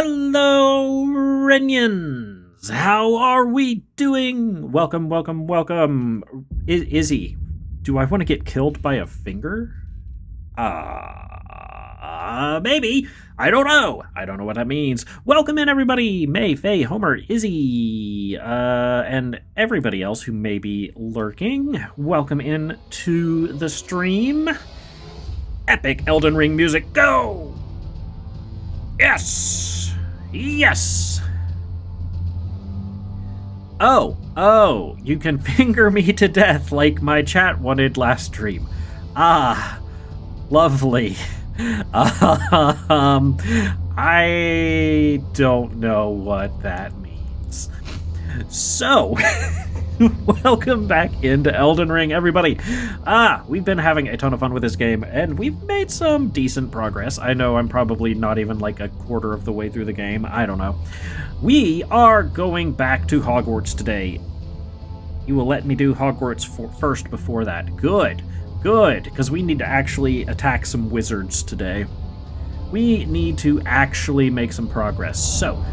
Hello, Renians! How are we doing? Welcome, welcome, welcome. Izzy, do I want to get killed by a finger? Maybe. I don't know. I don't know what that means. Welcome in, everybody. May, Faye, Homer, Izzy, and everybody else who may be lurking. Welcome in to the stream. Epic Elden Ring music, go! Yes! Yes! Oh, you can finger me to death like my chat wanted last stream. Ah, lovely. I don't know what that means. So, welcome back into Elden Ring, everybody. We've been having a ton of fun with this game, and we've made some decent progress. I know I'm probably not even like a quarter of the way through the game. I don't know. We are going back to Hogwarts today. You will let me do Hogwarts first before that. Good, because we need to actually attack some wizards today. We need to actually make some progress. So,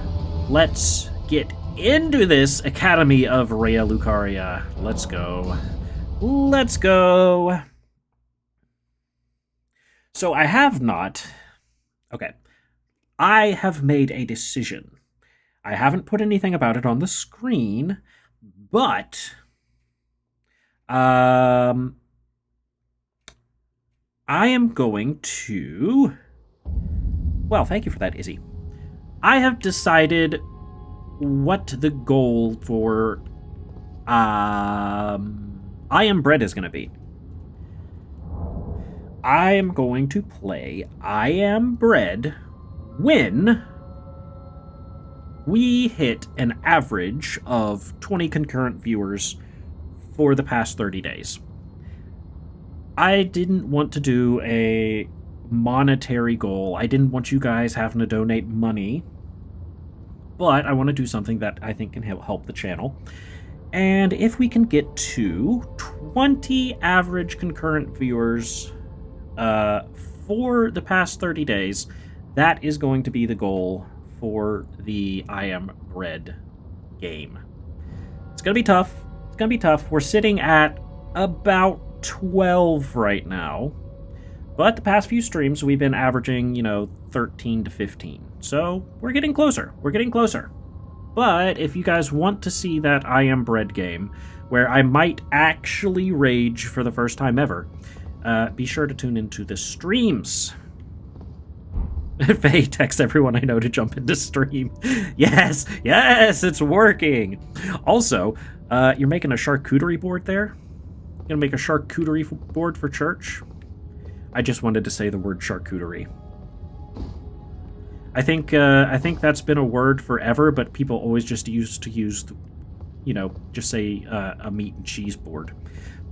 let's get into this Academy of Rhea Lucaria. Let's go. Let's go. So I have not... Okay. I have made a decision. I haven't put anything about it on the screen, but... I am going to... Well, thank you for that, Izzy. I have decided what the goal for I Am Bread is going to be. I am going to play I Am Bread when we hit an average of 20 concurrent viewers for the past 30 days. I didn't want to do a monetary goal. I didn't want you guys having to donate money. But I want to do something that I think can help the channel. And if we can get to 20 average concurrent viewers for the past 30 days, that is going to be the goal for the I Am Bread game. It's going to be tough. It's going to be tough. We're sitting at about 12 right now. But the past few streams, we've been averaging, 13 to 15. So we're getting closer. We're getting closer. But if you guys want to see that I Am Bread game, where I might actually rage for the first time ever, be sure to tune into the streams. Faye, text everyone I know to jump into stream. Yes, it's working. Also, you're making a charcuterie board there? You're gonna make a charcuterie board for church? I just wanted to say the word charcuterie. I think that's been a word forever, but people always just used to use, just say a meat and cheese board.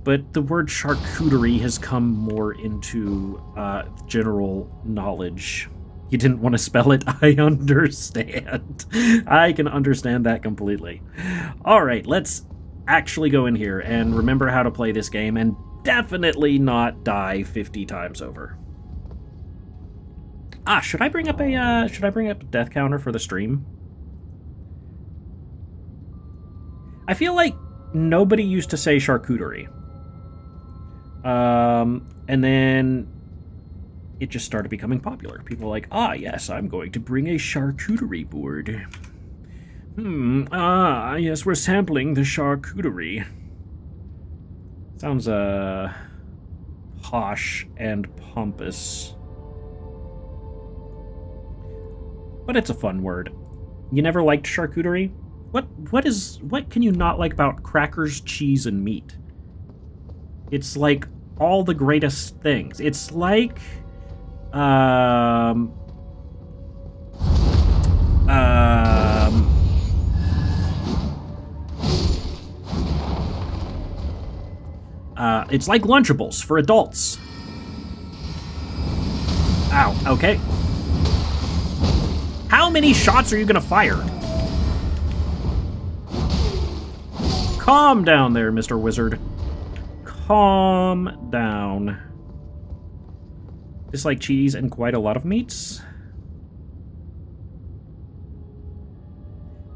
But the word charcuterie has come more into general knowledge. You didn't want to spell it? I understand. I can understand that completely. All right, let's actually go in here and remember how to play this game and definitely not die 50 times over. Should I bring up a death counter for the stream? I feel like nobody used to say charcuterie. And then it just started becoming popular. People were like, yes, I'm going to bring a charcuterie board. Yes, we're sampling the charcuterie. Sounds, posh and pompous. But it's a fun word. You never liked charcuterie? What can you not like about crackers, cheese, and meat? It's like all the greatest things. It's like, it's like Lunchables for adults. Ow, okay. How many shots are you gonna fire? Calm down there, Mr. Wizard. Calm down. Dislike cheese and quite a lot of meats?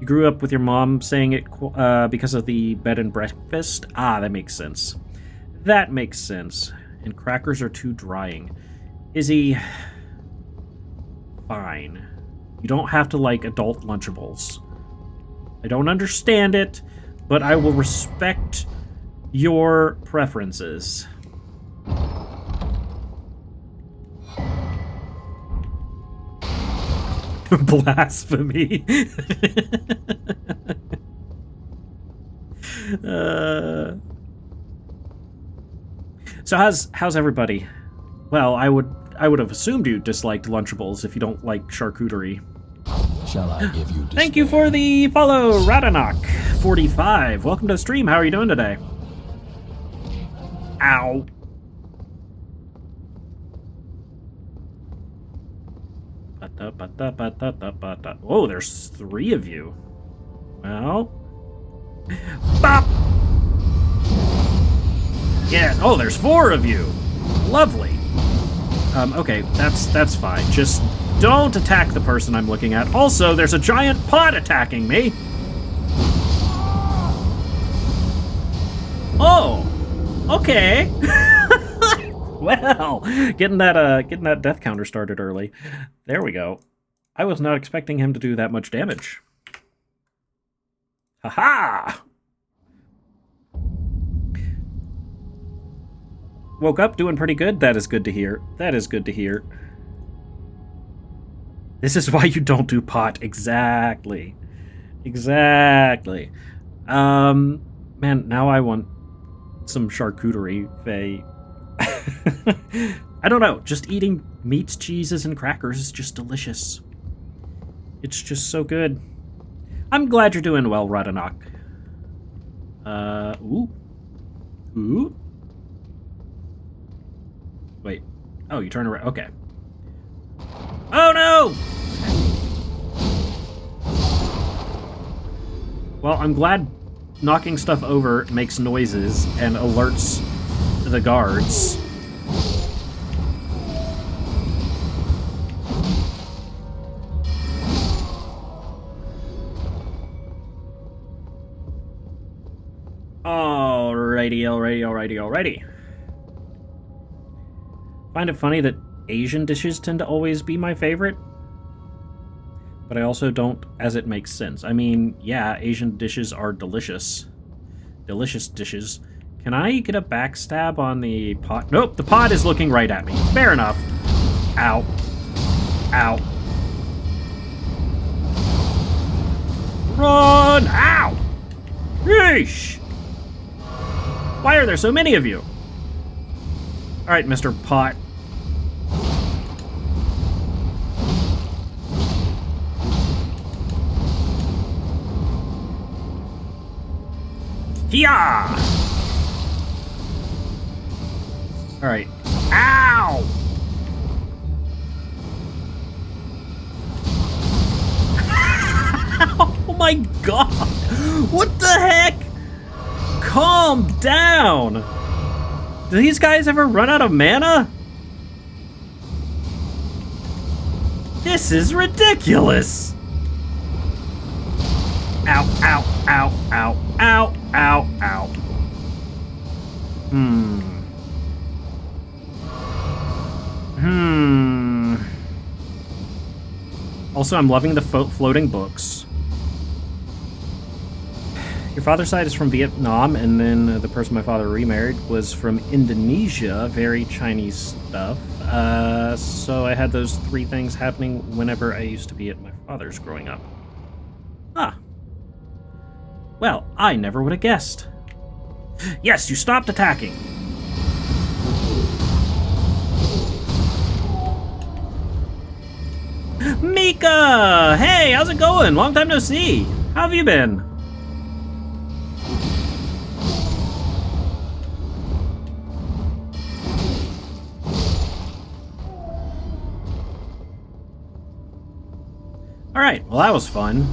You grew up with your mom saying it because of the bed and breakfast? Ah, that makes sense. That makes sense. And crackers are too drying. Izzy, fine. You don't have to like adult Lunchables. I don't understand it, but I will respect your preferences. Blasphemy. So how's everybody? Well, I would have assumed you disliked Lunchables if you don't like charcuterie. Shall I give you despair? Thank you for the follow, Radanok45. Welcome to the stream. How are you doing today? Ow. Oh, there's 3 of you. Well. Bop! Yes. Oh, there's 4 of you. Lovely. Okay, that's fine. Just don't attack the person I'm looking at. Also, there's a giant pot attacking me. Oh. Okay. Well, getting that death counter started early. There we go. I was not expecting him to do that much damage. Ha-ha! Woke up doing pretty good. That is good to hear. That is good to hear. This is why you don't do pot. Exactly. Exactly. Man, now I want some charcuterie, Faye. I don't know. Just eating meats, cheeses, and crackers is just delicious. It's just so good. I'm glad you're doing well, Radanok. Ooh. Ooh. Wait. Oh, you turn around. Okay. Oh, no! Well, I'm glad knocking stuff over makes noises and alerts the guards. Alrighty. Find it funny that Asian dishes tend to always be my favorite, but I also don't, as it makes sense. I mean, yeah, Asian dishes are delicious. Delicious dishes. Can I get a backstab on the pot? Nope, the pot is looking right at me. Fair enough. Ow. Ow. Run! Ow! Yeesh! Why are there so many of you? Alright, Mr. Pot. Yeah! Alright. Ow! Oh my god! What the heck? Calm down! Do these guys ever run out of mana? This is ridiculous! Ow, ow, ow, ow, ow, ow, ow. Also, I'm loving the floating books. Your father's side is from Vietnam, and then the person my father remarried was from Indonesia. Very Chinese stuff. So I had those 3 things happening whenever I used to be at my father's growing up. Ah. Well, I never would have guessed. Yes, you stopped attacking. Mika! Hey, how's it going? Long time no see. How have you been? Alright, well that was fun.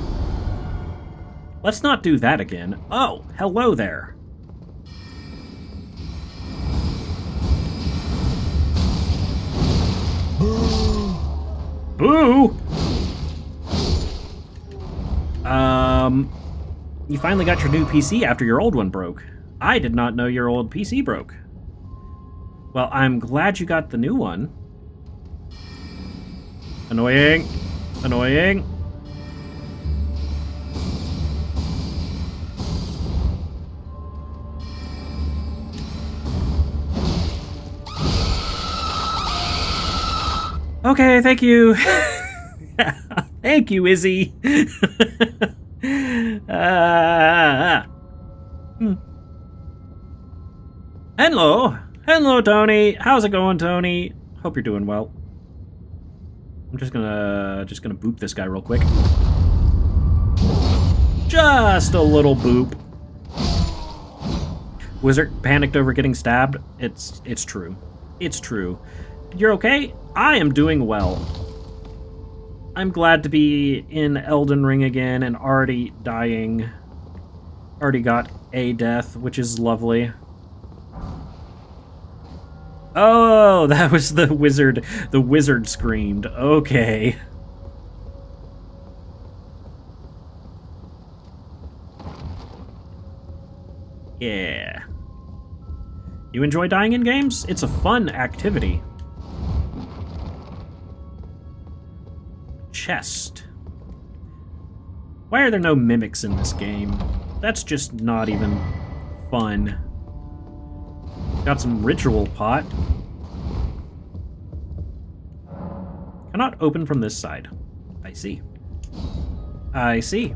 Let's not do that again. Oh, hello there. Boo! You finally got your new PC after your old one broke. I did not know your old PC broke. Well, I'm glad you got the new one. Annoying. Annoying. Okay, thank you. Thank you, Izzy. Hello. Hello, Tony. How's it going, Tony? Hope you're doing well. I'm just gonna boop this guy real quick. Just a little boop. Wizard panicked over getting stabbed. It's true. It's true. You're okay? I am doing well. I'm glad to be in Elden Ring again and already dying. Already got a death, which is lovely. Oh, that was the wizard. The wizard screamed. Okay. Yeah. You enjoy dying in games? It's a fun activity. Chest. Why are there no mimics in this game? That's just not even fun. Got some ritual pot. Cannot open from this side. I see. I see.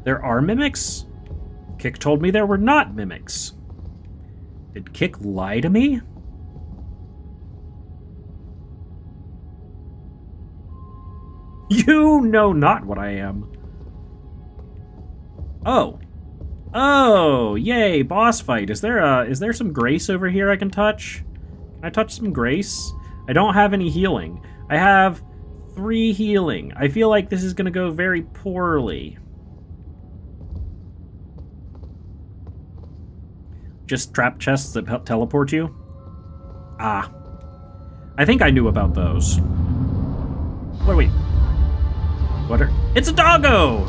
There are mimics? Kick told me there were not mimics. Did Kick lie to me? You know not what I am. Oh. Oh, yay, boss fight. Is there some grace over here I can touch? Can I touch some grace? I don't have any healing. I have 3 healing. I feel like this is gonna go very poorly. Just trap chests that teleport you? Ah. I think I knew about those. Wait. What are... It's a doggo!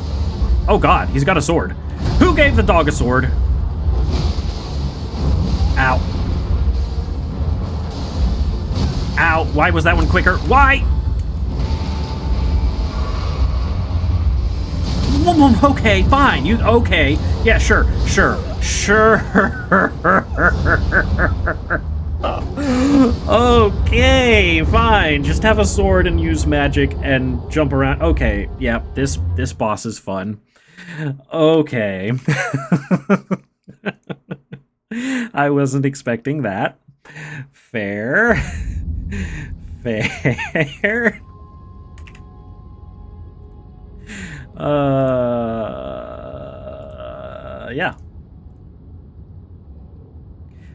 Oh god, he's got a sword. Who gave the dog a sword? Ow. Ow, why was that one quicker? Why? Okay, fine. You okay. Yeah, sure. Okay, fine. Just have a sword and use magic and jump around. Okay, yeah, this boss is fun. Okay. I wasn't expecting that. Fair. Yeah.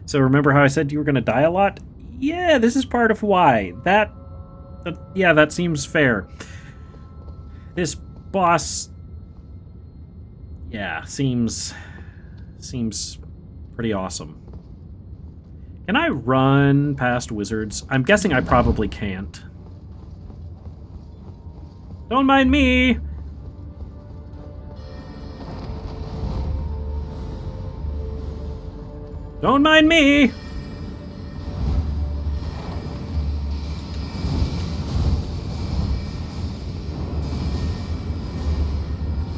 So remember how I said you were gonna die a lot? Yeah, this is part of why. Yeah, that seems fair. This boss, yeah, seems pretty awesome. Can I run past wizards? I'm guessing I probably can't. Don't mind me! Don't mind me!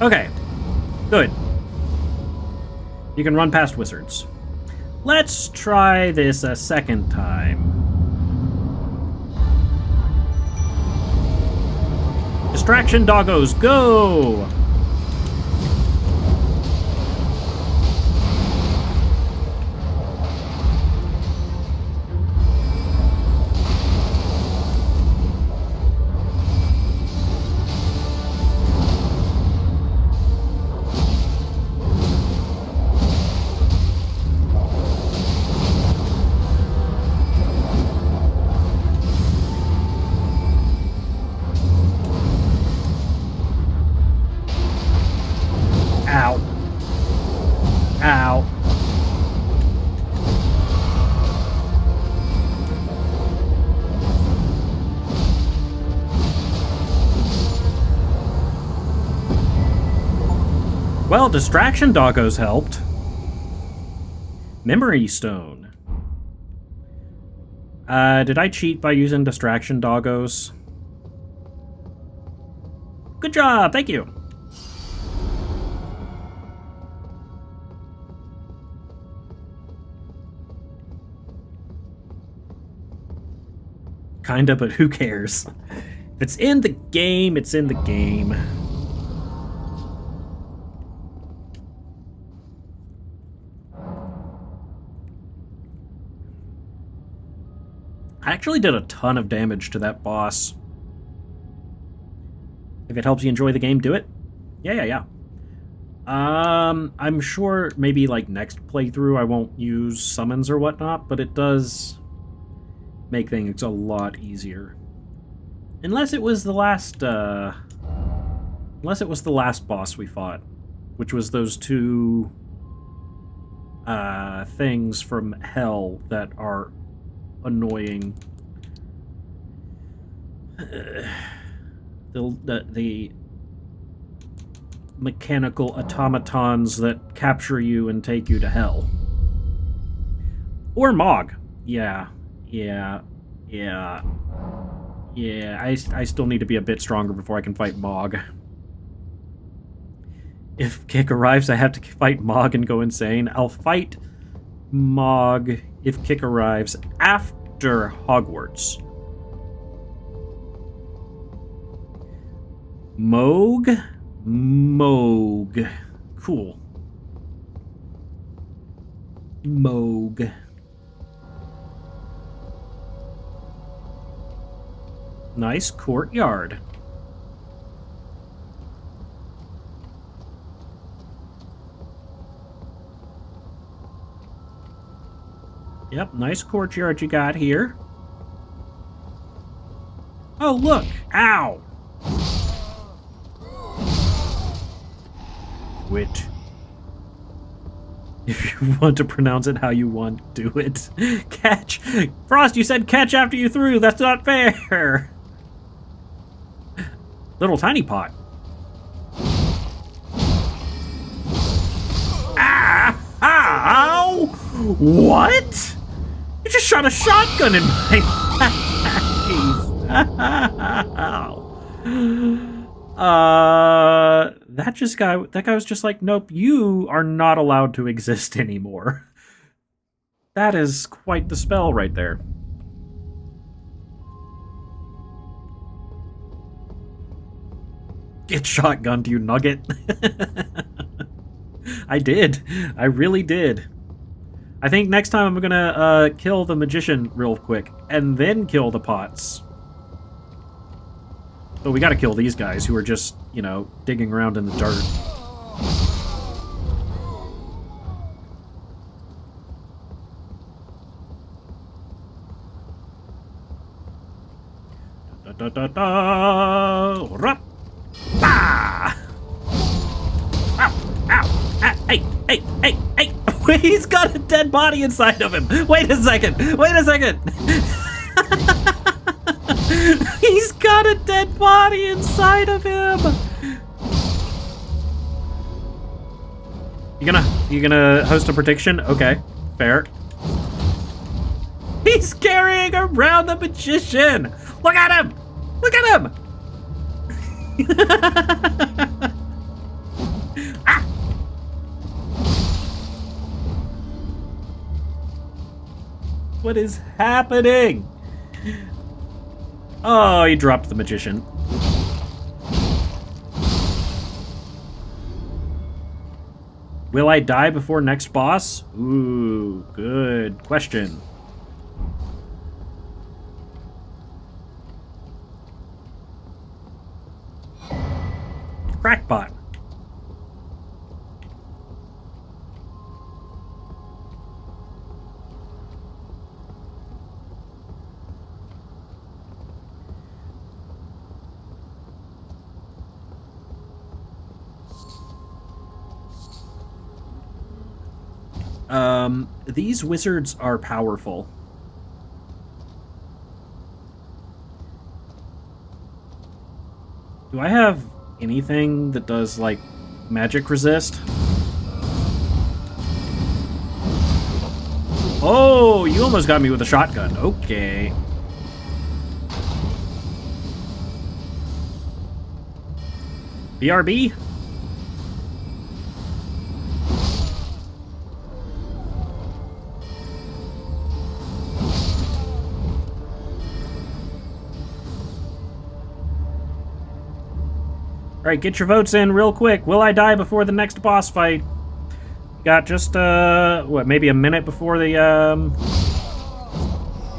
Okay. Good. You can run past wizards. Let's try this a second time. Distraction doggos, go! Well, distraction doggos helped. Memory stone. Did I cheat by using distraction doggos? Good job, thank you. Kinda, but who cares? If it's in the game, it's in the game. I actually did a ton of damage to that boss. If it helps you enjoy the game, do it. Yeah. I'm sure maybe like next playthrough I won't use summons or whatnot, but it does make things a lot easier. Unless it was the last boss we fought, which was those two things from hell that are annoying. The mechanical automatons that capture you and take you to hell. Or Mog. Yeah, I still need to be a bit stronger before I can fight Mog. If Kick arrives, I have to fight Mog and go insane. I'll fight Mog if Kick arrives after Hogwarts. Moog? Cool. Moog. Nice courtyard. Yep, nice courtyard you got here. Oh, look! Ow! Wit. If you want to pronounce it how you want, do it. Catch! Frost, you said catch after you threw! That's not fair! Little tiny pot. Ah! Ow! What? You just shot a shotgun in my face! That guy was just like, nope, you are not allowed to exist anymore. That is quite the spell right there. Get shotgunned, you nugget. I did. I really did. I think next time I'm gonna kill the magician real quick, and then kill the pots. But we gotta kill these guys who are just, you know, digging around in the dirt. Da da da da! Rup! Ah! Ow! Ow! Ah, hey! Hey! Hey! Hey! He's got a dead body inside of him! Wait a second! Wait a second! He's got a dead body inside of him! You gonna host a prediction? Okay, fair. He's carrying around the magician! Look at him! Look at him! Ah! What is happening? Oh, he dropped the magician. Will I die before next boss? Ooh, good question. Crackpot. These wizards are powerful. Do I have anything that does, like, Magic resist. Oh, you almost got me with a shotgun. Okay. BRB? Alright, get your votes in real quick. Will I die before the next boss fight? Got just, what, maybe a minute before the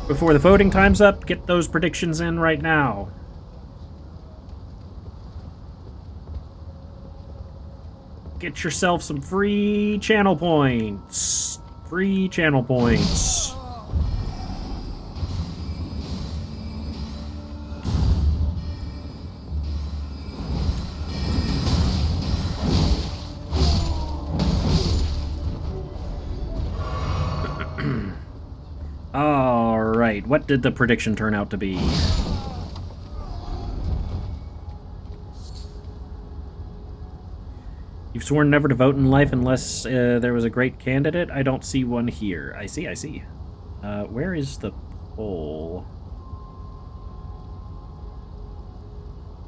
voting time's up? Get those predictions in right now. Get yourself some free channel points. Free channel points. Alright, what did the prediction turn out to be? You've sworn never to vote in life unless there was a great candidate? I don't see one here. I see, I see. Where is the poll?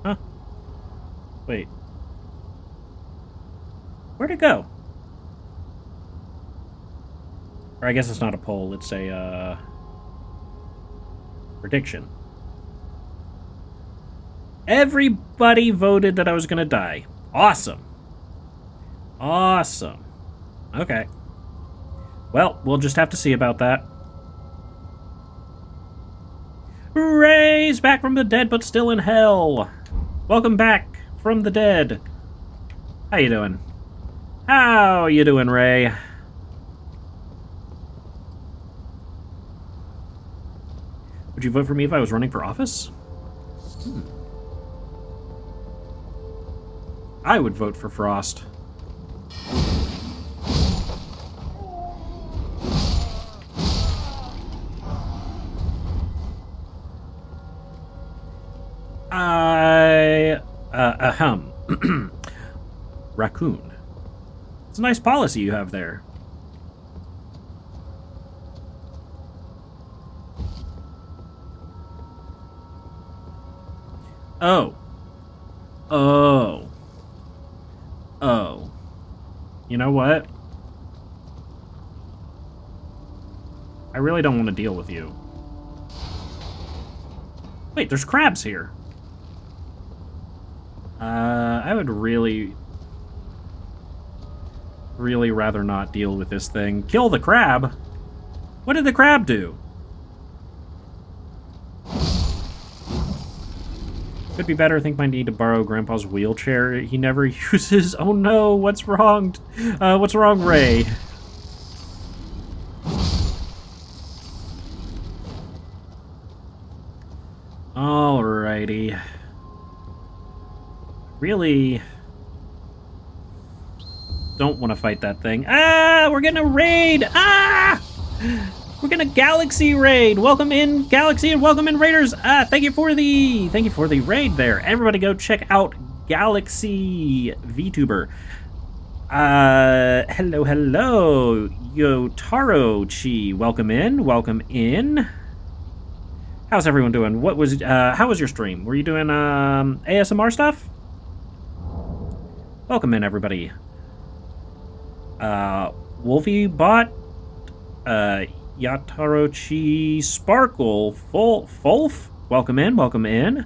Huh? Wait. Where'd it go? Or I guess it's not a poll, it's a, prediction. Everybody voted that I was gonna die. Awesome. Awesome. Okay. Well, we'll just have to see about that. Ray's back from the dead, but still in hell. Welcome back from the dead. How you doing? How you doing, Ray? Would you vote for me if I was running for office? I would vote for Frost. Raccoon. It's a nice policy you have there. Oh. Oh. Oh. You know what? I really don't want to deal with you. Wait, there's crabs here. I would really rather not deal with this thing. Kill the crab? What did the crab do? Could be better. I think I need to borrow Grandpa's wheelchair. He never uses. Oh no, what's wrong? What's wrong, Ray? Alrighty. Really don't want to fight that thing. Ah, we're gonna raid! Ah! We're gonna Galaxy raid. Welcome in Galaxy and welcome in Raiders. Thank you for the raid there. Everybody go check out Galaxy VTuber. Hello, hello. Yotaro Chi. Welcome in. Welcome in. How's everyone doing? How was your stream? Were you doing ASMR stuff? Welcome in, everybody. Wolfie Bot, Yatarochi Sparkle, Fulf, welcome in, welcome in.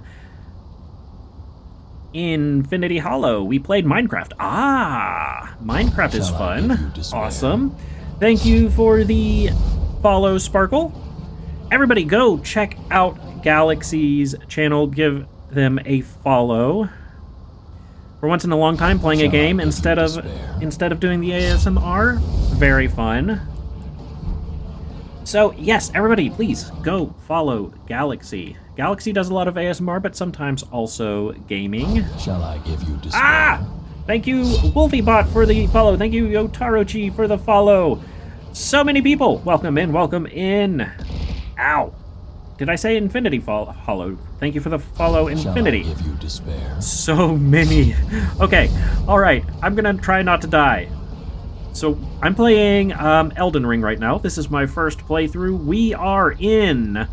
Infinity Hollow, we played Minecraft. Ah, Minecraft is fun. Awesome. Thank you for the follow, Sparkle. Everybody go check out Galaxy's channel, give them a follow. For once in a long time, playing a game instead of doing the ASMR, very fun. So yes, everybody, please go follow Galaxy. Galaxy does a lot of ASMR, but sometimes also gaming. Shall I give you despair? Ah! Thank you, WolfieBot, for the follow. Thank you, Yotarochi, for the follow. So many people. Welcome in, welcome in. Ow. Did I say Infinity Hollow? Thank you for the follow, Infinity. Shall I give you despair? So many. Okay, alright. I'm gonna try not to die. So, I'm playing Elden Ring right now. This is my first playthrough. We are in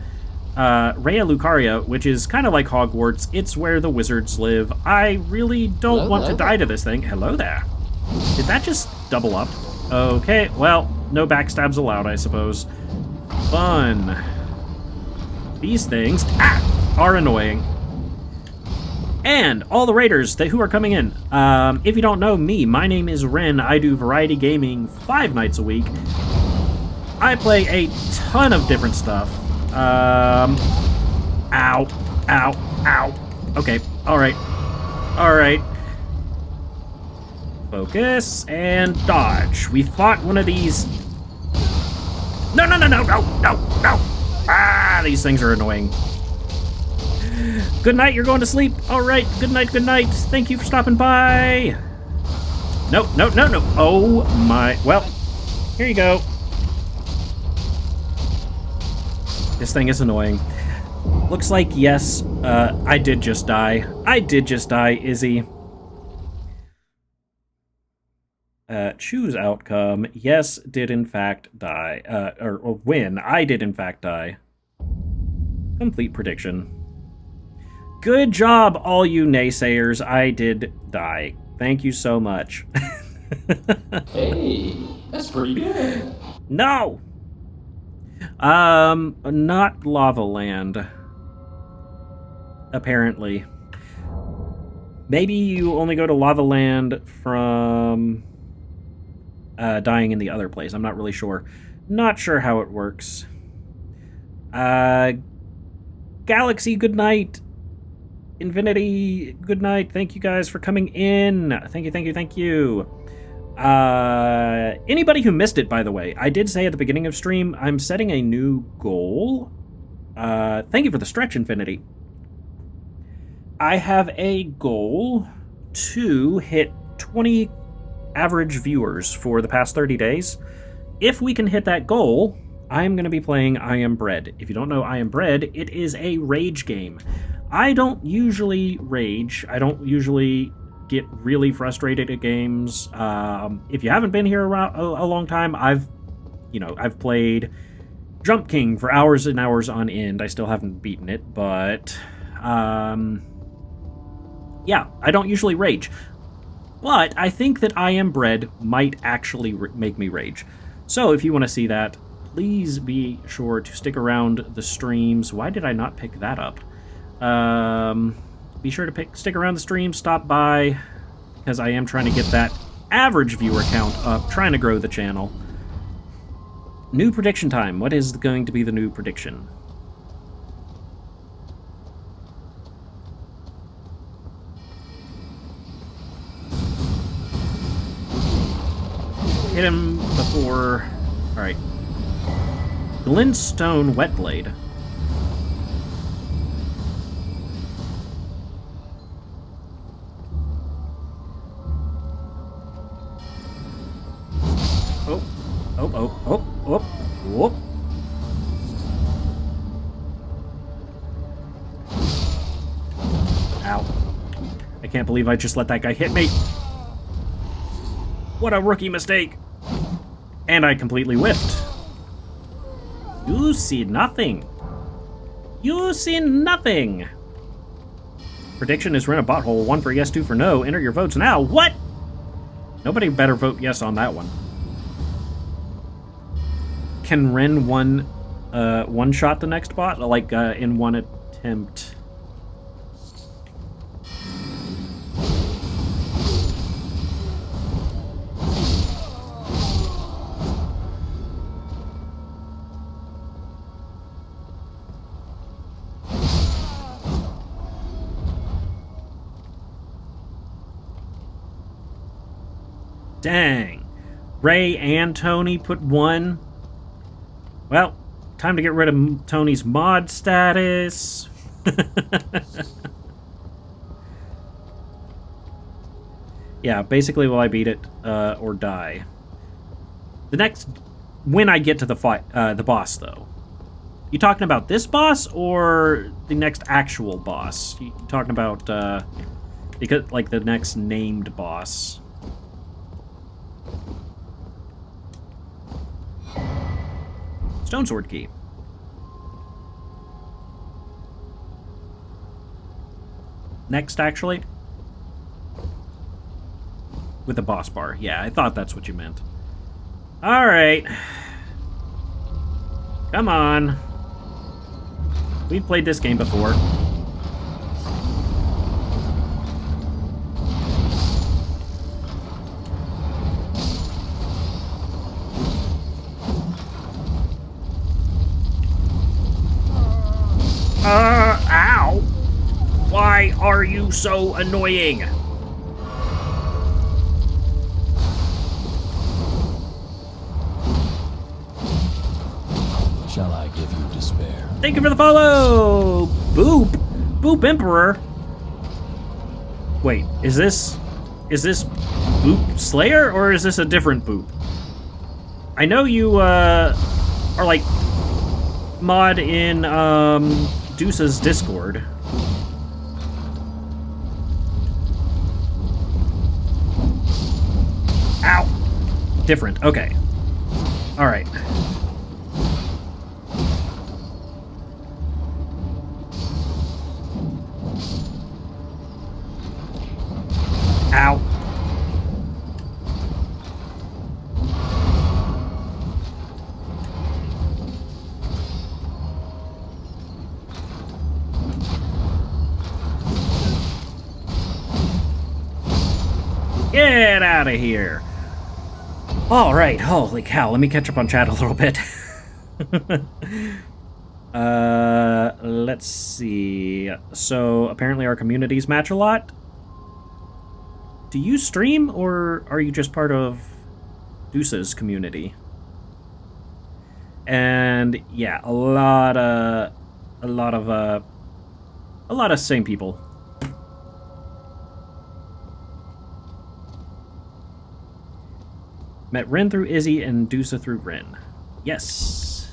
Raya Lucaria, which is kind of like Hogwarts. It's where the wizards live. I really don't want to die to this thing. Hello there. Did that just double up? Okay, well, no backstabs allowed, I suppose. Fun. These things are annoying. And all the raiders who are coming in. If you don't know me, my name is Ren. I do variety gaming 5 nights a week. I play a ton of different stuff. Ow. Ow. Ow. Okay. Alright. Alright. Focus and dodge. We fought one of these. No, no, no, no, no, no, no. Ah, these things are annoying. Good night, you're going to sleep. All right, good night, good night. Thank you for stopping by. No, no, no, no. Oh my, well, here you go. This thing is annoying. Looks like, yes, I did just die. I did just die, Izzy. Choose outcome. Yes, did in fact die. Or win. I did in fact die. Complete prediction. Good job, all you naysayers. I did die. Thank you so much. Hey, that's pretty good. No! Not Lava Land. Apparently. Maybe you only go to Lava Land from dying in the other place. I'm not really sure. Not sure how it works. Galaxy, good night. Infinity, good night. Thank you guys for coming in. Thank you, thank you, thank you. Anybody who missed it, by the way, I did say at the beginning of stream, I'm setting a new goal. Thank you for the stretch, Infinity. I have a goal to hit 20 average viewers for the past 30 days. If we can hit that goal, I am going to be playing I Am Bread. If you don't know I Am Bread, it is a rage game. I don't usually rage. I don't usually get really frustrated at games. If you haven't been here around a long time, I've played Jump King for hours and hours on end. I still haven't beaten it, but yeah, I don't usually rage. But I think that I Am Bread might actually make me rage. So if you want to see that, please be sure to stick around the streams. Why did I not pick that up? Be sure to stick around the stream, stop by, because I am trying to get that average viewer count up, trying to grow the channel. New prediction time. What is going to be the new prediction? Hit him before... Alright. Glintstone Wetblade. Oh. Oh, oh, oh, oh, oh. Ow. I can't believe I just let that guy hit me. What a rookie mistake. And I completely whiffed. You see nothing. You see nothing. Prediction is run a butthole. 1 for yes, 2 for no. Enter your votes now. What? Nobody better vote yes on that one. Can Ren one-shot the next bot? Like, in one attempt. Dang. Ray and Tony put 1. Well, time to get rid of Tony's mod status. Yeah, basically will I beat it or die. The next... When I get to the fight, the boss, though. You talking about this boss or the next actual boss? You talking about, because, like, the next named boss? Stone sword key. Next, actually. With the boss bar. Yeah, I thought that's what you meant. Alright. Come on. We've played this game before. Ow! Why are you so annoying? Shall I give you despair? Thank you for the follow! Boop! Boop Emperor! Wait, is this Boop Slayer, or is this a different Boop? I know you, are like, mod in, Deuce's Discord. Ow! Different, okay. Alright. Ow. Get out of here. All right, holy cow, let me catch up on chat a little bit. Let's see. So, apparently our communities match a lot. Do you stream, or are you just part of Deuce's community? And yeah, a lot of same people. Met Rin through Izzy and Deuce through Rin. Yes.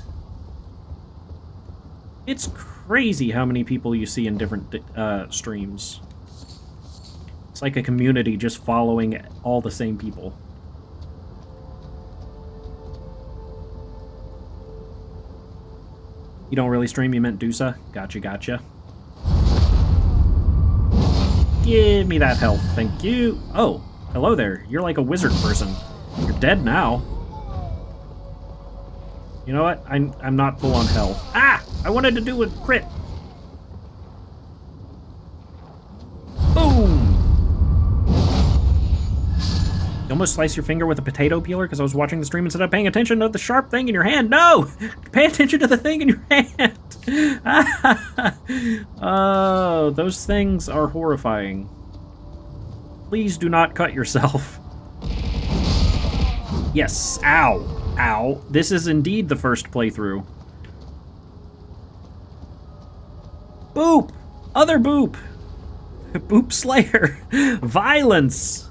It's crazy how many people you see in different streams. It's like a community just following all the same people. You don't really stream, you meant Deuce? Gotcha, gotcha. Give me that health, thank you. Oh, hello there. You're like a wizard person. You're dead now. You know what? I'm not full on health. Ah! I wanted to do a crit. Boom! You almost slice your finger with a potato peeler because I was watching the stream instead of paying attention to the sharp thing in your hand. No! Pay attention to the thing in your hand! Oh, those things are horrifying. Please do not cut yourself. Yes, ow, ow. This is indeed the first playthrough. Boop! Other Boop! Boop Slayer! Violence!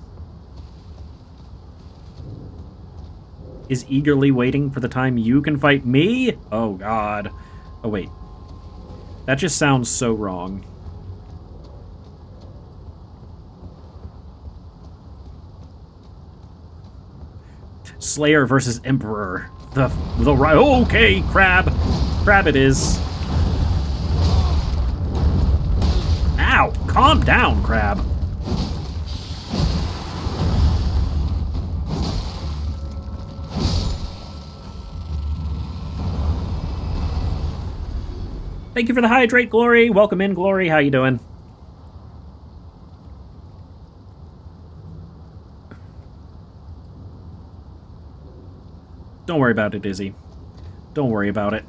Is eagerly waiting for the time you can fight me? Oh god. Oh wait. That just sounds so wrong. Slayer versus Emperor. The right. Okay, crab. Crab it is. Ow! Calm down, crab. Thank you for the hydrate, Glory. Welcome in, Glory. How you doing? Don't worry about it, Izzy. Don't worry about it.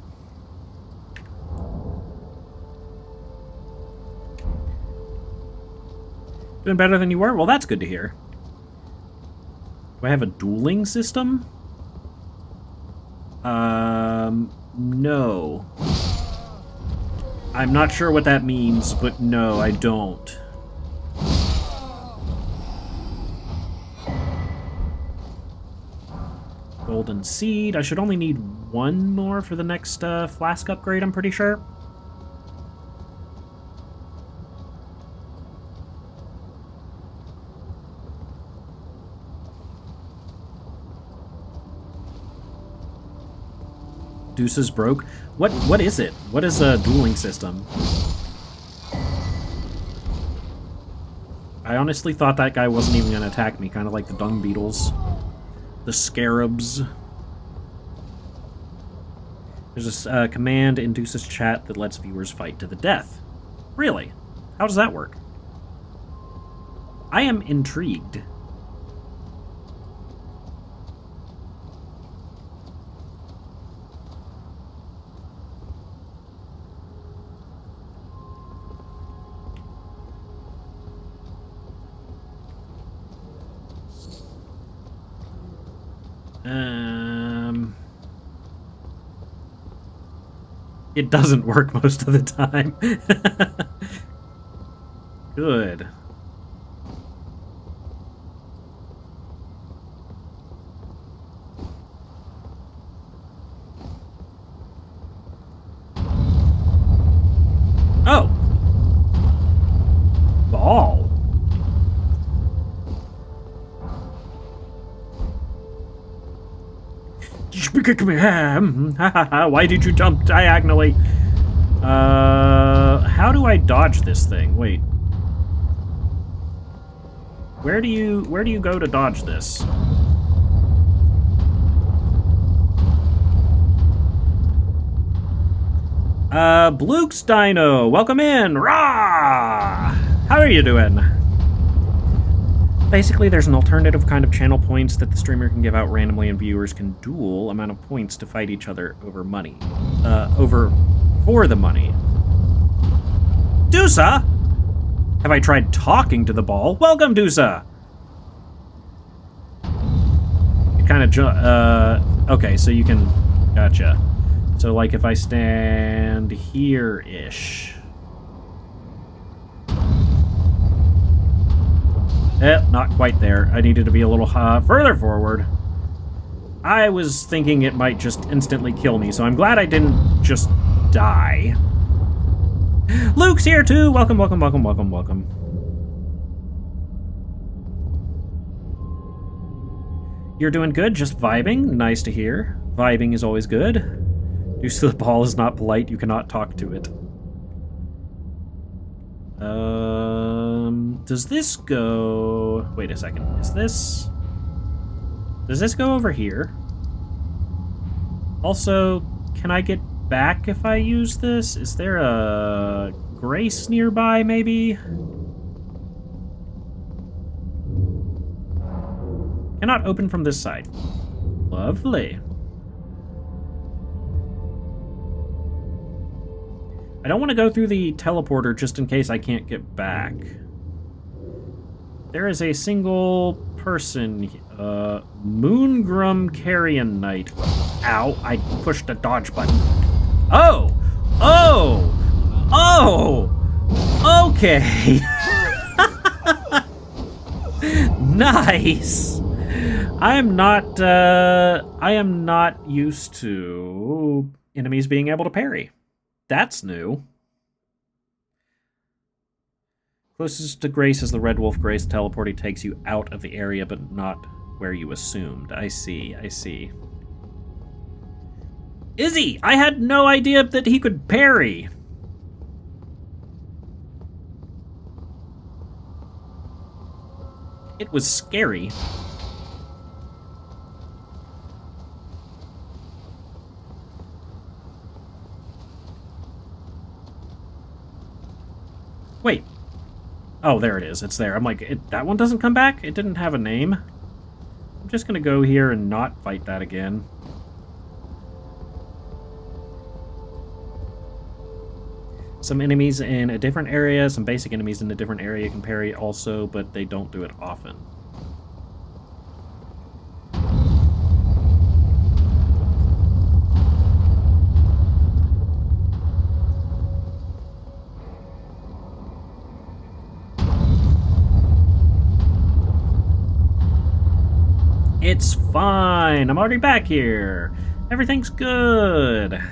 Doing better than you were? Well, that's good to hear. Do I have a dueling system? No. I'm not sure what that means, but no, I don't. golden seed. I should only need one more for the next flask upgrade, I'm pretty sure. Deuces broke. What is it? What is a dueling system? I honestly thought that guy wasn't even going to attack me, kind of like the dung beetles. The scarabs. There's a command in Deuce's chat that lets viewers fight to the death. Really? How does that work? I am intrigued. It doesn't work most of the time. Good. Oh! Ball. Why did you jump diagonally? How do I dodge this thing? Wait. Where do you go to dodge this? Bluke's Dino, welcome in! Rah! How are you doing? Basically, there's an alternative kind of channel points that the streamer can give out randomly, and viewers can duel amount of points to fight each other over money. For the money. Deusa! Have I tried talking to the ball? Welcome, Deusa! It kind of okay, so you can... Gotcha. So, like, if I stand here-ish... not quite there. I needed to be a little further forward. I was thinking it might just instantly kill me, so I'm glad I didn't just die. Luke's here too! Welcome, welcome, welcome, welcome, welcome. You're doing good, just vibing. Nice to hear. Vibing is always good. Deuce to the ball is not polite, you cannot talk to it. Does this go... Wait a second. Is this... Does this go over here? Also, can I get back if I use this? Is there a Grace nearby, maybe? Cannot open from this side. Lovely. I don't want to go through the teleporter just in case I can't get back. There is a single person, Moongrum Carrion Knight. Ow, I pushed the dodge button. Oh! Oh! Oh! Okay! Nice! I am not used to enemies being able to parry. That's new. Closest to Grace is the Red Wolf Grace. Teleporting takes you out of the area, but not where you assumed. I see, I see. Izzy! I had no idea that he could parry! It was scary. Wait. Oh, there it is. It's there. I'm like, that one doesn't come back? It didn't have a name? I'm just gonna go here and not fight that again. Some enemies in a different area, some basic enemies in a different area can parry also, but they don't do it often. It's fine. I'm already back here. Everything's good.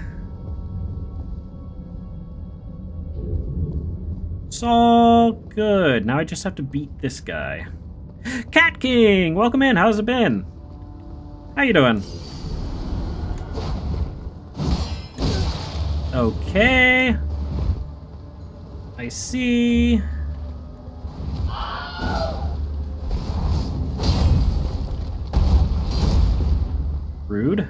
It's all good. Now I just have to beat this guy. Cat King! Welcome in. How's it been? How you doing? Okay. I see. Rude.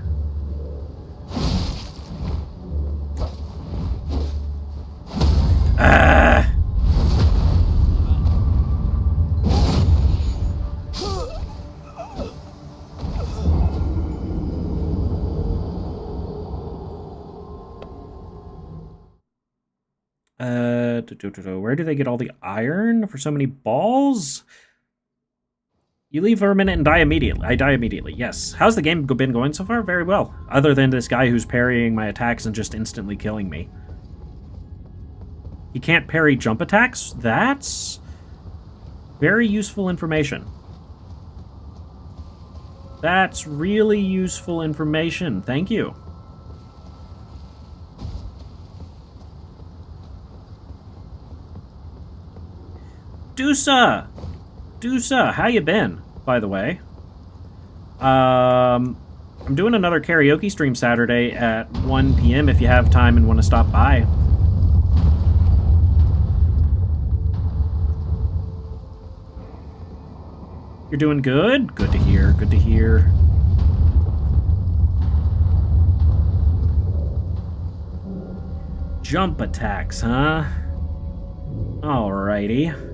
Ah! Where do they get all the iron for so many balls? You leave for a minute and die immediately. I die immediately, yes. How's the game been going so far? Very well. Other than this guy who's parrying my attacks and just instantly killing me. He can't parry jump attacks? That's very useful information. That's really useful information. Thank you. Dusa, how you been, by the way? I'm doing another karaoke stream Saturday at 1 p.m. if you have time and want to stop by. You're doing good? Good to hear, good to hear. Jump attacks, huh? Alrighty.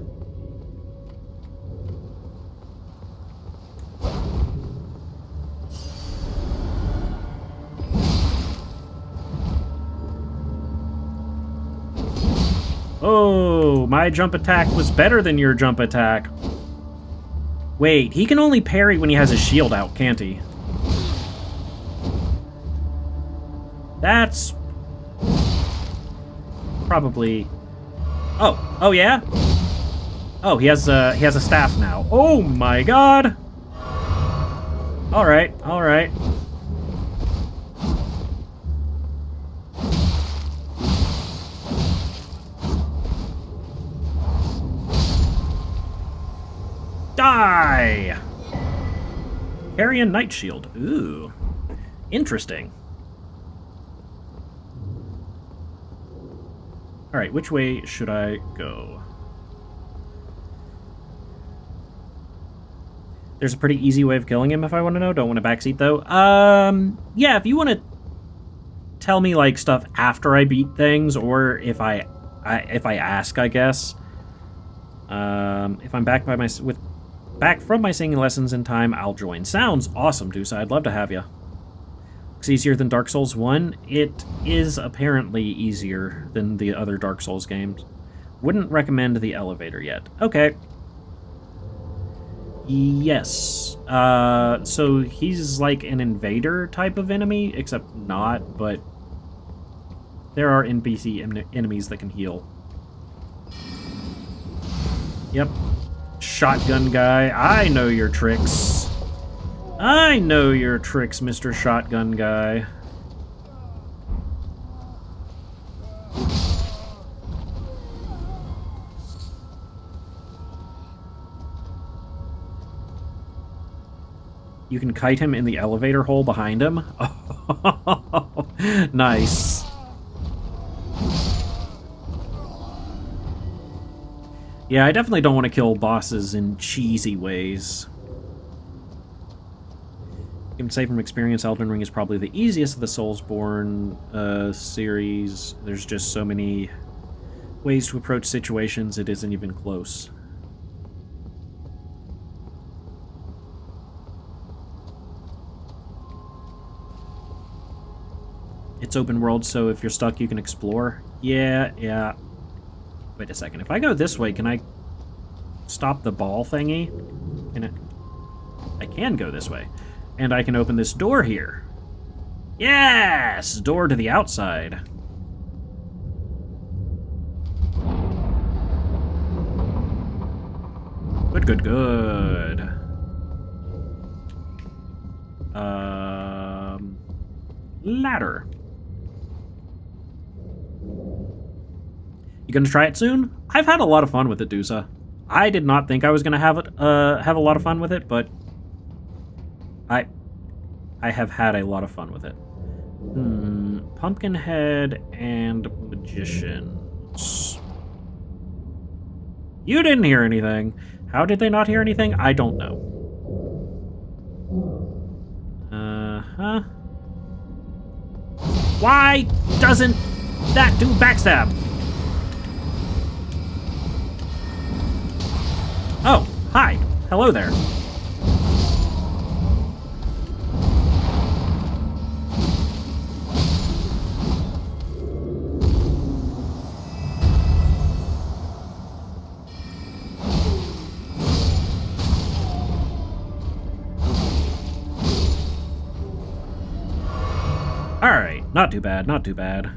Oh, my jump attack was better than your jump attack. Wait, he can only parry when he has his shield out, can't he? That's probably... Oh yeah? Oh, he has a staff now. Oh my god! Alright. Die! Carrion Night Shield. Ooh. Interesting. Alright, which way should I go? There's a pretty easy way of killing him if I want to know. Don't want a backseat, though. Yeah, if you want to tell me, like, stuff after I beat things, or if I ask, I guess. If I'm back from my singing lessons in time, I'll join. Sounds awesome, Dusa. I'd love to have you. Looks easier than Dark Souls 1. It is apparently easier than the other Dark Souls games. Wouldn't recommend the elevator yet. Okay. Yes. So he's like an invader type of enemy, except not, but there are NPC enemies that can heal. Yep. Shotgun guy. I know your tricks. I know your tricks, Mr. Shotgun guy. You can kite him in the elevator hole behind him. Oh, nice. Yeah, I definitely don't want to kill bosses in cheesy ways. You can say from experience, Elden Ring is probably the easiest of the Soulsborne series. There's just so many ways to approach situations, it isn't even close. It's open world, so if you're stuck, you can explore. Yeah. Wait a second. If I go this way, can I stop the ball thingy? I can go this way. And I can open this door here. Yes! Door to the outside. Good. ladder. You gonna try it soon? I've had a lot of fun with it, Dusa. I did not think I was gonna have a lot of fun with it, but I have had a lot of fun with it. Pumpkinhead and Magicians. You didn't hear anything. How did they not hear anything? I don't know. Uh-huh. Why doesn't that do backstab? Oh, hi. Hello there. Alright, not too bad, not too bad.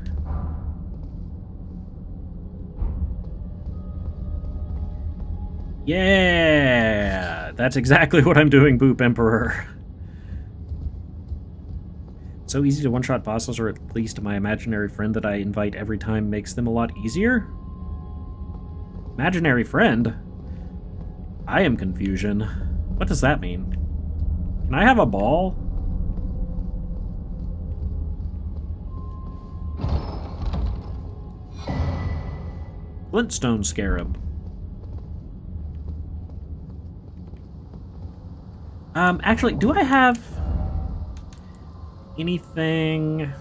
Yeah, that's exactly what I'm doing, Boop Emperor. So easy to one-shot bosses, or at least my imaginary friend that I invite every time makes them a lot easier? Imaginary friend? I am confusion. What does that mean? Can I have a ball? Flintstone Scarab. Actually, do I have anything?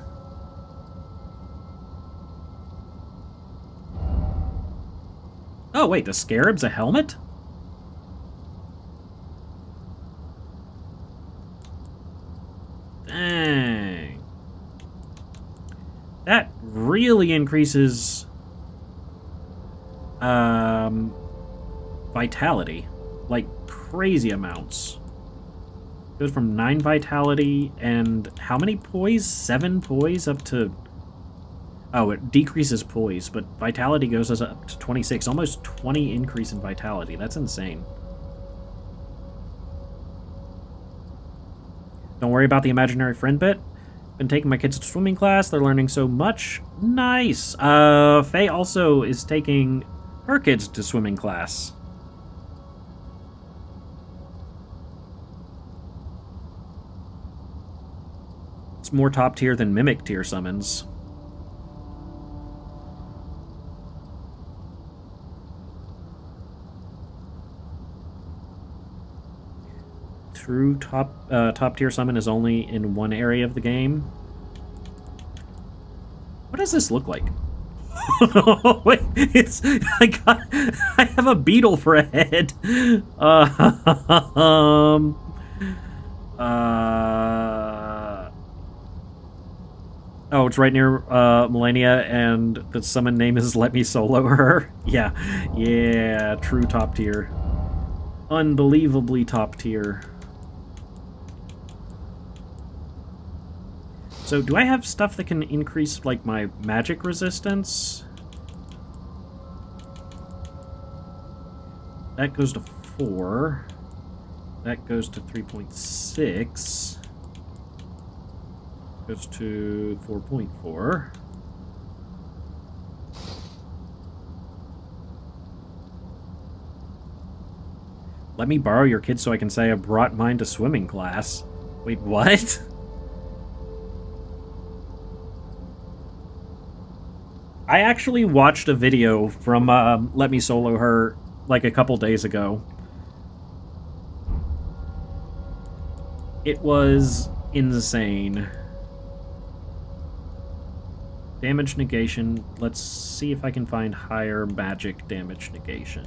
Oh, wait, the Scarab's a helmet? Dang. That really increases vitality, like crazy amounts. Goes from 9 vitality and how many poise? 7 poise up to... Oh, it decreases poise, but vitality goes up to 26. Almost 20 increase in vitality. That's insane. Don't worry about the imaginary friend bit. Been taking my kids to swimming class. They're learning so much. Nice. Faye also is taking her kids to swimming class. It's more top tier than Mimic tier summons. True top tier summon is only in one area of the game. What does this look like? Wait, it's I have a beetle for a head. Oh, it's right near Millennia, and the summon name is Let Me Solo Her. Yeah, true top tier. Unbelievably top tier. So, do I have stuff that can increase, like, my magic resistance? That goes to 4. That goes to 3.6. Goes to 4.4. Let me borrow your kid so I can say I brought mine to swimming class. Wait, what? I actually watched a video from Let Me Solo Her like a couple days ago. It was insane. Damage negation. Let's see if I can find higher magic damage negation.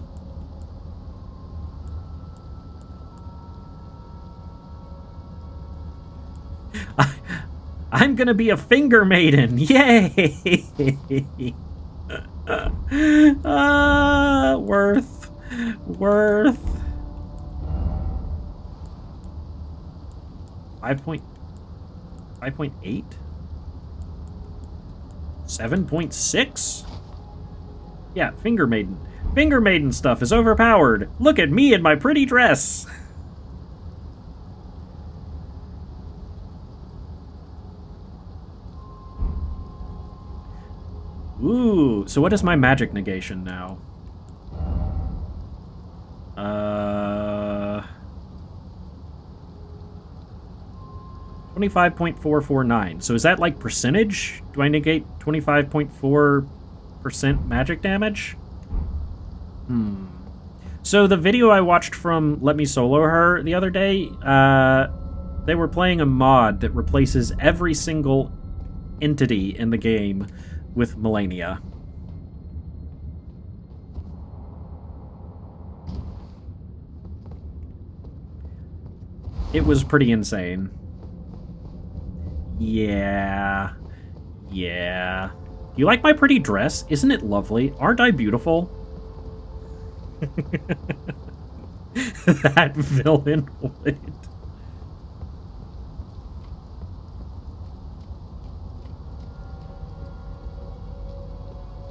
I'm gonna be a finger maiden! Yay! Worth. 5.8? 7.6? Yeah, finger maiden. Finger maiden stuff is overpowered. Look at me in my pretty dress. So what is my magic negation now? 25.449. So is that like percentage? Do I negate 25.4% magic damage? So the video I watched from Let Me Solo Her the other day, they were playing a mod that replaces every single entity in the game with Melania. It was pretty insane. Yeah. Yeah. You like my pretty dress? Isn't it lovely? Aren't I beautiful? That villain would.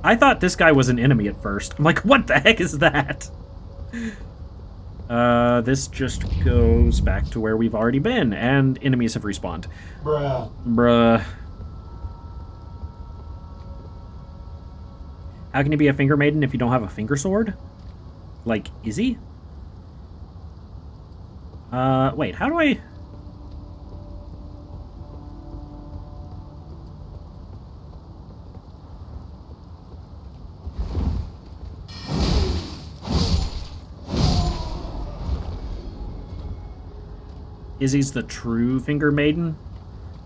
I thought this guy was an enemy at first. I'm like, what the heck is that? This just goes back to where we've already been, and enemies have respawned. Bruh. How can you be a finger maiden if you don't have a finger sword? Like, Izzy? Wait, how do I... Izzy's the true finger maiden?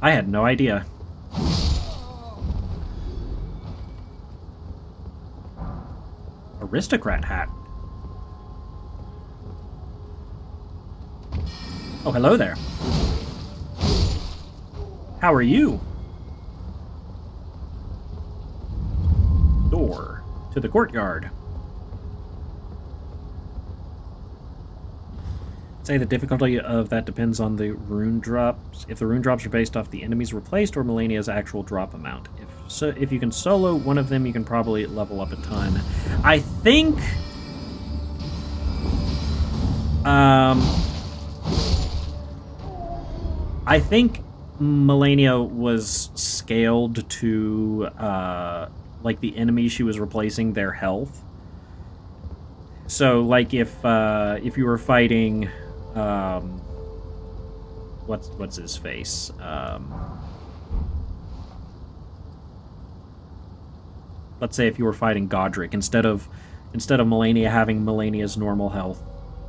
I had no idea. Aristocrat hat. Oh, hello there. How are you? Door to the courtyard. Say the difficulty of that depends on the rune drops. If the rune drops are based off the enemies replaced or Melania's actual drop amount. If you can solo one of them, you can probably level up a ton. I think... I think Melania was scaled to, like, the enemies she was replacing, their health. So, like, if you were fighting... what's his face? Let's say if you were fighting Godric, instead of Melania having Melania's normal health,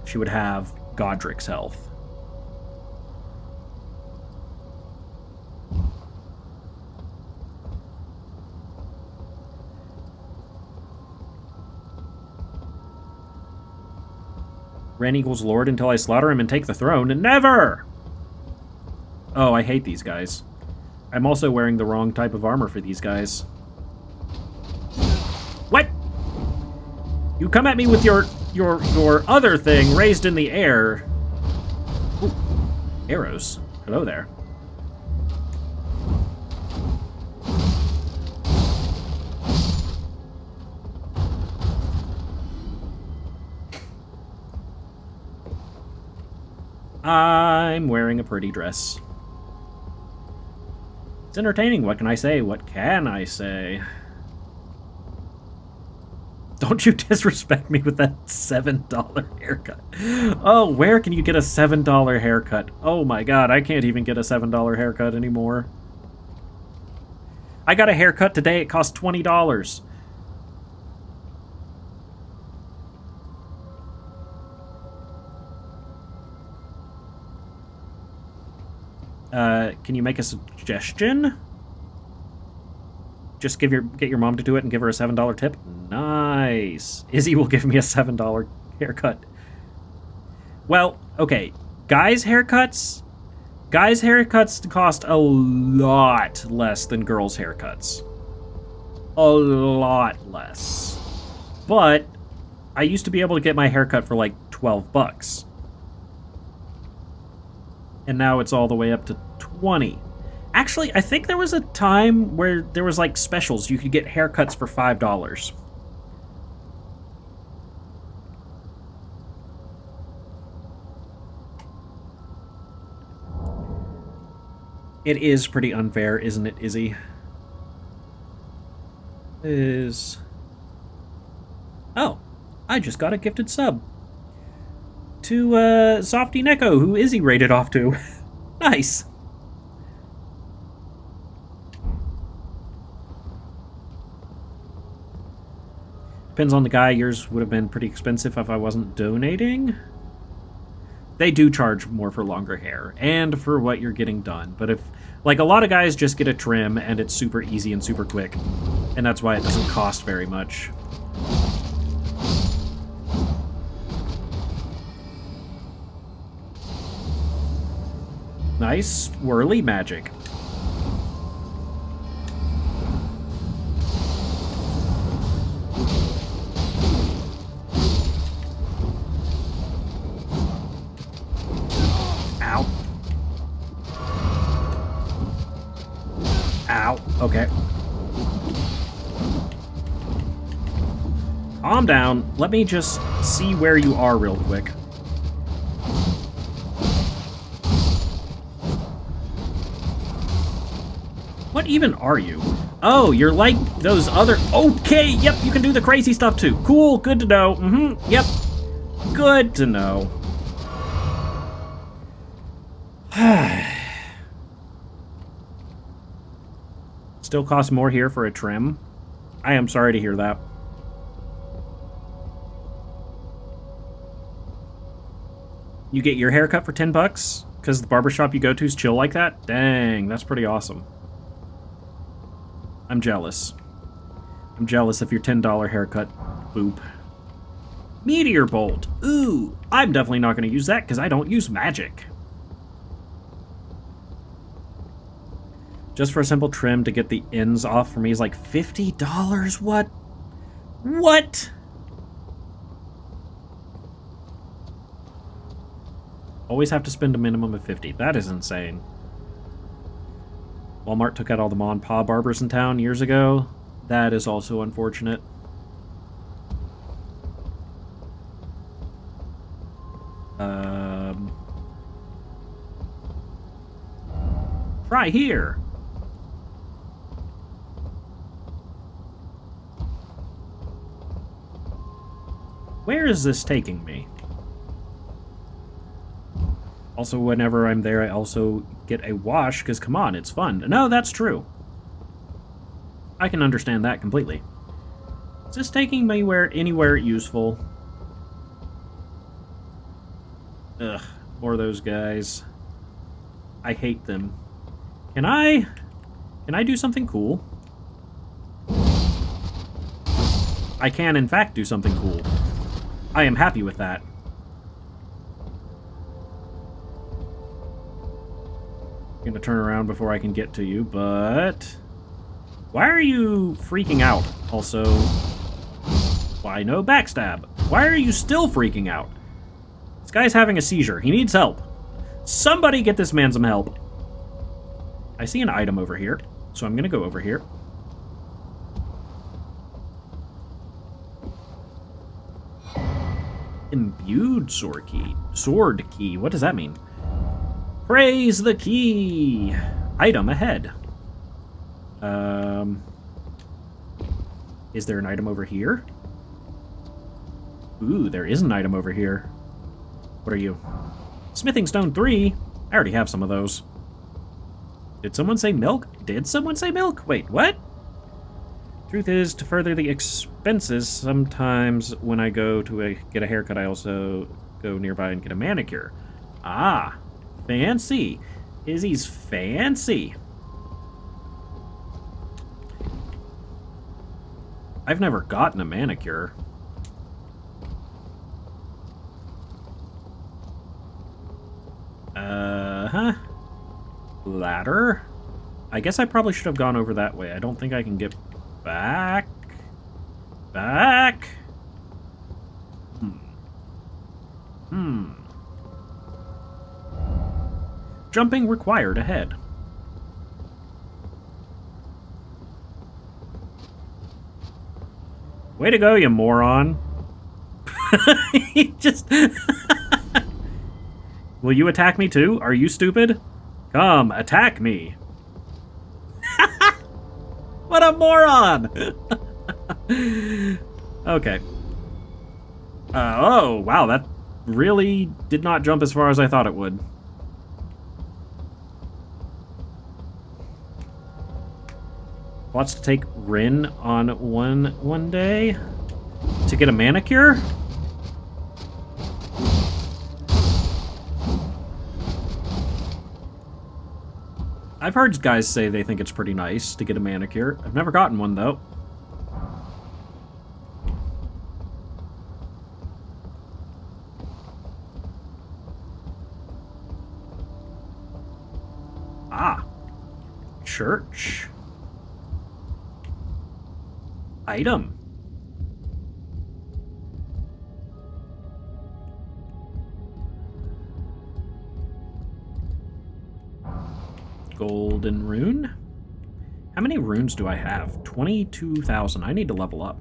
she would have Godric's health. Ren equals Lord until I slaughter him and take the throne. Never! Oh, I hate these guys. I'm also wearing the wrong type of armor for these guys. What? You come at me with your other thing raised in the air. Ooh, arrows. Hello there. I'm wearing a pretty dress. It's entertaining. What can I say? What can I say? Don't you disrespect me with that $7 haircut. Oh, where can you get a $7 haircut? Oh my god, I can't even get a $7 haircut anymore. I got a haircut today. It cost $20. Can you make a suggestion? Just get your mom to do it and give her a $7 tip? Nice. Izzy will give me a $7 haircut. Well, okay. Guys' haircuts cost a lot less than girls' haircuts. A lot less. But I used to be able to get my haircut for like $12. And now it's all the way up to 20. Actually, I think there was a time where there was like specials. You could get haircuts for $5. It is pretty unfair, isn't it, Izzy? It is Oh, I just got a gifted sub. To, Softy Neko, who Izzy rated off to. Nice. Depends on the guy. Yours would have been pretty expensive if I wasn't donating. They do charge more for longer hair and for what you're getting done. But if, like, a lot of guys just get a trim and it's super easy and super quick. And that's why it doesn't cost very much. Nice swirly magic. Ow. Ow. Okay. Calm down. Let me just see where you are real quick. What even are you? Oh, you're like those other... Okay, yep, you can do the crazy stuff too. Cool, good to know. Yep. Good to know. Still costs more here for a trim. I am sorry to hear that. You get your haircut for 10 bucks? Because the barbershop you go to is chill like that? Dang, that's pretty awesome. I'm jealous. I'm jealous of your $10 haircut. Boop. Meteor Bolt. Ooh, I'm definitely not going to use that because I don't use magic. Just for a simple trim to get the ends off for me is like $50? What? What? Always have to spend a minimum of $50. That is insane. Walmart took out all the Ma and Pa barbers in town years ago. That is also unfortunate. Try here. Where is this taking me? Also, whenever I'm there, I also get a wash, because come on, it's fun. No, that's true. I can understand that completely. Is this taking me anywhere useful? Ugh, more of those guys. I hate them. Can I do something cool? I can, in fact, do something cool. I am happy with that. I'm gonna turn around before I can get to you, but... Why are you freaking out? Also, why no backstab? Why are you still freaking out? This guy's having a seizure. He needs help. Somebody get this man some help. I see an item over here, so I'm gonna go over here. Imbued sword key. Sword key. What does that mean? Praise the key. Item ahead. Is there an item over here? Ooh, there is an item over here. What are you? Smithing stone 3? I already have some of those. Did someone say milk? Did someone say milk? Wait, what? Truth is, to further the expenses, sometimes when I go to get a haircut, I also go nearby and get a manicure. Ah, fancy. Izzy's fancy. I've never gotten a manicure. Ladder? I guess I probably should have gone over that way. I don't think I can get back. Back? Jumping required ahead. Way to go, you moron. He just... Will you attack me too? Are you stupid? Come, attack me. What a moron! Okay. Oh, wow, that really did not jump as far as I thought it would. Wants to take Rin on one day to get a manicure? I've heard guys say they think it's pretty nice to get a manicure. I've never gotten one, though. Ah. Church. Item. Golden rune. How many runes do I have? 22,000. I need to level up.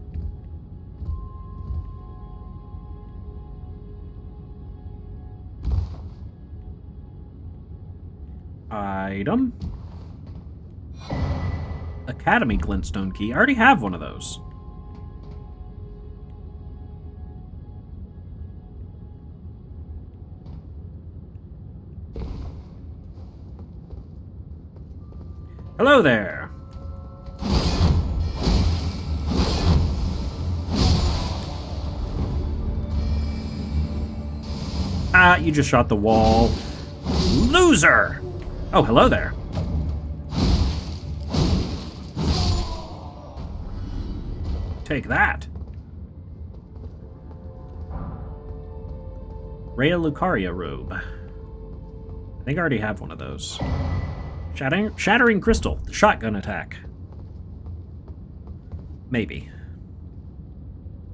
Item. Academy glintstone key. I already have one of those. Hello there. Ah, you just shot the wall. Loser! Oh, hello there. Take that. Rhea Lucaria robe. I think I already have one of those. Shattering crystal. The shotgun attack. Maybe.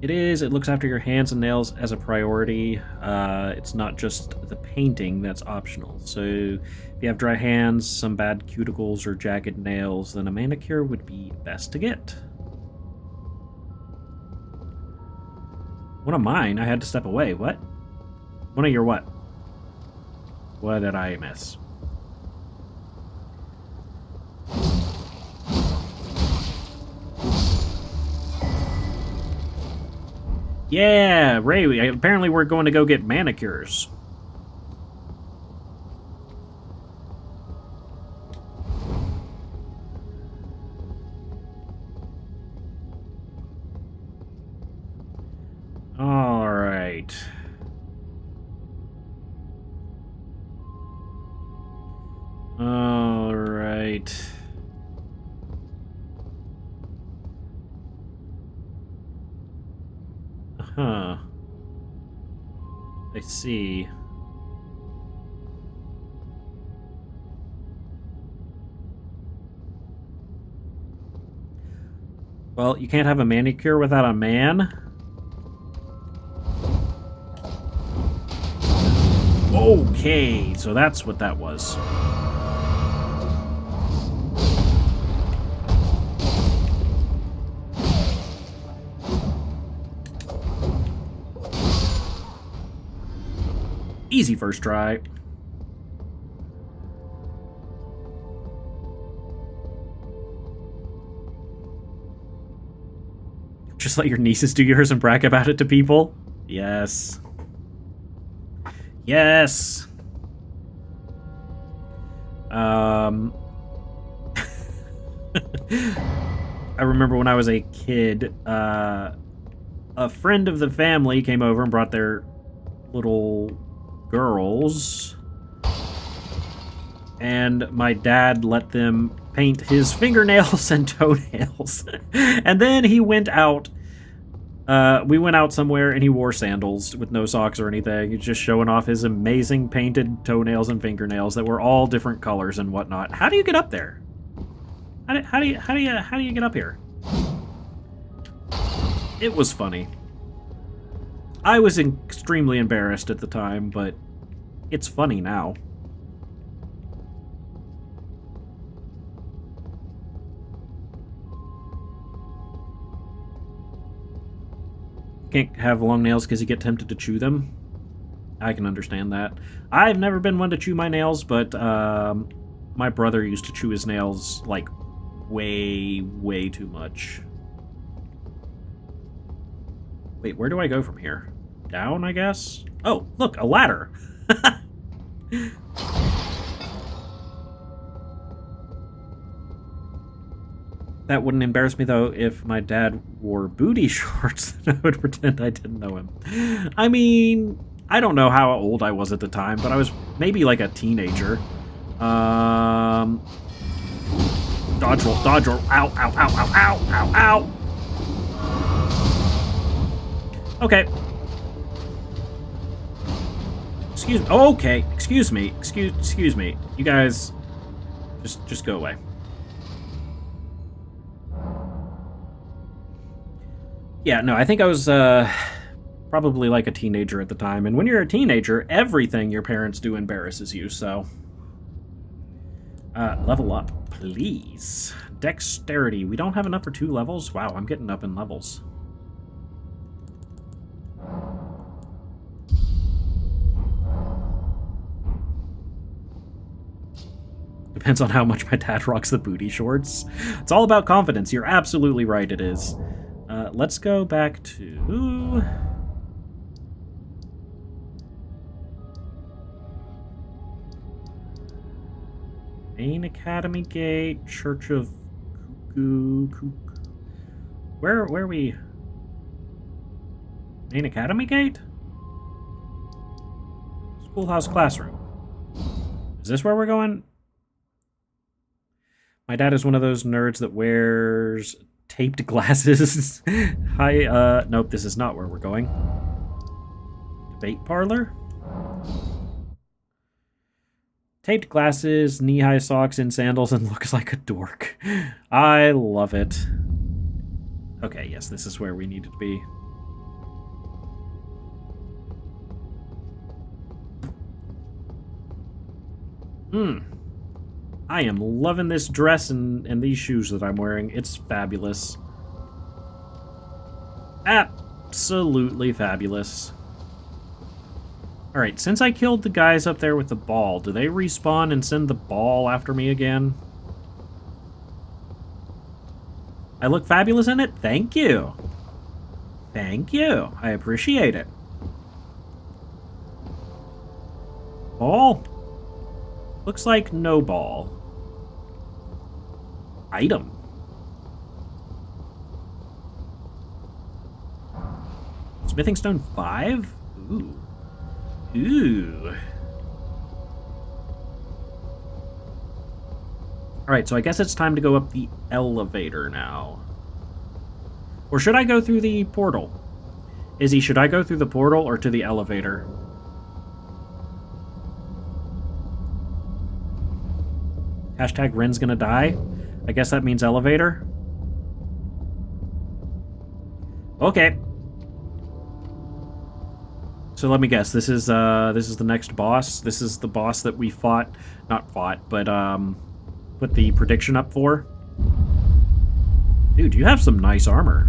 It looks after your hands and nails as a priority. It's not just the painting that's optional. So if you have dry hands, some bad cuticles, or jagged nails, then a manicure would be best to get. One of mine, I had to step away. What? One of your what? What did I miss? Yeah, Ray, apparently we're going to go get manicures. All right. All right. Huh. I see. Well, you can't have a manicure without a man. Okay, so that's what that was. Easy first try. Just let your nieces do yours and brag about it to people? Yes. Yes! I remember when I was a kid, a friend of the family came over and brought their little girls, and my dad let them paint his fingernails and toenails. And then he went out. We went out somewhere and he wore sandals with no socks or anything. He's just showing off his amazing painted toenails and fingernails that were all different colors and whatnot. How do you get up there? How do you get up here? It was funny. I was extremely embarrassed at the time, but it's funny now. Can't have long nails because you get tempted to chew them. I can understand that. I've never been one to chew my nails, but my brother used to chew his nails like way too much. Wait, where do I go from here? down, I guess. Oh, look, a ladder. That wouldn't embarrass me, though, if my dad wore booty shorts. Then I would pretend I didn't know him. I mean, I don't know how old I was at the time, but I was maybe like a teenager. Dodge roll, dodge roll. Ow, ow, ow, ow, ow, ow, ow. Okay. Excuse me. Okay, excuse me. Excuse me. You guys, just go away. Yeah, no, I think I was probably like a teenager at the time. And when you're a teenager, everything your parents do embarrasses you, so. Level up, please. Dexterity. We don't have enough for 2 levels? Wow, I'm getting up in levels. Depends on how much my dad rocks the booty shorts. It's all about confidence. You're absolutely right, it is. Let's go back to... Main Academy Gate, Church of Cuckoo... Where are we? Main Academy Gate? Schoolhouse Classroom. Is this where we're going? My dad is one of those nerds that wears... taped glasses. Hi, nope, this is not where we're going. Debate parlor? Taped glasses, knee-high socks, and sandals, and looks like a dork. I love it. Okay, yes, this is where we needed to be. I am loving this dress and these shoes that I'm wearing. It's fabulous. Absolutely fabulous. Alright, since I killed the guys up there with the ball, do they respawn and send the ball after me again? I look fabulous in it? Thank you. Thank you. I appreciate it. Ball? Looks like no ball. Item. Smithing Stone 5? Ooh. Ooh. Alright, so I guess it's time to go up the elevator now. Or should I go through the portal? Izzy, should I go through the portal or to the elevator? Hashtag Ren's gonna die. I guess that means elevator. Okay. So let me guess. This is the next boss. This is the boss that we fought, not fought, but put the prediction up for. Dude, you have some nice armor.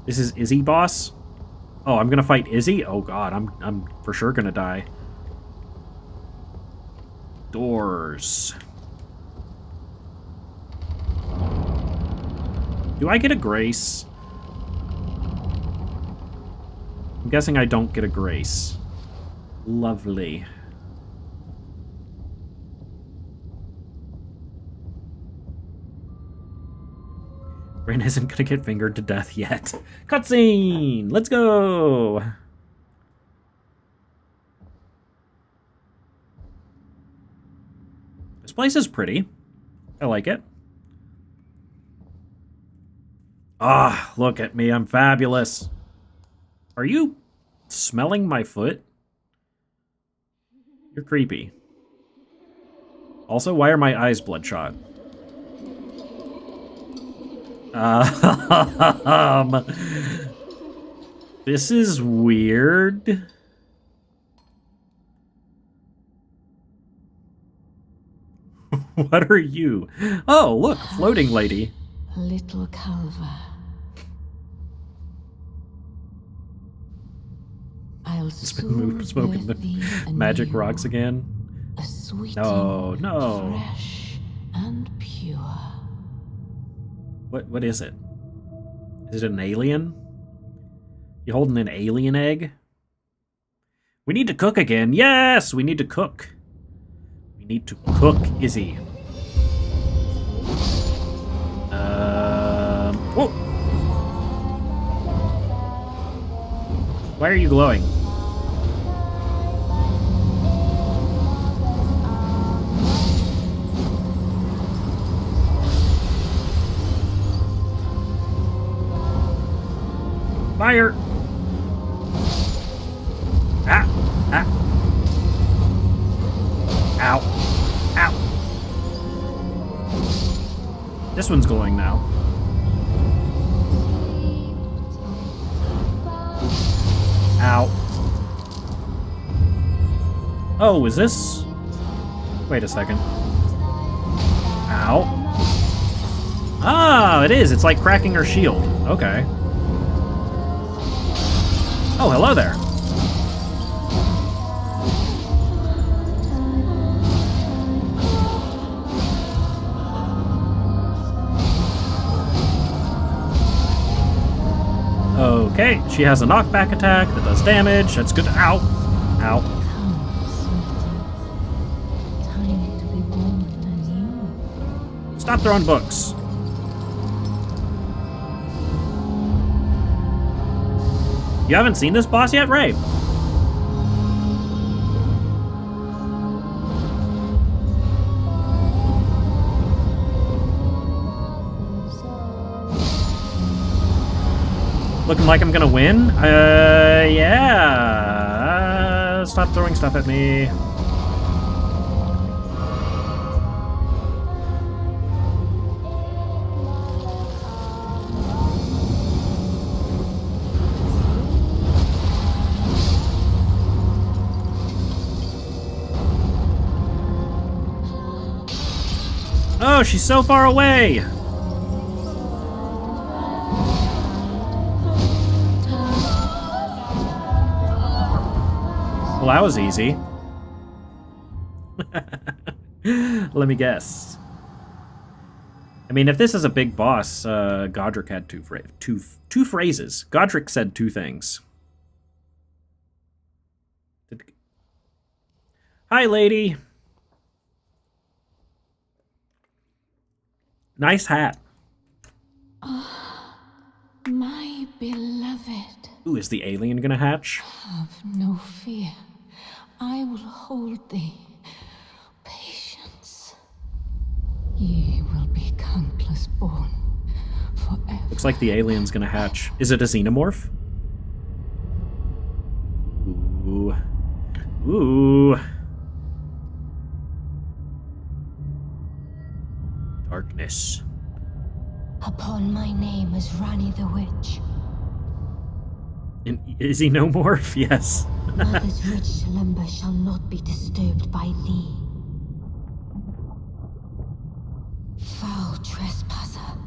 This is Izzy boss. Oh, I'm gonna fight Izzy? Oh god, I'm for sure gonna die. Doors. Do I get a grace? I'm guessing I don't get a grace. Lovely. Ren isn't gonna get fingered to death yet. Cutscene! Let's go! This place is pretty. I like it. Ah, look at me. I'm fabulous. Are you smelling my foot? You're creepy. Also, why are my eyes bloodshot? This is weird. What are you? Oh, look, floating lady. Little Calva. I'll Smoking the magic rocks again. A sweet, No, no. fresh and pure. What is it? Is it an alien? You holding an alien egg? We need to cook again. Yes, we need to cook. We need to cook, Izzy. Whoa! Why are you glowing? Fire! Ah! Ah! Ow! Ow! This one's glowing now. Ow. Oh, is this? Wait a second. Ow. Ah, it is. It's like cracking her shield. Okay. Oh, hello there. Okay, she has a knockback attack that does damage. That's good. Ow. Ow. Time to be born anew. Stop throwing books. You haven't seen this boss yet, Ray? Looking like I'm gonna win? Yeah. Stop throwing stuff at me. Oh, she's so far away! Well, that was easy. Let me guess. I mean, if this is a big boss, Godric had two phrases. Godric said two things. Hi, lady. Nice hat. Ah, my beloved. Ooh, is the alien gonna hatch? Have no fear. I will hold thee. Patience. Ye will be countless born forever. Looks like the alien's gonna hatch. Is it a xenomorph? Ooh. Ooh. Darkness. Upon my name is Rani the Witch. And is he no morph? Yes. Mother's rich slumber shall not be disturbed by thee. Foul trespasser.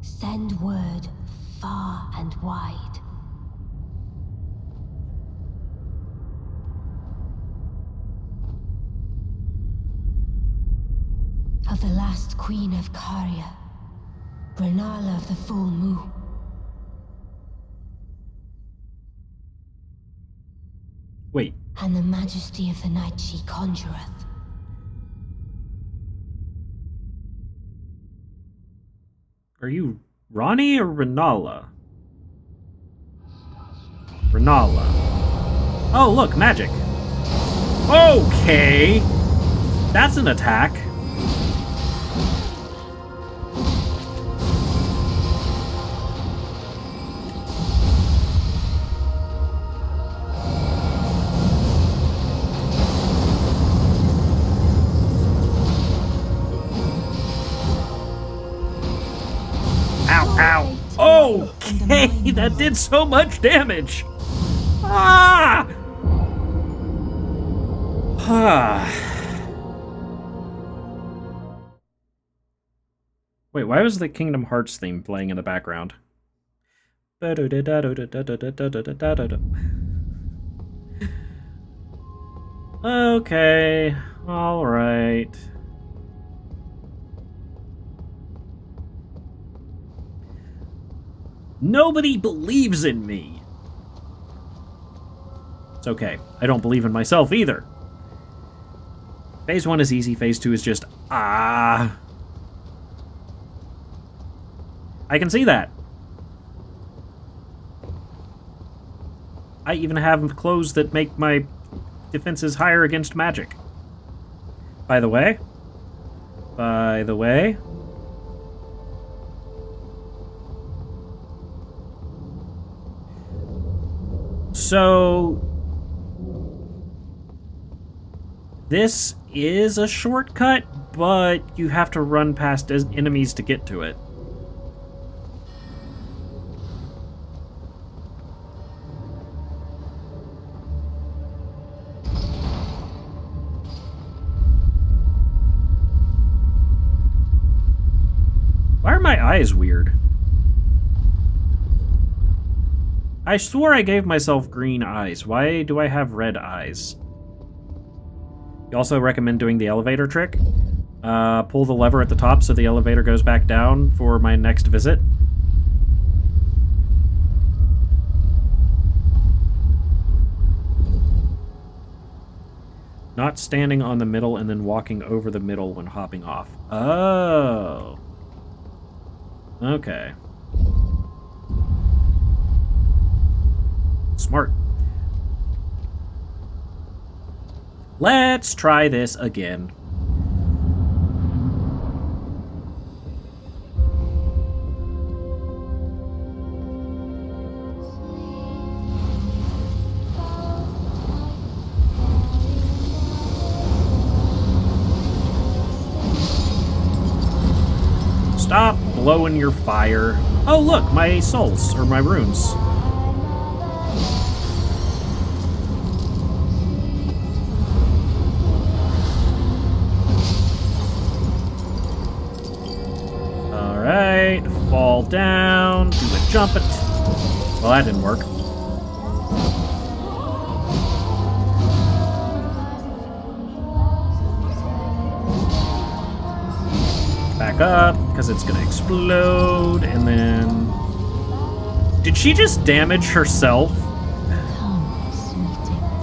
Send word far and wide. Of the last queen of Caria, Renala of the full moon. Wait. And the majesty of the night she conjureth. Are you Ronnie or Renala? Renala. Oh, look, magic. Okay. That's an attack. Ow, ow. Okay, that did so much damage. Ah! Ah. Wait, why was the Kingdom Hearts theme playing in the background? Okay, alright. Nobody believes in me. It's okay. I don't believe in myself either. Phase 1 is easy. Phase 2 is just, I can see that. I even have clothes that make my defenses higher against magic. By the way. So, this is a shortcut, but you have to run past enemies to get to it. Why are my eyes weird? I swore I gave myself green eyes. Why do I have red eyes? You also recommend doing the elevator trick. Pull the lever at the top so the elevator goes back down for my next visit. Not standing on the middle and then walking over the middle when hopping off. Oh. Okay. Smart. Let's try this again. Stop blowing your fire. Oh, look, my souls, or my runes. Alright, fall down, do a jump it. Well, that didn't work. Back up, because it's gonna explode, and then... Did she just damage herself?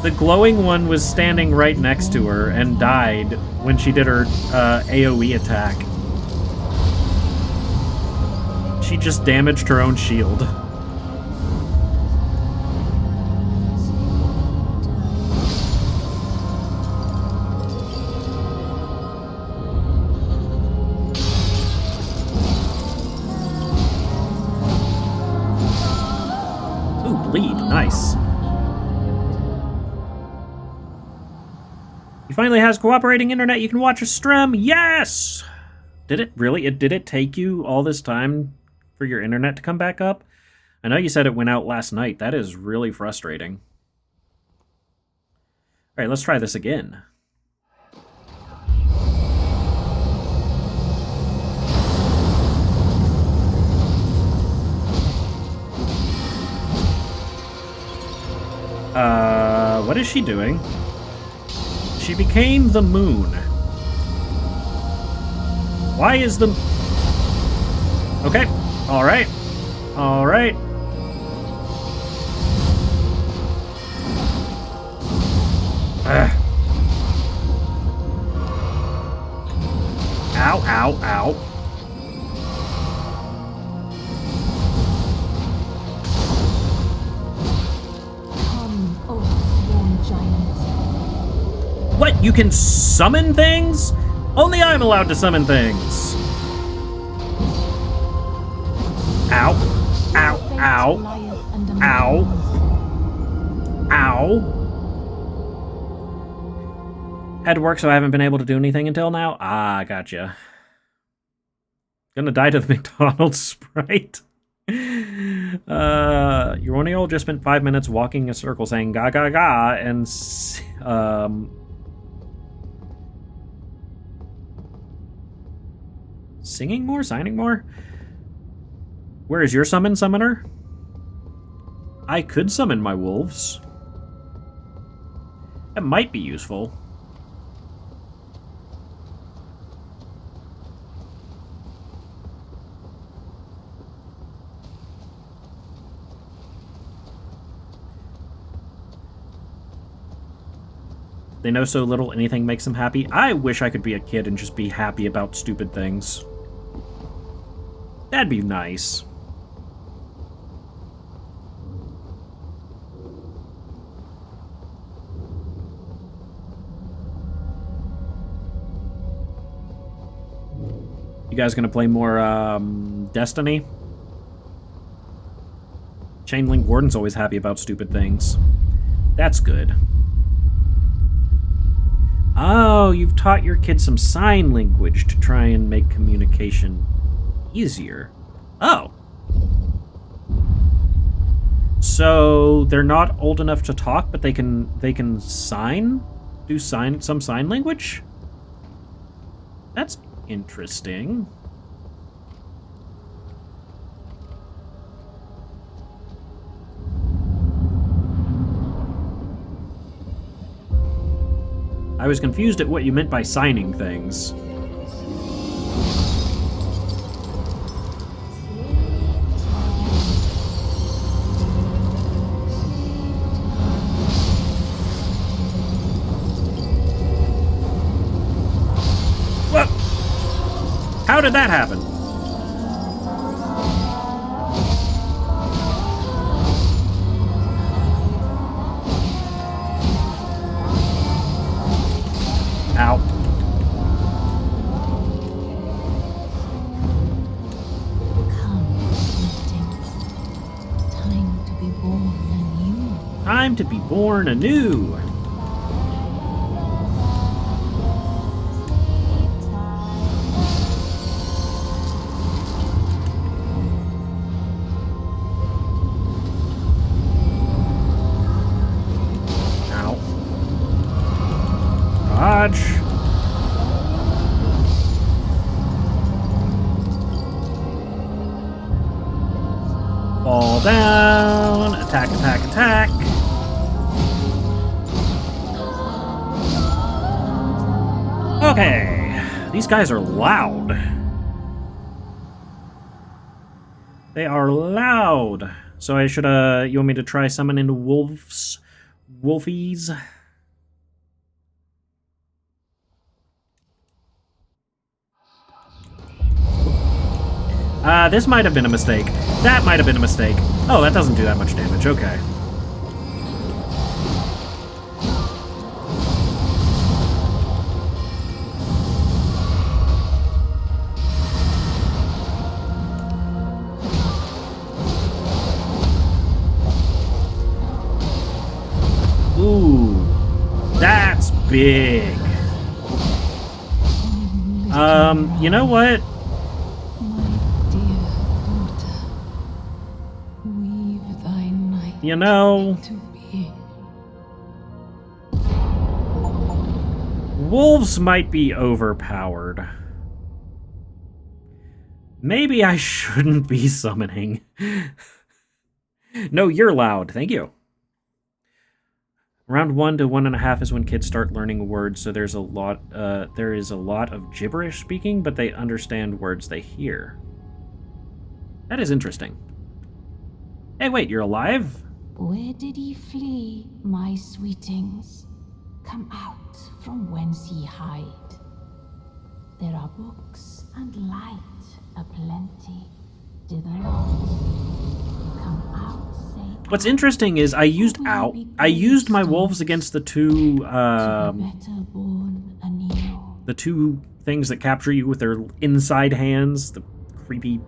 The glowing one was standing right next to her and died when she did her AoE attack. She just damaged her own shield. Bleed. Nice. He finally has cooperating internet. You can watch a stream. Yes! Did it really? Did it take you all this time for your internet to come back up? I know you said it went out last night. That is really frustrating. All right, let's try this again. What is she doing? She became the moon. Why is the... Okay, alright. Alright. Ow, ow, ow. What? You can summon things? Only I'm allowed to summon things. Ow. Ow. Ow. Ow. Ow. Had to work, so I haven't been able to do anything until now. Ah, gotcha. Gonna die to the McDonald's Sprite. Your 1-year-old just spent 5 minutes walking in a circle saying ga ga ga and singing more? Signing more? Where is your summon, summoner? I could summon my wolves. That might be useful. They know so little, anything makes them happy. I wish I could be a kid and just be happy about stupid things. That'd be nice. You guys gonna play more Destiny? Chainlink Warden's always happy about stupid things. That's good. Oh, you've taught your kids some sign language to try and make communication easier. Oh. So they're not old enough to talk, but they can sign? Do some sign language? That's interesting. I was confused at what you meant by signing things. What? How did that happen? Ow. Time to be born anew. Time to be born anew. Ow. Dodge. Fall down. Attack, attack, attack. Okay. These guys are loud. They are loud. So I should, you want me to try summon into wolves? Wolfies? This might have been a mistake. That might have been a mistake. Oh, that doesn't do that much damage. Okay. Ooh. That's big. You know what? You know, wolves might be overpowered. Maybe I shouldn't be summoning. No, you're loud. Thank you. Around 1 to 1.5 is when kids start learning words, so there is a lot of gibberish speaking, but they understand words they hear. That is interesting. Hey, wait, you're alive? Where did ye flee, my sweetings? Come out from whence ye hide. There are books and light aplenty. Dither not. Come out, say. What's interesting is I used my wolves against the two the two things that capture you with their inside hands, the creepy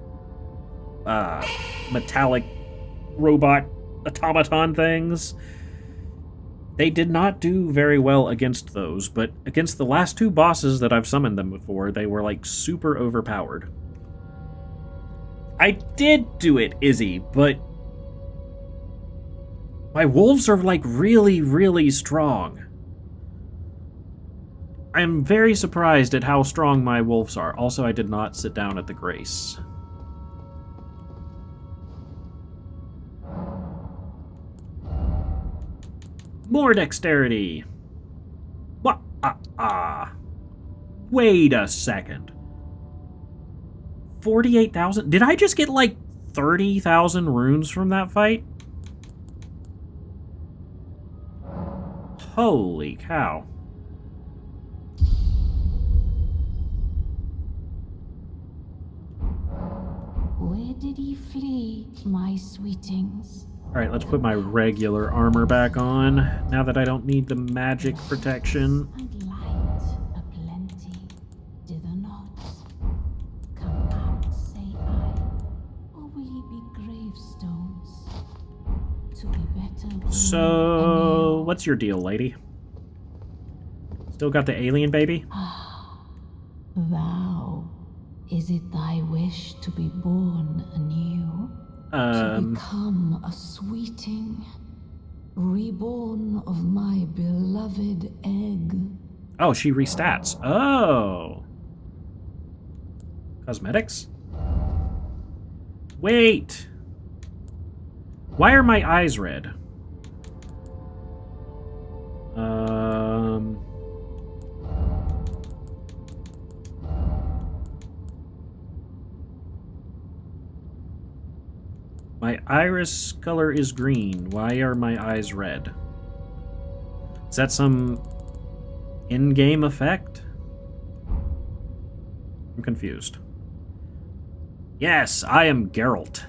metallic robot automaton things. They did not do very well against those, but against the last two bosses that I've summoned them before, they were like super overpowered. I did do it, Izzy, but my wolves are like really, really strong. I am very surprised at how strong my wolves are. Also, I did not sit down at the Grace. More dexterity. What? Wait a second. 48,000? Did I just get like 30,000 runes from that fight? Holy cow. Where did he flee, my sweetings? Alright, let's put my regular armor back on, now that I don't need the magic protection. And light aplenty, dither not. Come out, say I, or will ye be gravestones? To be better worn So, anew. what's your deal, lady? Still got the alien baby? Thou, is it thy wish to be born anew? To become a sweeting, reborn of my beloved egg. Oh, she restats. Oh. Cosmetics? Wait. Why are my eyes red? My iris color is green. Why are my eyes red? Is that some in-game effect? I'm confused. Yes, I am Geralt.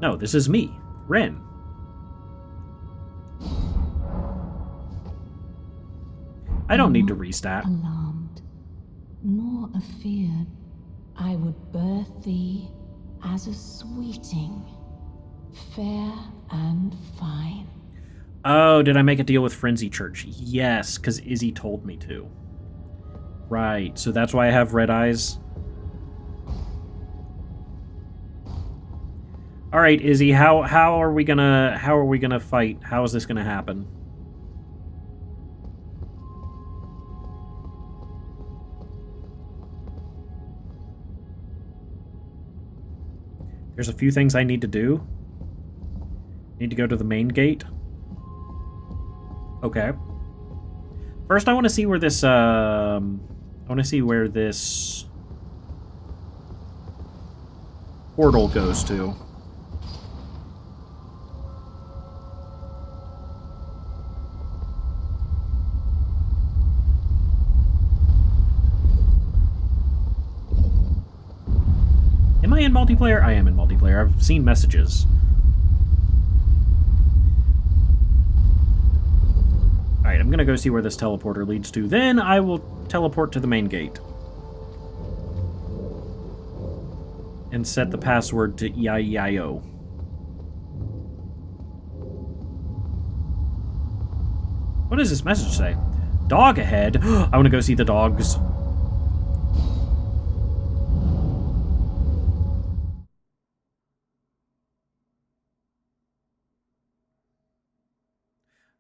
No, this is me, Ren. I don't need to restat. Alarmed, nor afeared, I would birth thee as a sweeting, fair and fine. Oh, did I make a deal with Frenzy Church? Yes, because Izzy told me to. Right, so that's why I have red eyes. All right, Izzy, how are we gonna fight? How is this gonna happen? There's a few things I need to do. Need to go to the main gate. Okay. First, I want to see where this, I want to see where this portal goes to. Am I in multiplayer? I am in multiplayer. I've seen messages. Alright, I'm gonna go see where this teleporter leads to. Then I will teleport to the main gate. And set the password to EIEIO. What does this message say? Dog ahead? I want to go see the dogs.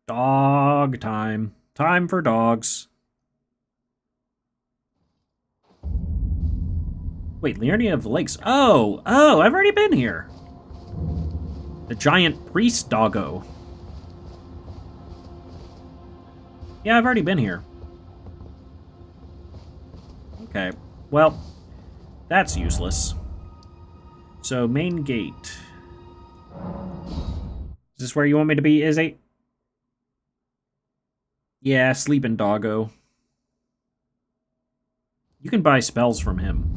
Dog time. Time for dogs. Wait, Liurnia of the Lakes. Oh, I've already been here. The giant priest doggo. Yeah, I've already been here. Okay, well, that's useless. So, main gate. Is this where you want me to be, Izzy? Yeah, sleeping doggo. You can buy spells from him.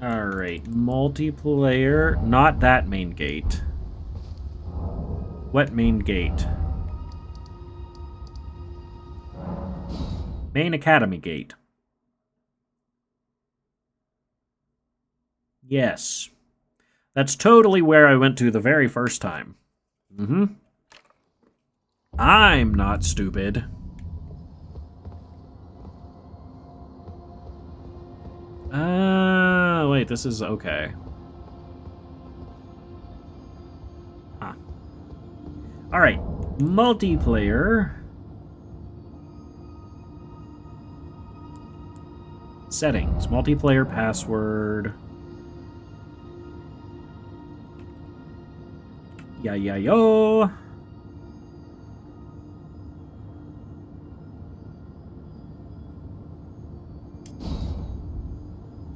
Alright, multiplayer. Not that main gate. What main gate? Main Academy gate. Yes. That's totally where I went to the very first time. Mm-hmm. I'm not stupid. Wait, this is okay. Huh. Alright, multiplayer. Settings, multiplayer password. Yo.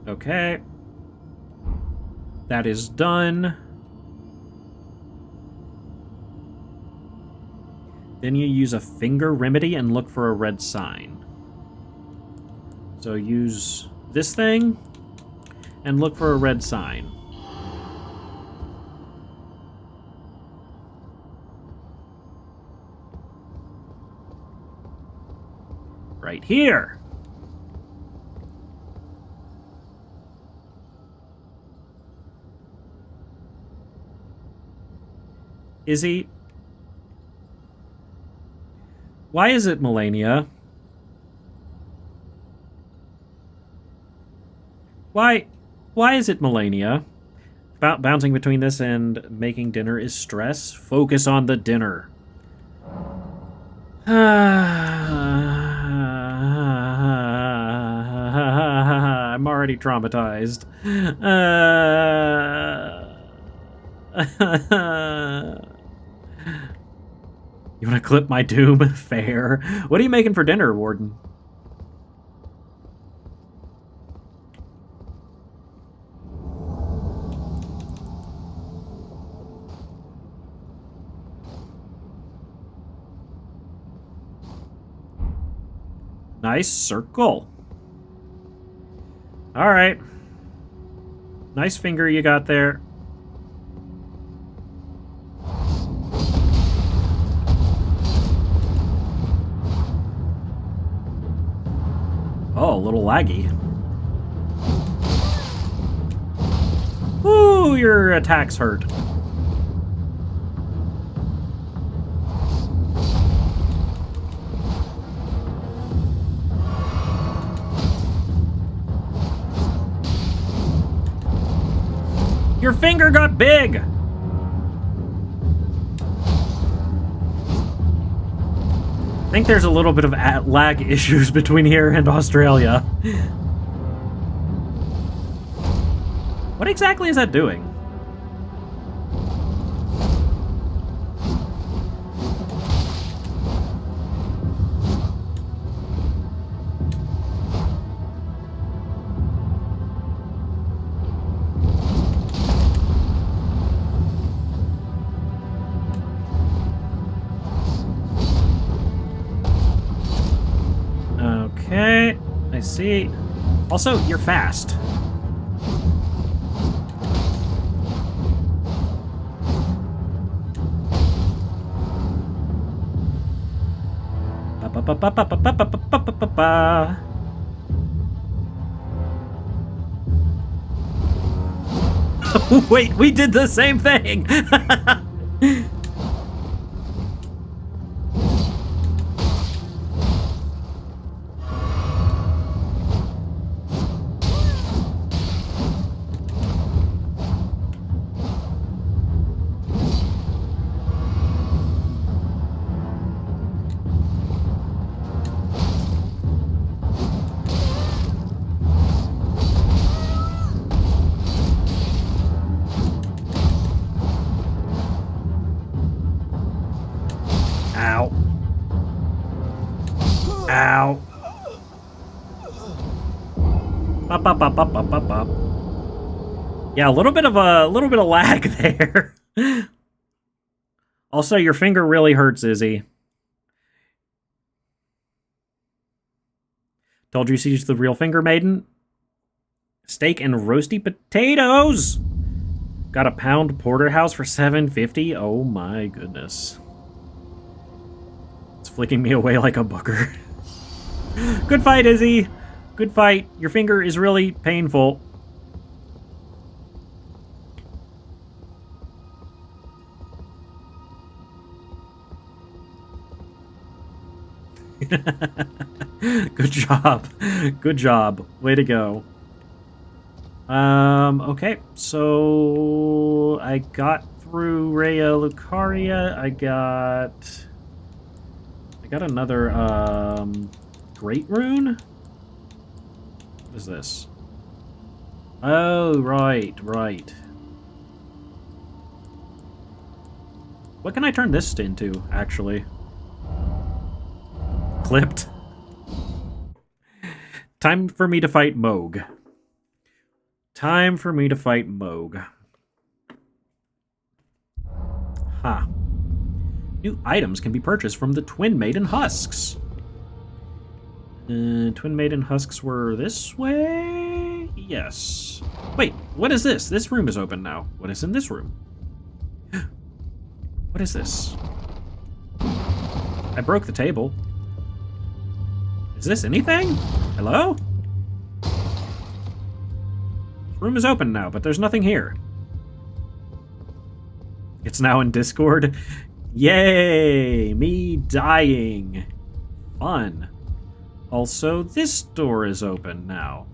Okay. That is done. Then you use a finger remedy and look for a red sign. So use this thing and look for a red sign. Right here. Izzy? Why is it Melania? Why is it Melania? Bouncing between this and making dinner is stress. Focus on the dinner. I'm already traumatized. You want to clip my doom? Fair. What are you making for dinner, Warden? Nice circle. Alright. Nice finger you got there. Oh, a little laggy. Ooh, your attacks hurt. Your finger got big! I think there's a little bit of lag issues between here and Australia. What exactly is that doing? Okay, I see. Also, you're fast. Wait, we did the same thing! Ow. Ow. Bop, bop, bop, bop, bop, bop, bop. Yeah, a little bit of lag there. Also, your finger really hurts, Izzy. Told you she's the real finger maiden. Steak and roasty potatoes. Got a pound porterhouse for $7.50. Oh my goodness. It's flicking me away like a booger. Good fight, Izzy. Good fight. Your finger is really painful. Good job. Good job. Way to go. Okay, so I got through Rhea Lucaria. I got another, Great Rune? What is this? Oh, right. What can I turn this into, actually? Clipped. Time for me to fight Moog. Time for me to fight Moog. Ha. New items can be purchased from the Twin Maiden Husks. Twin Maiden Husks were this way? Yes. Wait, what is this? This room is open now. What is in this room? What is this? I broke the table. Is this anything? Hello? This room is open now, but there's nothing here. It's now in Discord. Yay! Me dying. Fun. Also, this door is open now.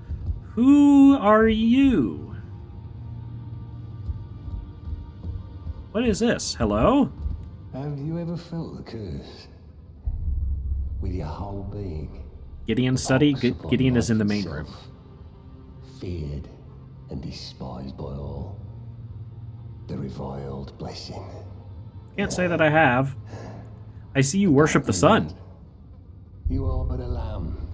Who are you? What is this? Hello? Have you ever felt the curse? With your whole being? Gideon's study? Box upon Gideon is in the life main room. itself, feared and despised by all. The reviled blessing. Can't say that I have. I see you worship the sun. You are but a lamb,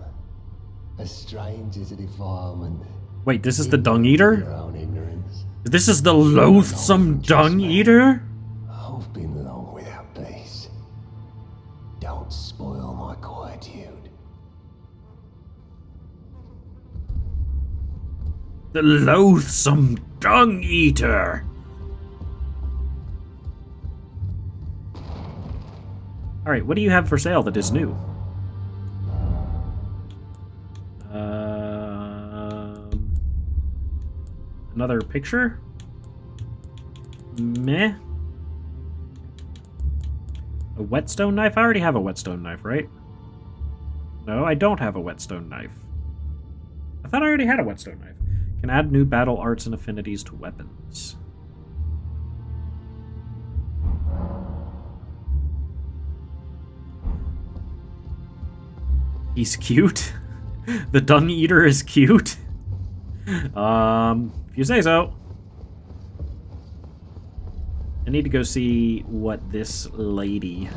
a stranger to defilement. Wait, this is the dung eater? Your own ignorance. This is the loathsome dung eater? I've been long without peace. Don't spoil my quietude. The loathsome dung eater! Alright, what do you have for sale that is new? Another picture? Meh. A whetstone knife? I already have a whetstone knife, right? No, I don't have a whetstone knife. I thought I already had a whetstone knife. Can add new battle arts and affinities to weapons. He's cute. The dung eater is cute. If you say so. I need to go see what this lady...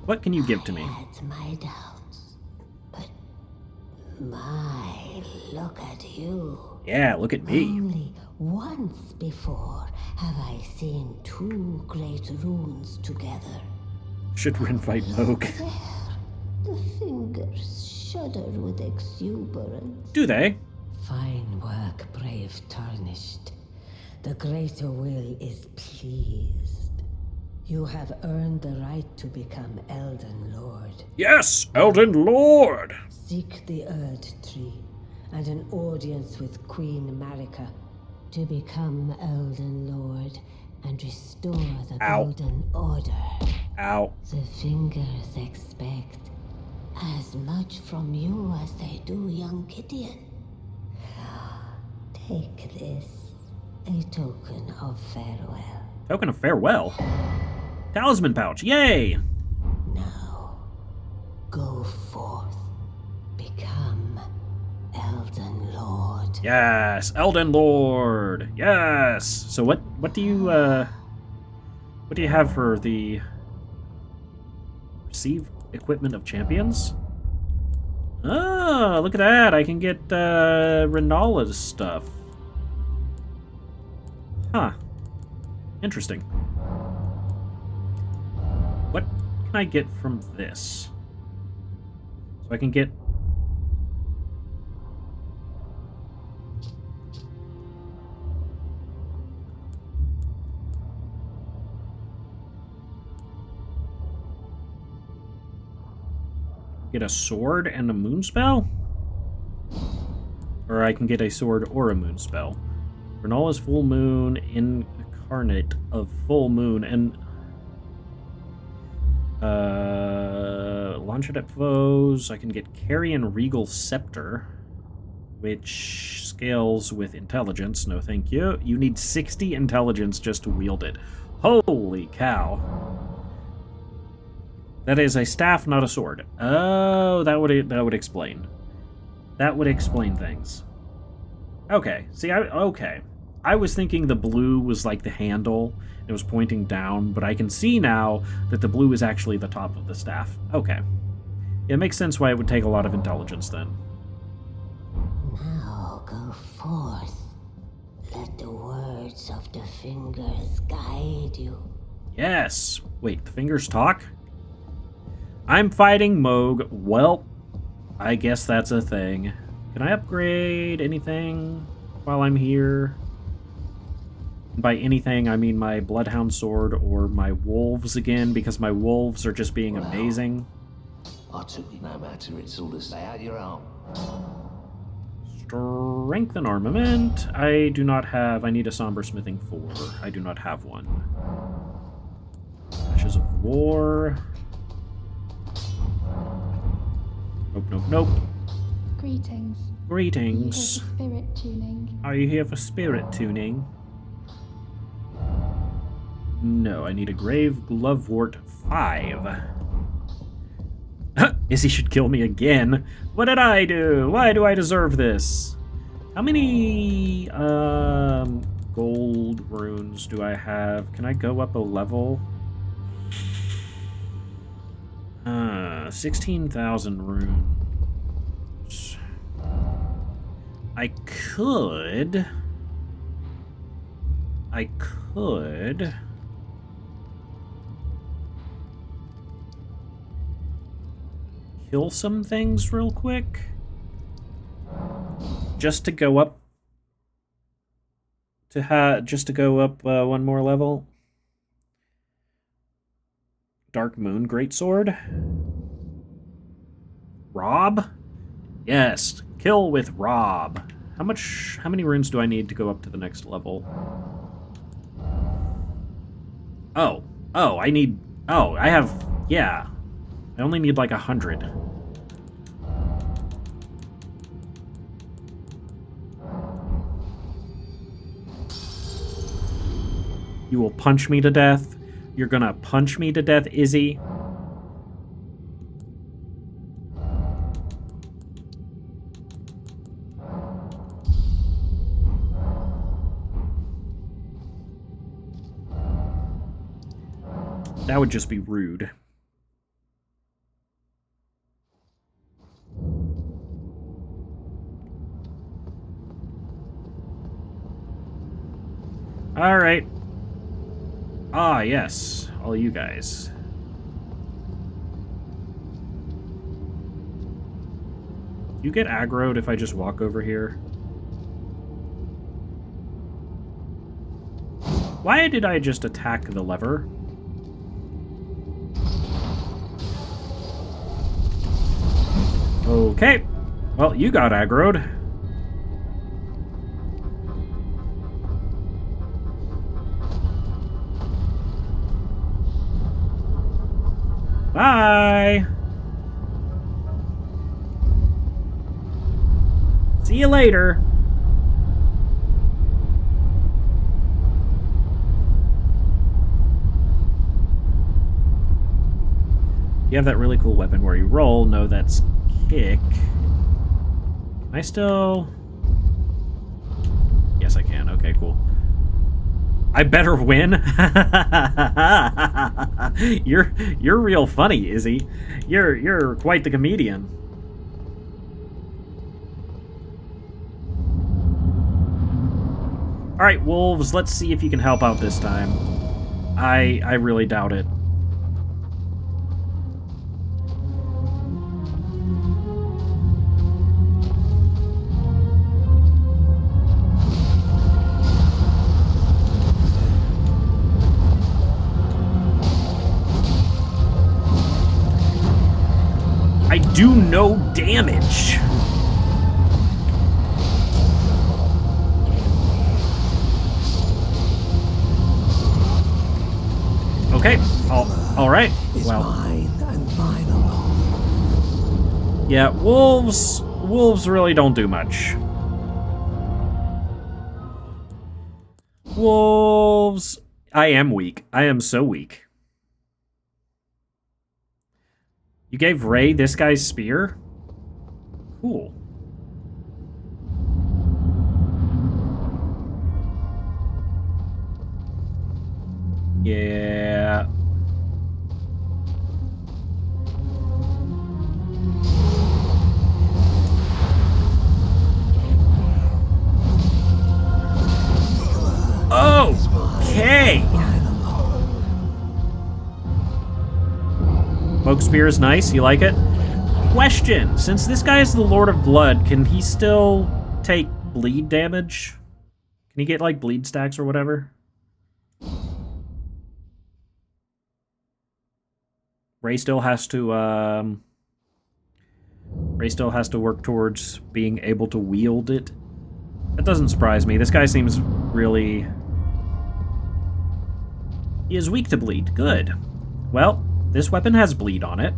What can you give to me? I had my doubts, but my, look at you. Yeah, look at me. Only once before have I seen two great runes together. Should we invite Moog? There, the fingers shudder with exuberance. Do they? Fine work, brave tarnished. The greater will is pleased. You have earned the right to become Elden Lord. Yes, Elden Lord! Seek the Erd Tree and an audience with Queen Marika to become Elden Lord and restore the Ow. Golden Order. Ow. The fingers expect as much from you as they do young Gideon. Take this, a token of farewell. Token of farewell? Talisman pouch, yay! Now, go forth, become Elden Lord. Yes, Elden Lord! Yes! So what do you have for the... Receive equipment of champions? Oh, look at that! I can get Renala's stuff. Huh. Interesting. What can I get from this? So I can get... Get a sword and a moon spell? Or I can get a sword or a moon spell. Renala's full moon, incarnate of full moon, and launch it at foes. I can get Carrion Regal Scepter, which scales with intelligence. No thank you. You need 60 intelligence just to wield it. Holy cow. That is a staff, not a sword. Oh, that would explain. That would explain things. Okay. See, okay. I was thinking the blue was like the handle. It was pointing down, but I can see now that the blue is actually the top of the staff. Okay. Yeah, it makes sense why it would take a lot of intelligence then. Now go forth. Let the words of the fingers guide you. Yes. Wait, the fingers talk? I'm fighting Moog. Well, I guess that's a thing. Can I upgrade anything while I'm here? By anything, I mean my Bloodhound Sword or my wolves again, because my wolves are just being amazing. I took you no matter, it's all to stay out your arm. Strength and armament. I do not have. I need a Somber Smithing 4. I do not have one. Ashes of War. Nope, nope, nope. Greetings. Greetings. Spirit tuning. Are you here for spirit tuning? No, I need a Grave Glovewort 5. Izzy should kill me again. What did I do? Why do I deserve this? How many gold runes do I have? Can I go up a level? 16,000 runes. I could kill some things real quick just to go up one more level. Dark Moon Greatsword. Rob? Yes, kill with Rob. How many runes do I need to go up to the next level? I only need like 100. You will punch me to death? You're gonna punch me to death, Izzy? That would just be rude. All right. Ah, yes. All you guys. You get aggroed if I just walk over here? Why did I just attack the lever? Okay. Well, you got aggroed. Bye! See you later! You have that really cool weapon where you roll. No, that's kick. Can I still... Yes, I can. Okay, cool. I better win. You're real funny, Izzy. You're quite the comedian. All right, wolves. Let's see if you can help out this time. I really doubt it. I do no damage. Okay. All right. Well. Mine and mine alone. Yeah, wolves really don't do much. Wolves. I am weak. I am so weak. You gave Ray this guy's spear? Cool. Yeah. Oh! Okay. Smoke Spear is nice. You like it? Question. Since this guy is the Lord of Blood, can he still take bleed damage? Can he get, like, bleed stacks or whatever? Ray still has to work towards being able to wield it. That doesn't surprise me. This guy seems really... He is weak to bleed. Good. Well, this weapon has bleed on it.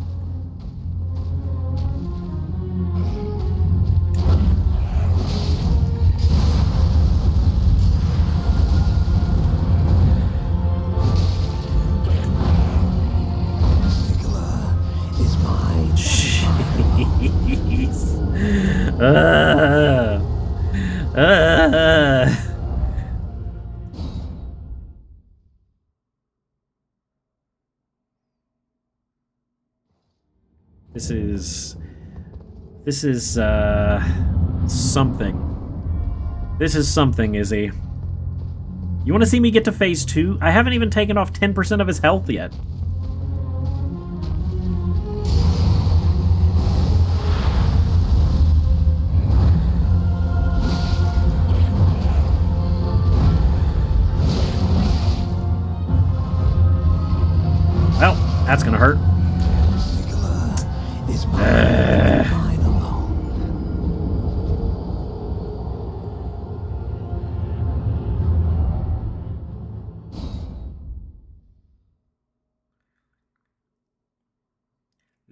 Jeez. This is something. This is something, Izzy. You want to see me get to phase 2? I haven't even taken off 10% of his health yet. Well, that's gonna hurt.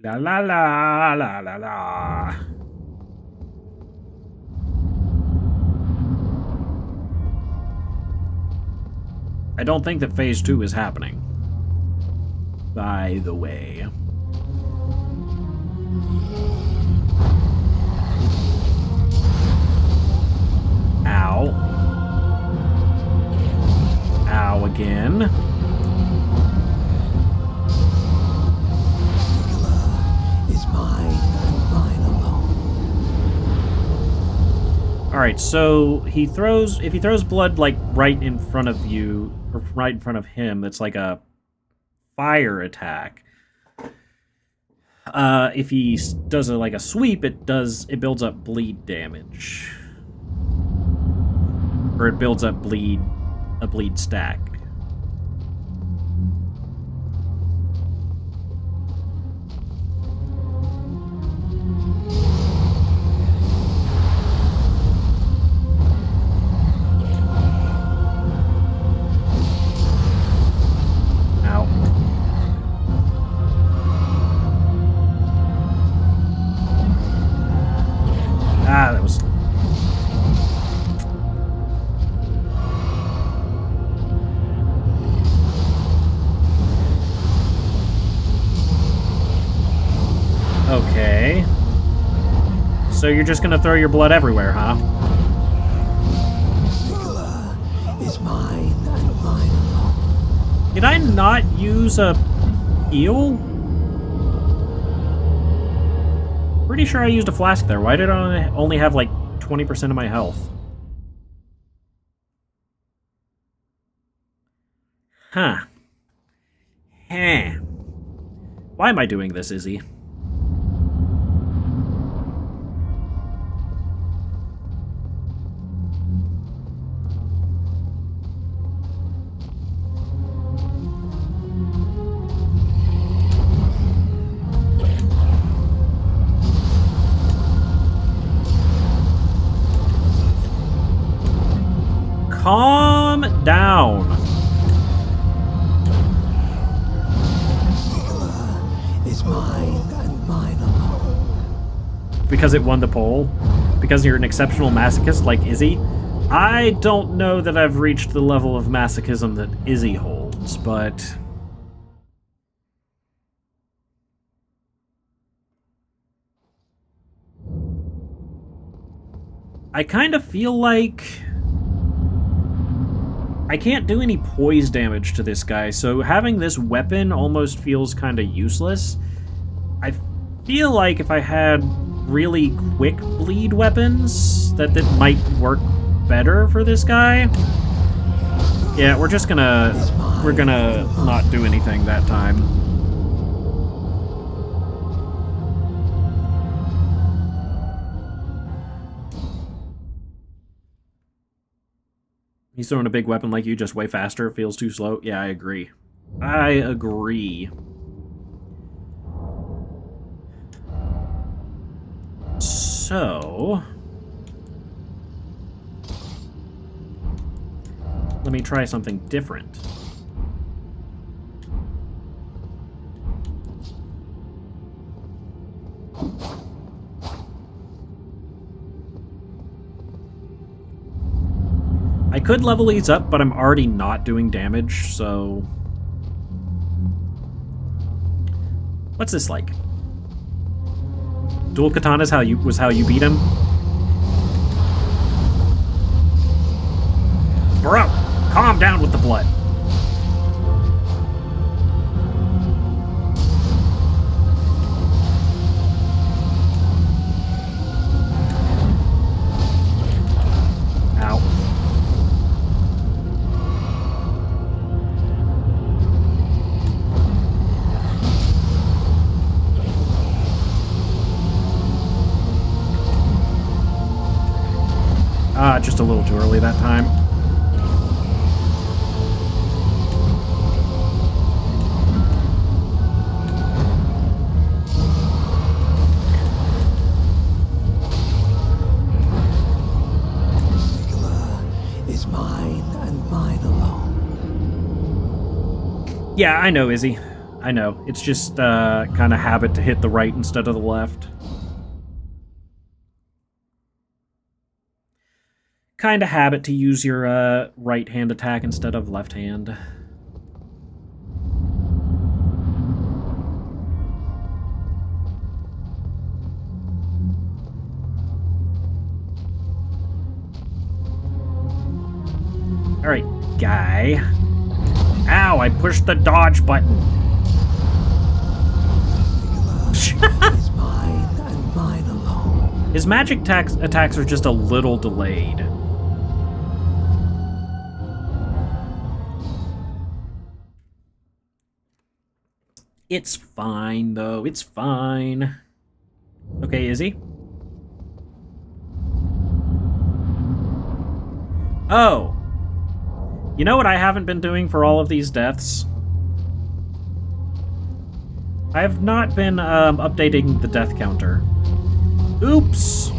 La la la la la la. I don't think that phase 2 is happening. By the way. Ow. Ow again. Alright, so if he throws blood like right in front of you, or right in front of him, it's like a fire attack. If he does like a sweep, it builds up bleed damage. Or it builds up a bleed stack. That was... Okay. So you're just gonna throw your blood everywhere, huh? Is mine and mine alone. Did I not use a heal? Pretty sure I used a flask there. Why did I only have like 20% of my health? Huh. Why am I doing this, Izzy? Calm down. Is mine and mine alone. Because it won the poll? Because you're an exceptional masochist like Izzy? I don't know that I've reached the level of masochism that Izzy holds, but... I kind of feel like... I can't do any poise damage to this guy, so having this weapon almost feels kind of useless. I feel like if I had really quick bleed weapons, that might work better for this guy. Yeah, we're gonna not do anything that time. He's throwing a big weapon like you, just way faster. It feels too slow. Yeah, I agree. I agree. So... let me try something different. I could level these up, but I'm already not doing damage, so... what's this like? Dual katanas was how you beat him? Bro, calm down with the blood. Ow. Just a little too early that time. Is mine and mine alone. Yeah, I know, Izzy. I know. It's just kind of habit to hit the right instead of the left. Kind of habit to use your right hand attack instead of left hand. Alright, guy. Ow, I pushed the dodge button. Is mine and mine alone. His magic attacks are just a little delayed. It's fine, though. It's fine. Okay, Izzy? Oh. You know what I haven't been doing for all of these deaths? I have not been updating the death counter. Oops!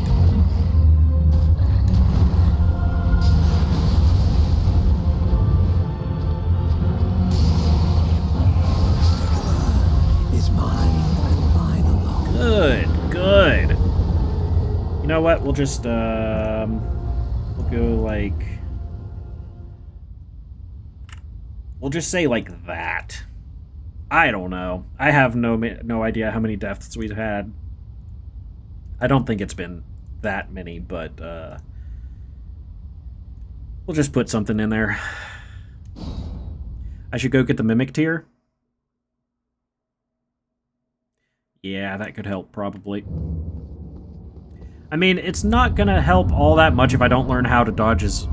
Is mine and mine alone. Good, good. You know what? We'll just, we'll go like... we'll just say like that. I don't know. I have no idea how many deaths we've had. I don't think it's been that many, but we'll just put something in there. I should go get the Mimic tier. Yeah, that could help, probably. I mean, it's not gonna help all that much if I don't learn how to dodge his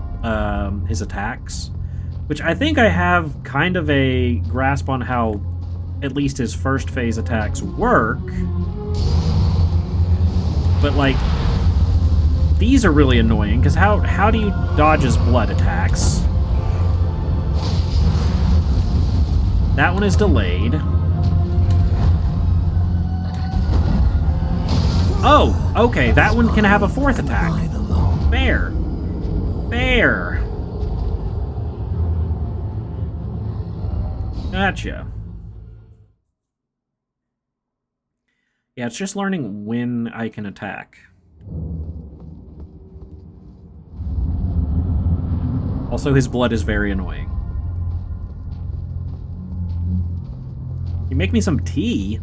attacks. Which I think I have kind of a grasp on how at least his first phase attacks work. But, like, these are really annoying, because how do you dodge his blood attacks? That one is delayed. Oh, okay, that one can have a fourth attack. Fair. Fair. Gotcha. Yeah, it's just learning when I can attack. Also, his blood is very annoying. You make me some tea?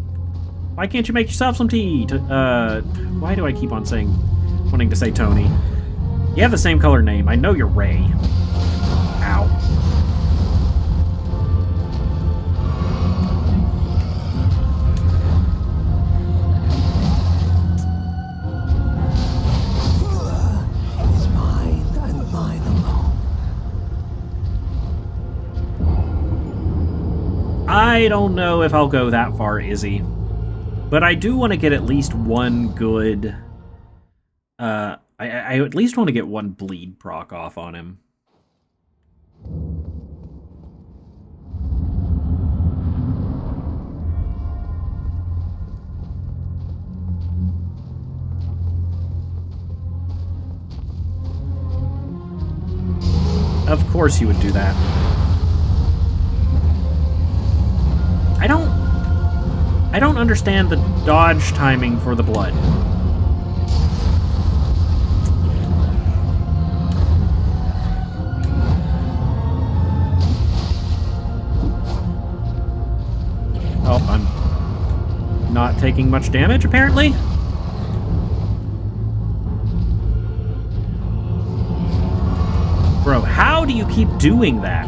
Why can't you make yourself some tea? Why do I keep on wanting to say Tony? You have the same color name. I know you're Ray. Ow. I don't know if I'll go that far, Izzy. But I do want to get at least one good... I at least want to get one bleed proc off on him. Of course you would do that. I don't understand the dodge timing for the blood. Oh, I'm not taking much damage, apparently. Bro, how do you keep doing that?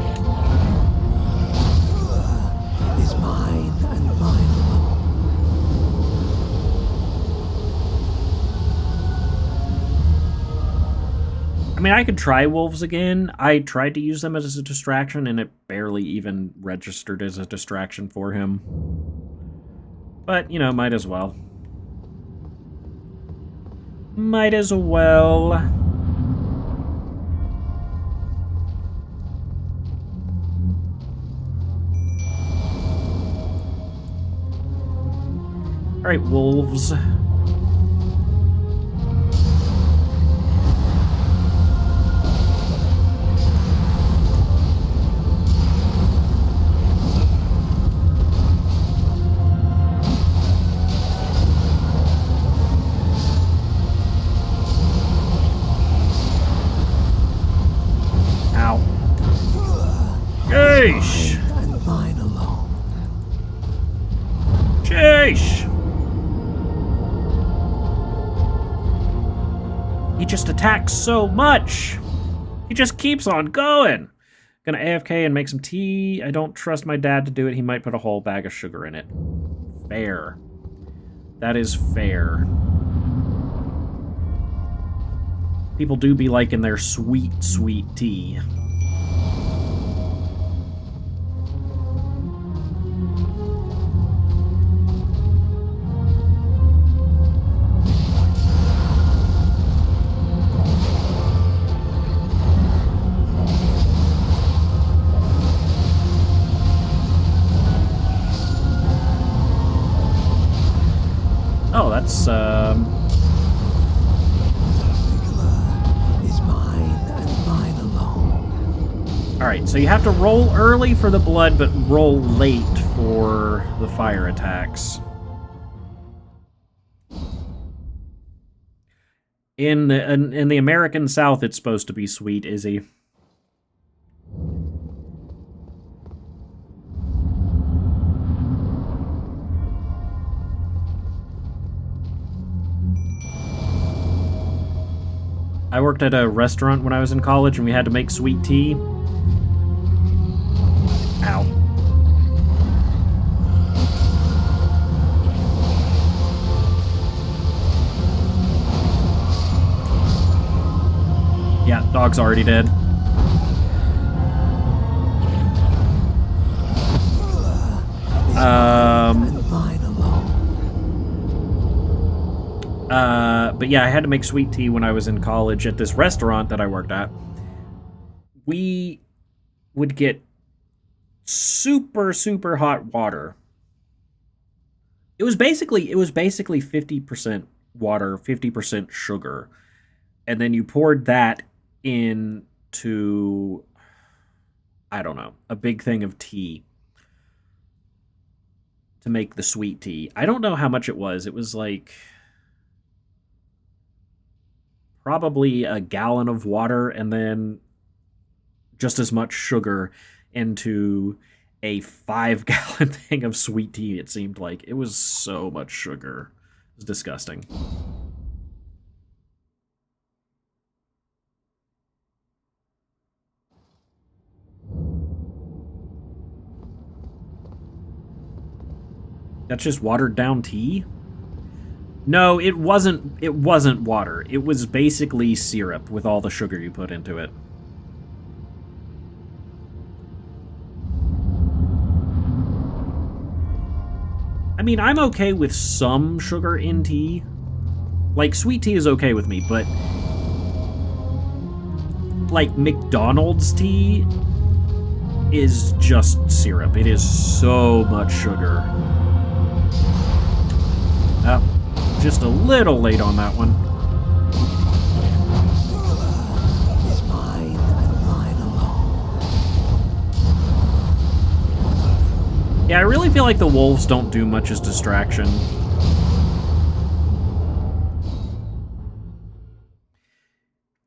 Is mine and mine alone. I mean, I could try wolves again. I tried to use them as a distraction, and it barely even registered as a distraction for him. But, you know, might as well. Might as well. Alright, wolves. Ow. Yeesh! And mine alone. Sheesh! He just attacks so much. He just keeps on going. Gonna AFK and make some tea. I don't trust my dad to do it. He might put a whole bag of sugar in it. Fair. That is fair. People do be liking their sweet, sweet tea. Oh, that's, Is mine and mine alone. Alright, so you have to roll early for the blood, but roll late for the fire attacks. In the American South, it's supposed to be sweet, Izzy. I worked at a restaurant when I was in college, and we had to make sweet tea. Ow. Yeah, dog's already dead. And mine alone. But yeah, I had to make sweet tea when I was in college at this restaurant that I worked at. We would get super, super hot water. It was basically 50% water, 50% sugar. And then you poured that into, I don't know, a big thing of tea to make the sweet tea. I don't know how much it was. It was like probably a gallon of water and then just as much sugar into a 5-gallon thing of sweet tea, it seemed like. It was so much sugar. It was disgusting. That's just watered down tea? No, it wasn't water. It was basically syrup with all the sugar you put into it. I mean, I'm okay with some sugar in tea. Like, sweet tea is okay with me, but like McDonald's tea is just syrup. It is so much sugar. Just a little late on that one. Is mine and mine alone. Yeah, I really feel like the wolves don't do much as distraction.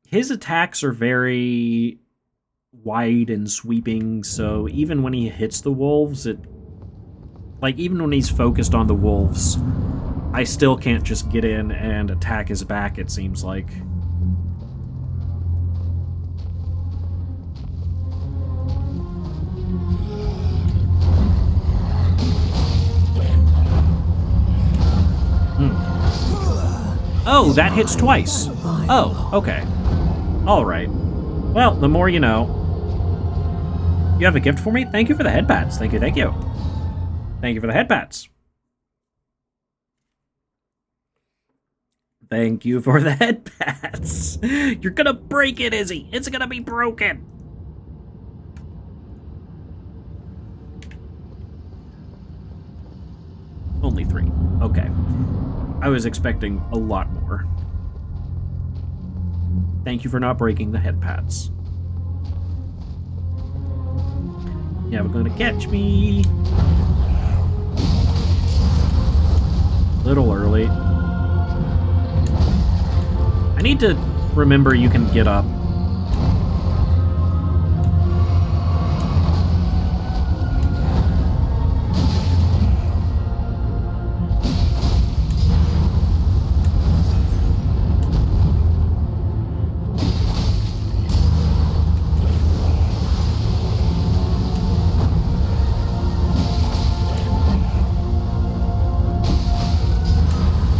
His attacks are very wide and sweeping, so even when he hits the wolves, even when he's focused on the wolves, I still can't just get in and attack his back, it seems like. Oh, that hits twice. Oh, okay. Alright. Well, the more you know. You have a gift for me? Thank you for the head pats. Thank you, thank you. Thank you for the head pats. Thank you for the head pats. You're gonna break it, Izzy. It's gonna be broken. Only 3. Okay. I was expecting a lot more. Thank you for not breaking the head pats. You're never gonna catch me. Little early. I need to remember you can get up.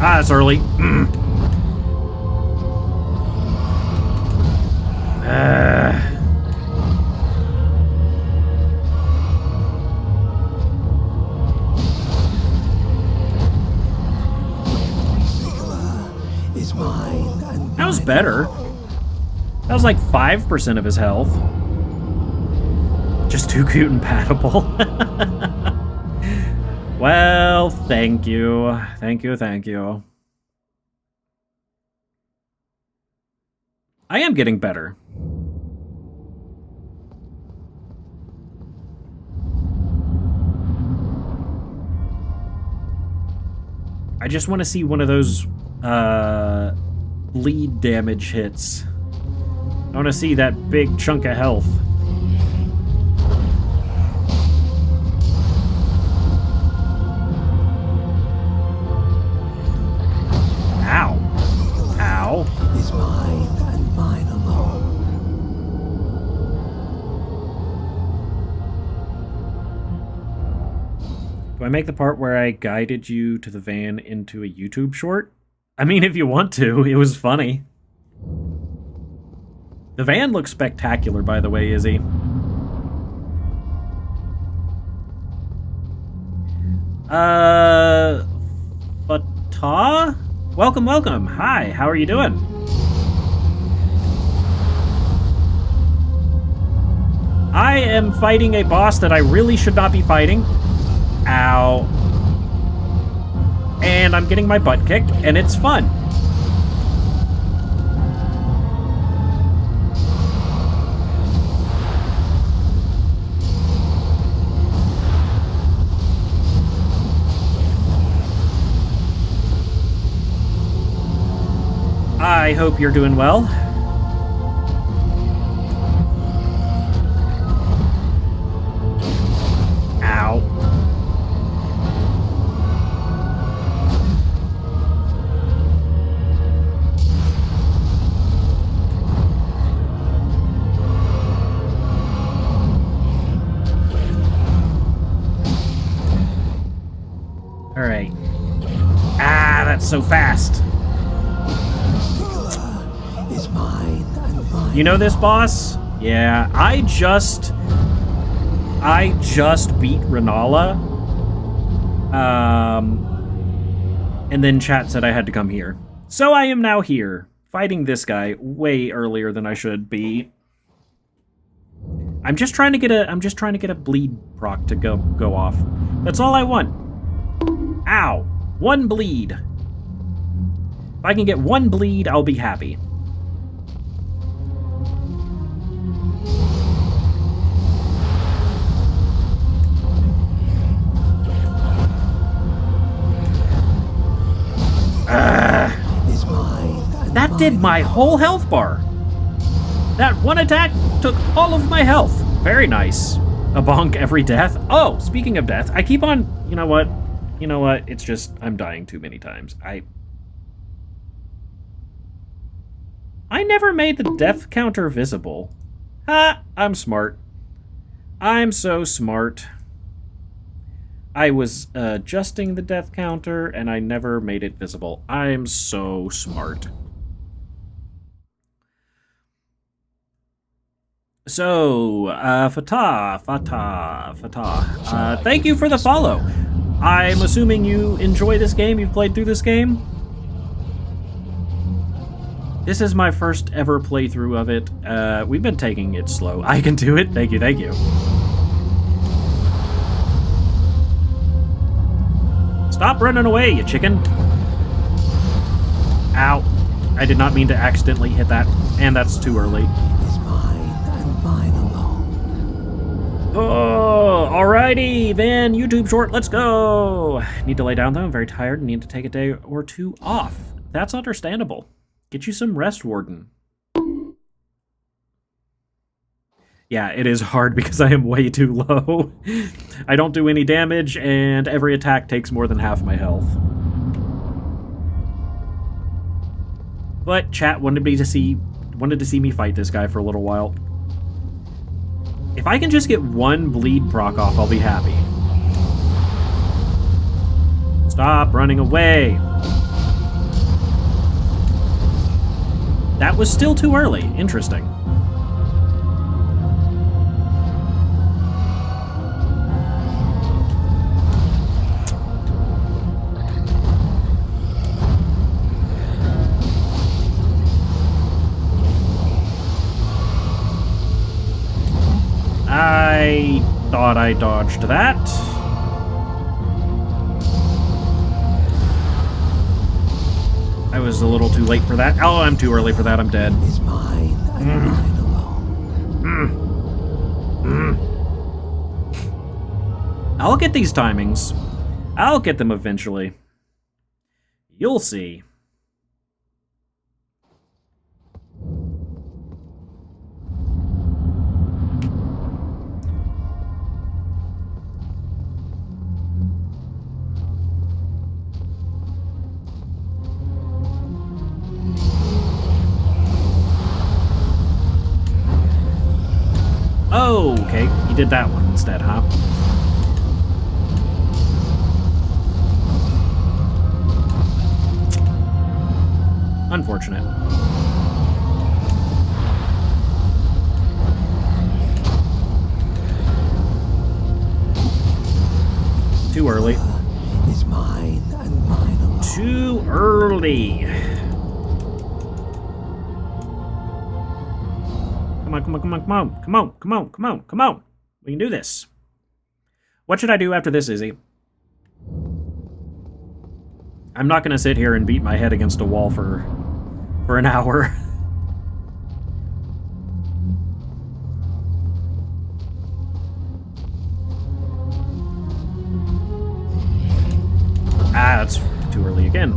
Ah, it's early. Is mine and That was better. That was like 5% of his health. Just too cute and patable. Well, thank you. Thank you, thank you. I am getting better. I just want to see one of those bleed damage hits. I want to see that big chunk of health. Ow. Ow. is mine and mine alone. Do I make the part where I guided you to the van into a YouTube short? I mean, if you want to, it was funny. The van looks spectacular, by the way, Izzy. Fatah? Welcome, welcome. Hi, how are you doing? I am fighting a boss that I really should not be fighting. Ow. And I'm getting my butt kicked, and it's fun. I hope you're doing well. Ow. All right. Ah, that's so fast. Is mine and mine. You know this boss? Yeah, I just beat Renala. And then chat said I had to come here. So I am now here, fighting this guy way earlier than I should be. I'm just trying to get a bleed proc to go off. That's all I want. Ow. One bleed. If I can get one bleed, I'll be happy. That did my whole health bar. That one attack took all of my health. Very nice. A bonk every death. Oh, speaking of death, I keep on... You know what? It's just I'm dying too many times. I never made the death counter visible. Ha! I'm smart. I'm so smart. I was adjusting the death counter, and I never made it visible. I'm so smart. So, Fatah. Thank you for the follow. I'm assuming you enjoy this game, you've played through this game? This is my first ever playthrough of it. We've been taking it slow. I can do it. Thank you. Stop running away, you chicken. Ow. I did not mean to accidentally hit that, and that's too early. Oh, alrighty, then YouTube short, let's go. Need to lay down though, I'm very tired and need to take a day or two off. That's understandable. Get you some rest, Warden. Yeah, it is hard because I am way too low. I don't do any damage, and every attack takes more than half my health. But chat wanted to see me fight this guy for a little while. If I can just get one bleed proc off, I'll be happy. Stop running away. That was still too early. Interesting. I thought I dodged that. I was a little too late for that. Oh, I'm too early for that. I'm dead. Is mine and mine alone. I'll get these timings. I'll get them eventually. You'll see. Oh, okay. You did that one instead, huh? Unfortunate. Too early. Is mine and mine alone. Too early. Come on. We can do this. What should I do after this, Izzy? I'm not gonna sit here and beat my head against a wall for an hour. That's too early again.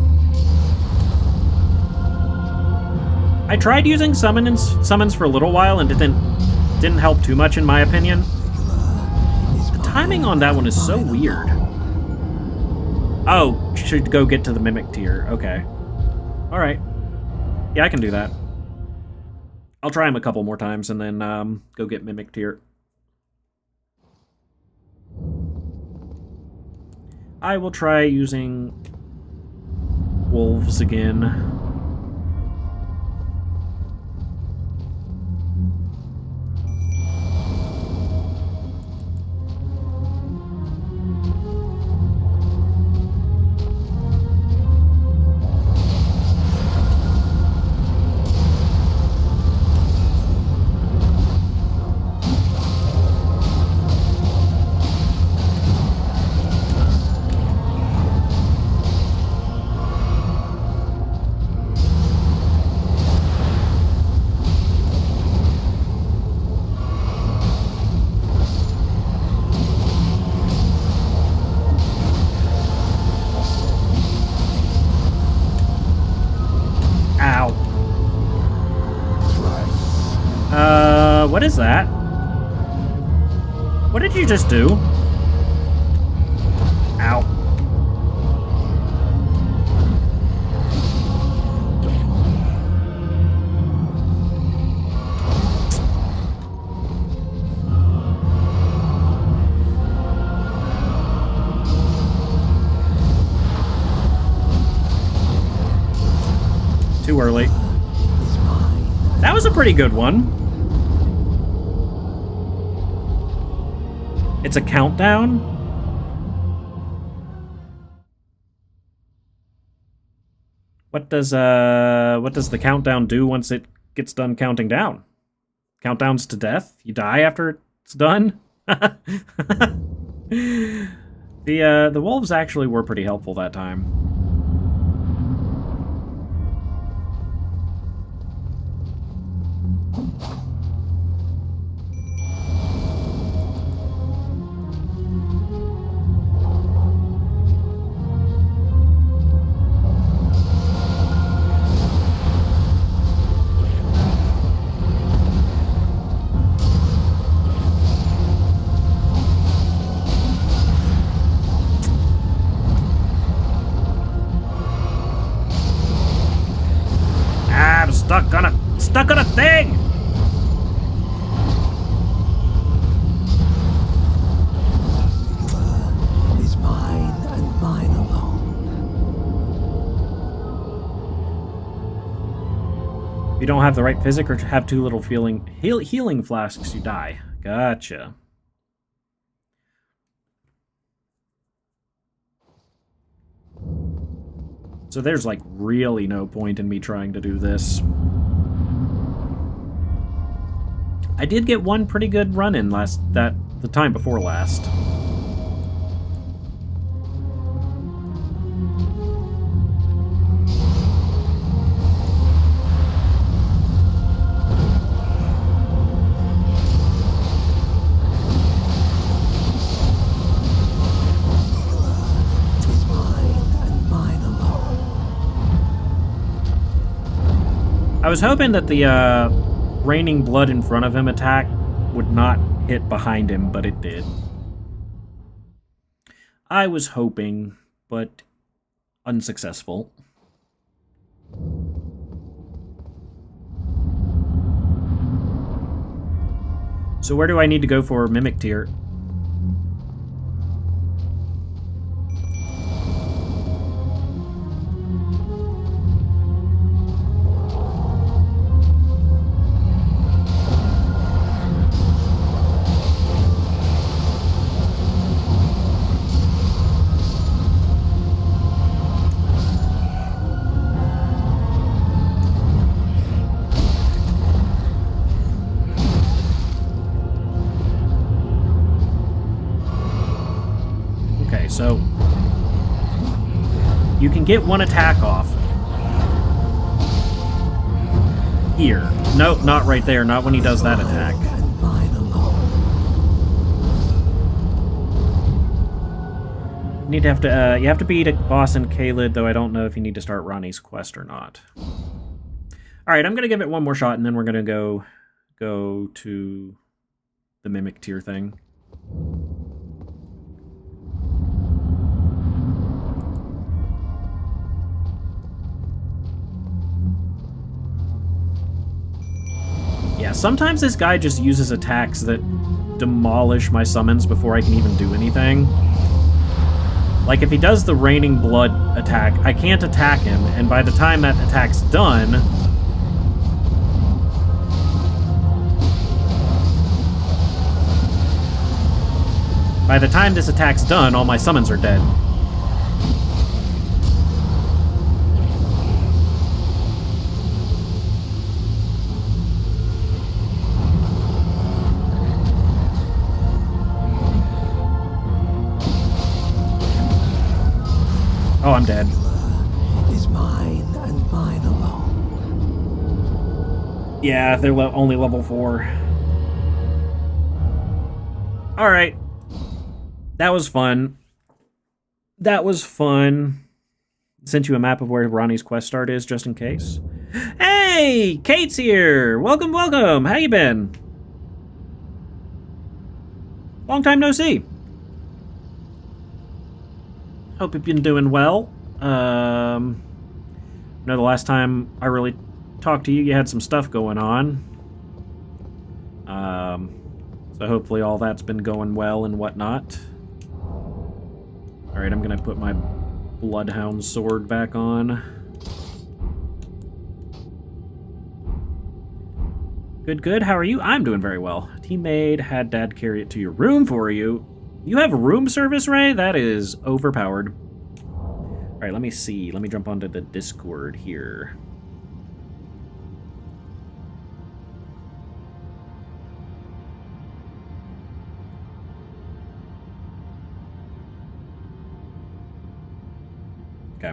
I tried using summons for a little while and it didn't help too much in my opinion. The timing on that one is so weird. Oh, should go get to the mimic tier. Okay. Alright. Yeah, I can do that. I'll try him a couple more times and then go get mimic tier. I will try using wolves again. what is that? What did you just do? Ow. Too early. That was a pretty good one. It's a countdown? What does the countdown do once it gets done counting down? Countdowns to death? You die after it's done? The wolves actually were pretty helpful that time. I'm stuck on a thing! Is mine and mine alone. If you don't have the right physic or have too little healing flasks, you die. Gotcha. So there's like really no point in me trying to do this. I did get one pretty good run in the time before last. I was hoping that the raining blood in front of him attack would not hit behind him, but it did. I was hoping, but unsuccessful. So where do I need to go for Mimic Tier? So you can get one attack off here. Nope, not right there. Not when he does that attack. You have to beat a boss in Caelid, though I don't know if you need to start Ronnie's quest or not. All right, I'm gonna give it one more shot, and then we're gonna go to the Mimic Tier thing. Yeah, sometimes this guy just uses attacks that demolish my summons before I can even do anything. Like, if he does the Raining Blood attack, I can't attack him, and by the time that attack's done... By the time this attack's done, all my summons are dead. Oh, I'm dead. Is mine and mine alone. Yeah, they're only level 4. Alright. That was fun. That was fun. Sent you a map of where Ronnie's quest start is, just in case. Hey! Kate's here! Welcome, welcome! How you been? Long time no see. Hope you've been doing well. I know the last time I really talked to you, you had some stuff going on. So hopefully all that's been going well and whatnot. Alright, I'm gonna put my Bloodhound sword back on. Good, good. How are you? I'm doing very well. Teammate had Dad carry it to your room for you. You have room service, Ray? That is overpowered. Alright, let me see. Let me jump onto the Discord here. Okay.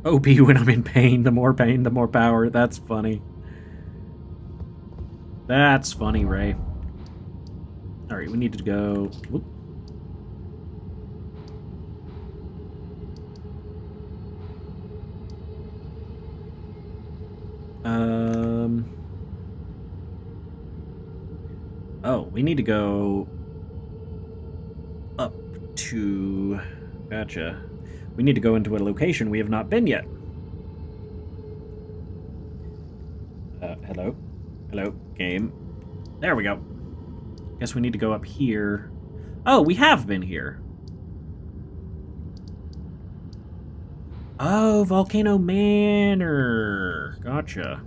OP when I'm in pain, the more power. That's funny. That's funny, Ray. Alright, we need to go... Whoop. Oh, we need to go up to... Gotcha. We need to go into a location we have not been yet. Hello? Hello, game. There we go. Guess we need to go up here. Oh, we have been here. Oh, Volcano Manor. Gotcha.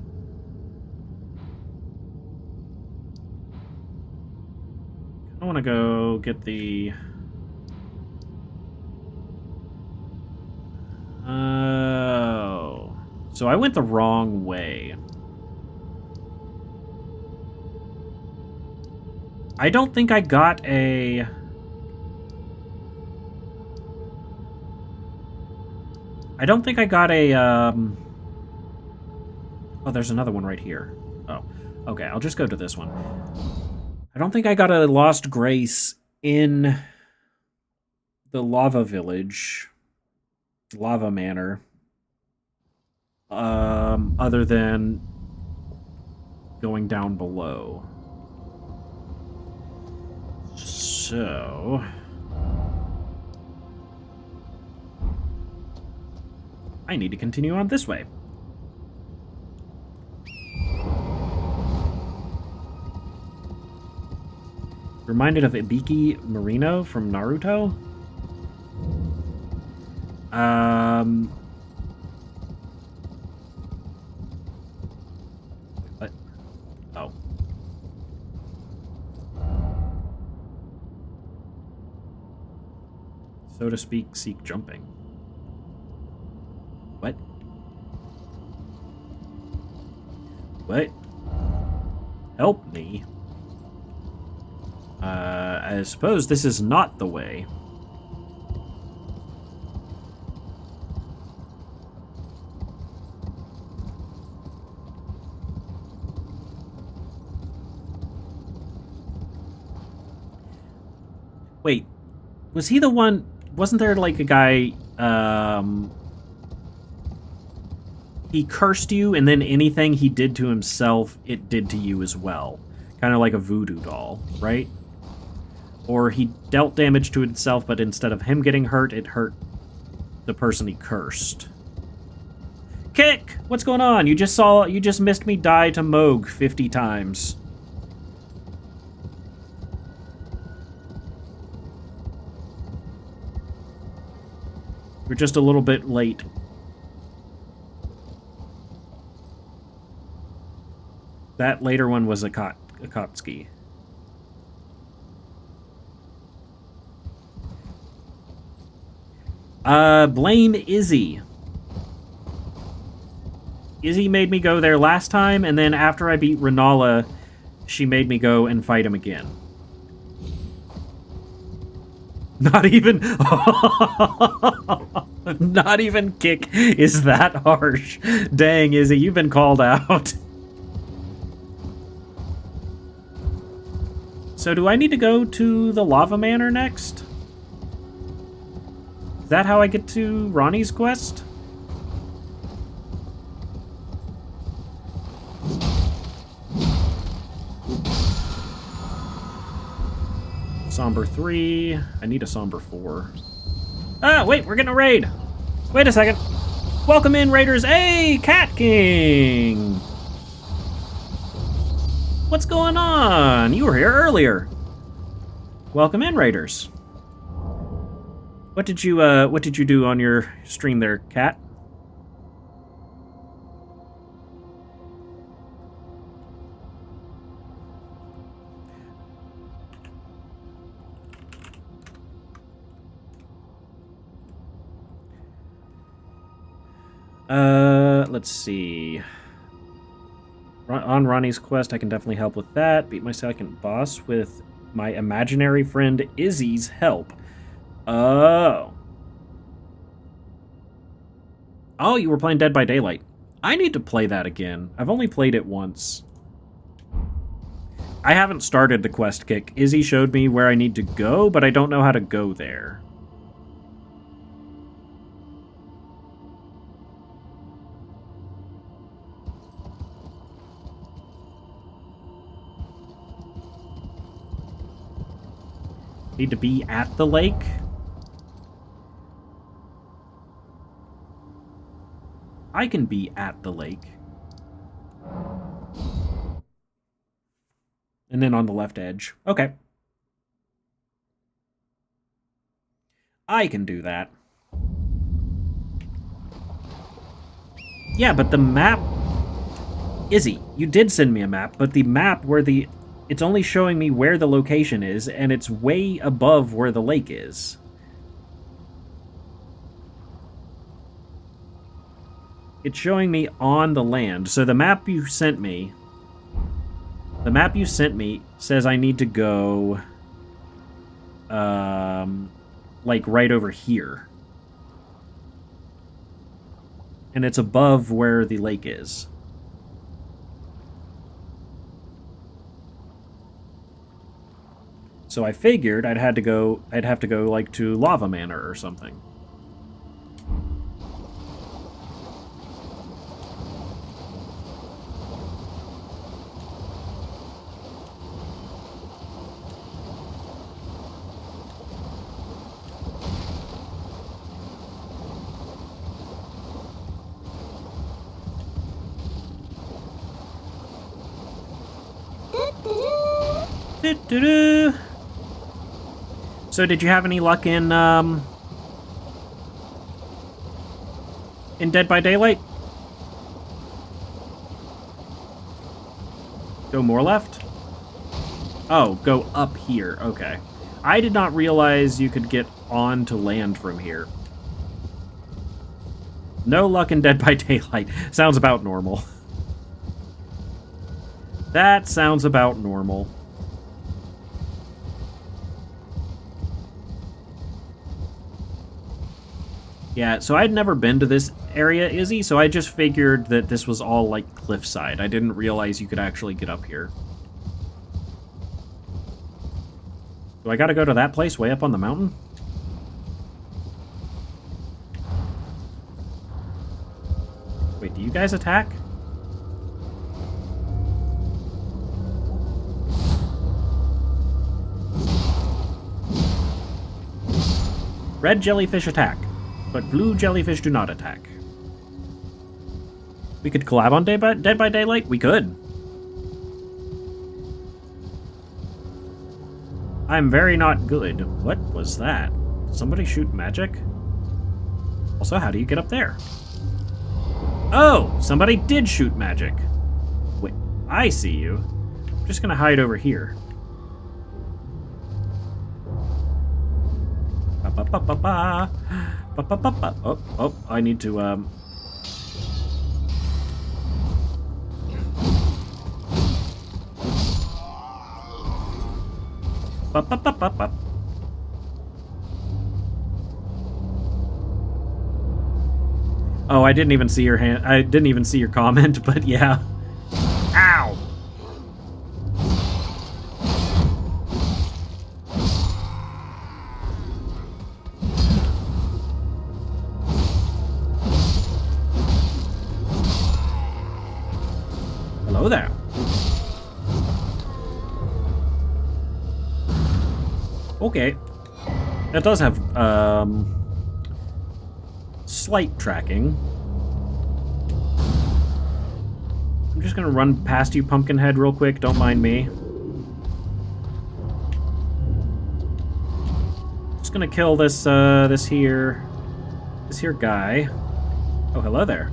I want to go get the... Oh. So I went the wrong way. I don't think I got a... I don't think I got a, Oh, there's another one right here. Oh. Okay, I'll just go to this one. I don't think I got a Lost Grace in the Lava Village. Lava Manor. Other than going down below. So... I need to continue on this way. Reminded of Ibiki Marino from Naruto? What? Oh. So to speak, seek jumping. What? What? Help me. I suppose this is not the way. Wait, was he the one... Wasn't there, like, a guy, he cursed you, and then anything he did to himself, it did to you as well. Kind of like a voodoo doll, right? Or he dealt damage to itself, but instead of him getting hurt, it hurt the person he cursed. Kick! What's going on? You just missed me die to Moog 50 times. You're just a little bit late. That later one was a Akatsuki. Blame Izzy. Izzy made me go there last time, and then after I beat Renala, she made me go and fight him again. Not even... Not even Kick is that harsh. Dang, Izzy, you've been called out. So do I need to go to the Lava Manor next? Is that how I get to Ronnie's quest? Somber 3. I need a Somber 4. Ah, wait, we're getting a raid. Wait a second. Welcome in, raiders. Hey, Cat King. What's going on? You were here earlier. Welcome in, raiders. What did you do on your stream there, Cat? Let's see. On Ronnie's quest, I can definitely help with that. Beat my second boss with my imaginary friend Izzy's help. Oh. Oh, you were playing Dead by Daylight. I need to play that again. I've only played it once. I haven't started the quest kick. Izzy showed me where I need to go, but I don't know how to go there. Need to be at the lake? I can be at the lake. And then on the left edge. Okay. I can do that. Yeah, but the map... Izzy, you did send me a map, but the map where the... It's only showing me where the location is, and it's way above where the lake is. It's showing me on the land. So the map you sent me... The map you sent me says I need to go... like, right over here. And it's above where the lake is. So I figured I'd have to go like to Lava Manor or something. Do-do-do. So did you have any luck in Dead by Daylight? Go more left? Oh, go up here. Okay. I did not realize you could get on to land from here. No luck in Dead by Daylight. Sounds about normal. That sounds about normal. Yeah, so I'd never been to this area, Izzy, so I just figured that this was all, like, cliffside. I didn't realize you could actually get up here. Do I gotta go to that place way up on the mountain? Wait, do you guys attack? Red jellyfish attack. But blue jellyfish do not attack. We could collab on Dead by Daylight? We could. I'm very not good. What was that? Did somebody shoot magic? Also, how do you get up there? Oh! Somebody did shoot magic. Wait, I see you. I'm just gonna hide over here. Ba-ba-ba-ba-ba. Ba-ba-ba-ba. Oh, I need to, Ba-ba-ba-ba-ba. Oh, I didn't even see your hand. I didn't even see your comment, but yeah. Ow! Hello there. Okay. That does have, slight tracking. I'm just gonna run past you, Pumpkinhead, real quick. Don't mind me. Just gonna kill this, this here guy. Oh, hello there.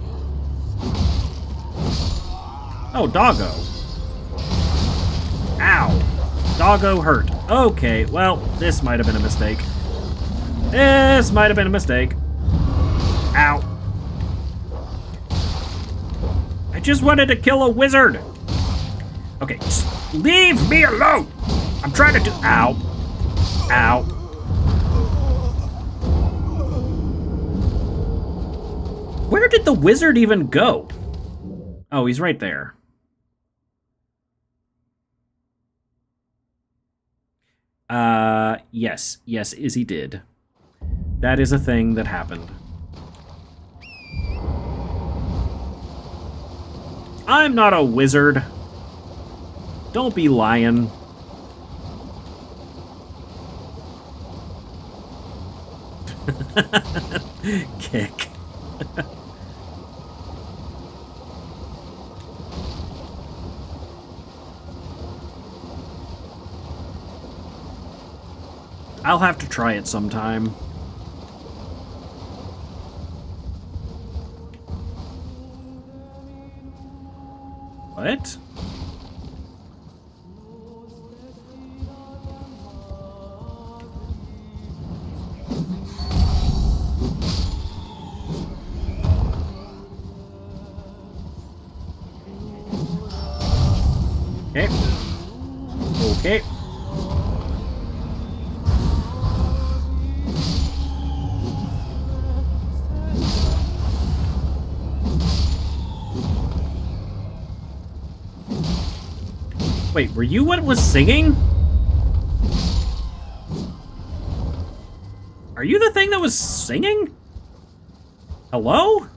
Oh, doggo. Ow. Doggo hurt. Okay, well, this might have been a mistake. This might have been a mistake. Ow. I just wanted to kill a wizard. Okay, just leave me alone. I'm trying to do... Ow. Ow. Where did the wizard even go? Oh, he's right there. Yes. Yes, Izzy did. That is a thing that happened. I'm not a wizard. Don't be lying. Kick. I'll have to try it sometime. What? Okay. Okay. Wait, were you what was singing? Are you the thing that was singing? Hello?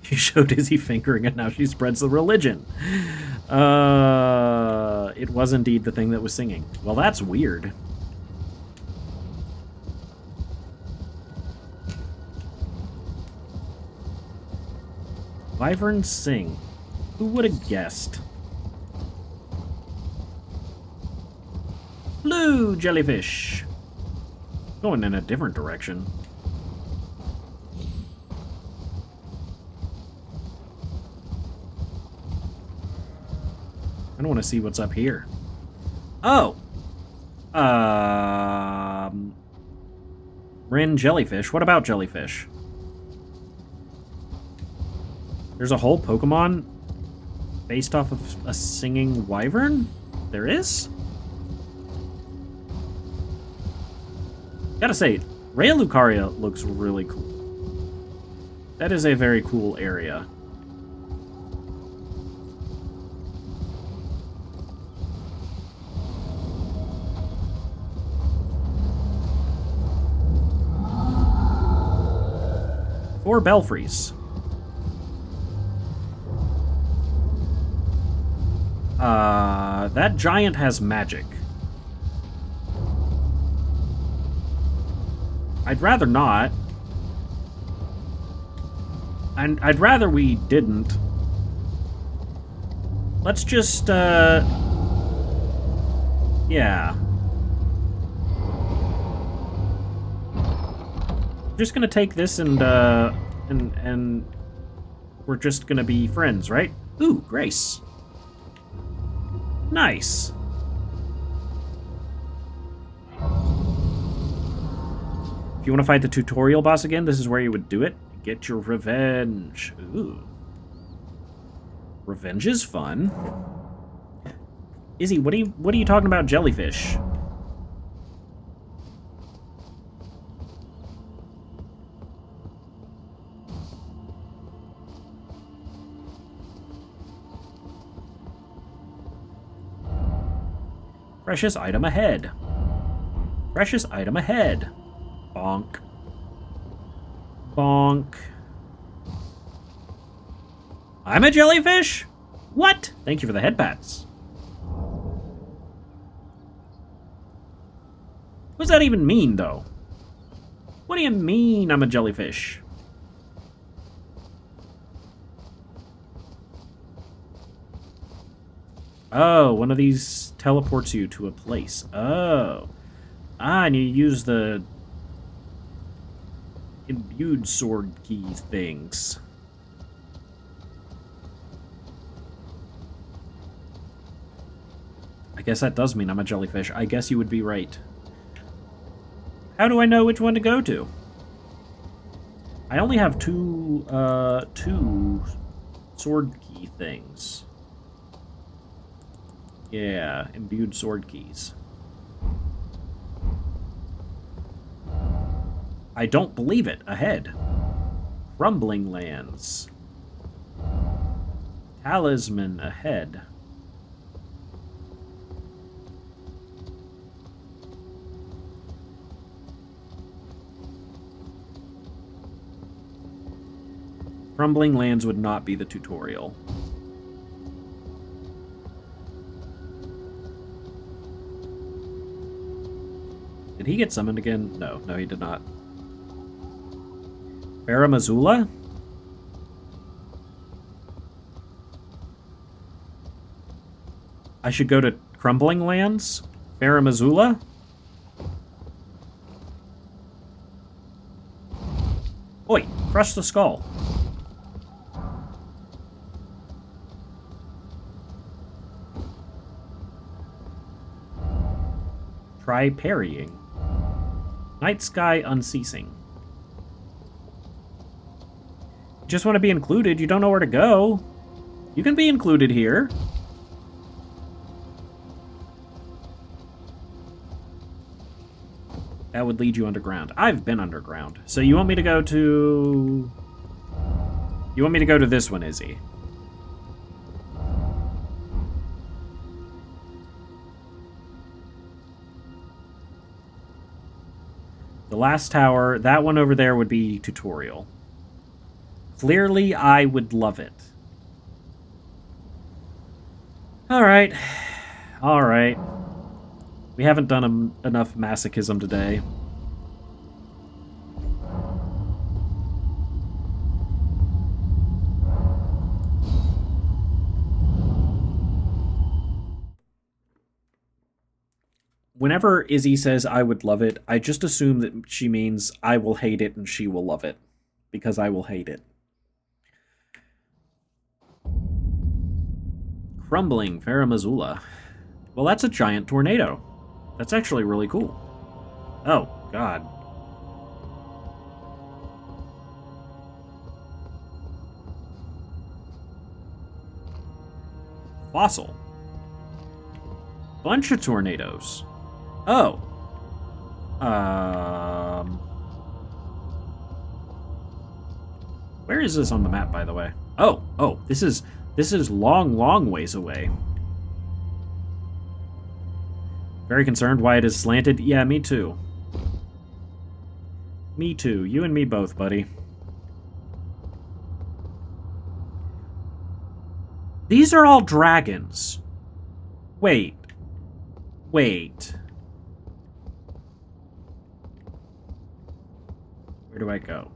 You showed Izzy fingering and now she spreads the religion. It was indeed the thing that was singing. Well, that's weird. Wyverns sing. Who would have guessed? Blue jellyfish. Going in a different direction. I don't want to see what's up here. Oh. Rin jellyfish. What about jellyfish? There's a whole Pokemon based off of a singing wyvern? There is? Gotta say, Raya Lucaria looks really cool. That is a very cool area. Four belfries. That giant has magic. I'd rather not. And I'd rather we didn't. Let's just, yeah. I'm just gonna take this and we're just gonna be friends, right? Ooh, Grace. Nice. If you want to fight the tutorial boss again, this is where you would do it. Get your revenge. Ooh. Revenge is fun. Izzy, what are you talking about jellyfish? Precious item ahead. Precious item ahead. Bonk. Bonk. I'm a jellyfish? What? Thank you for the head pats. What does that even mean, though? What do you mean I'm a jellyfish? Oh, one of these teleports you to a place. Oh. Ah, and you use the imbued sword key things. I guess that does mean I'm a jellyfish. I guess you would be right. How do I know which one to go to? I only have two sword key things. Yeah, imbued sword keys. I don't believe it. Ahead. Crumbling lands. Talisman ahead. Crumbling lands would not be the tutorial. Did he get summoned again? No, he did not. Faramazula? I should go to Crumbling Lands? Faramazula? Oi, crush the skull. Try parrying. Night sky unceasing. You just want to be included. You don't know where to go. You can be included here. That would lead you underground. I've been underground. So you want me to go to... You want me to go to this one, Izzy? The last tower, that one over there would be tutorial. Clearly, I would love it. Alright. Alright. We haven't done enough masochism today. Whenever Izzy says I would love it, I just assume that she means I will hate it and she will love it. Because I will hate it. Crumbling Faramazula. Well, that's a giant tornado. That's actually really cool. Oh, God. Fossil. Bunch of tornadoes. Oh. Where is this on the map, by the way? Oh, this is long ways away. Very concerned why it is slanted. Yeah, me too. Me too. You and me both, buddy. These are all dragons. Wait. Where do I go?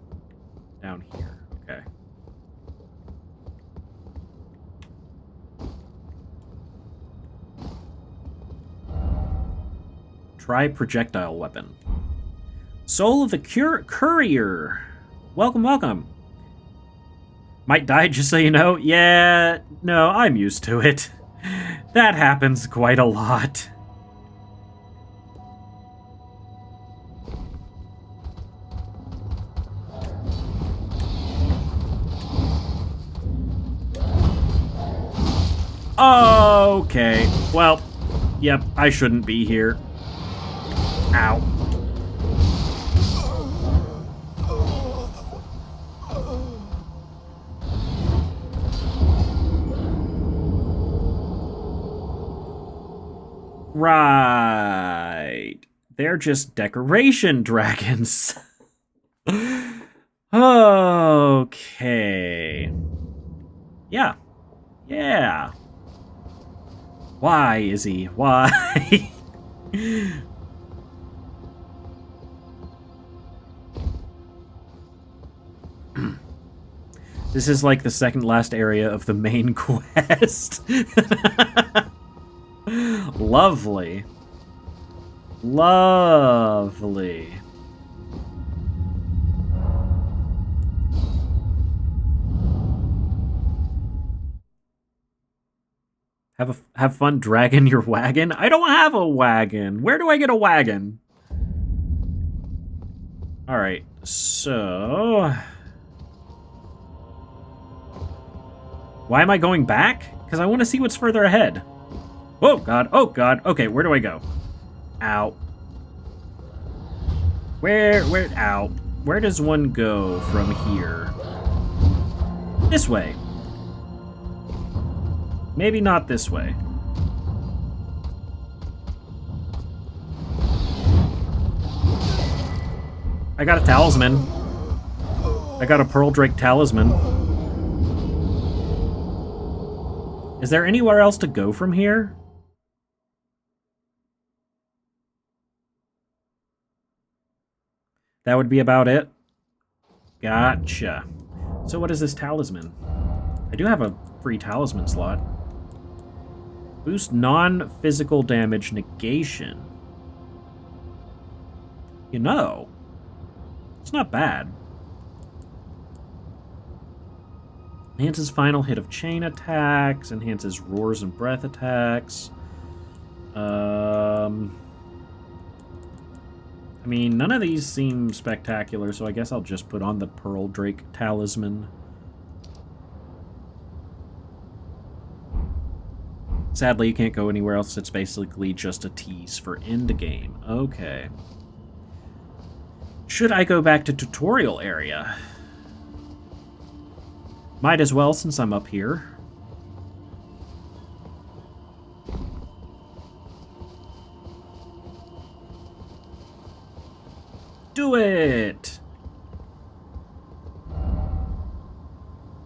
Down here. Okay. Try projectile weapon. Soul of the Courier. Welcome. Might die just so you know. Yeah, no, I'm used to it. That happens quite a lot. Okay, well, yep, I shouldn't be here. Ow. Right. They're just decoration dragons. Okay. Yeah. Yeah. Why, Izzy? Why? This is like the second last area of the main quest. Lovely. Lovely. Have fun dragging your wagon? I don't have a wagon. Where do I get a wagon? Alright, so... Why am I going back? Because I want to see what's further ahead. Oh, God. Oh, God. Okay, where do I go? Ow. Ow. Where does one go from here? This way. Maybe not this way. I got a talisman. I got a Pearl Drake talisman. Is there anywhere else to go from here? That would be about it. Gotcha. So what is this talisman? I do have a free talisman slot. Boost non-physical damage negation. You know, it's not bad. Enhances final hit of chain attacks. Enhances roars and breath attacks. I mean, none of these seem spectacular, so I guess I'll just put on the Pearl Drake talisman. Sadly, you can't go anywhere else. It's basically just a tease for endgame. Okay. Should I go back to tutorial area? Might as well, since I'm up here. Do it!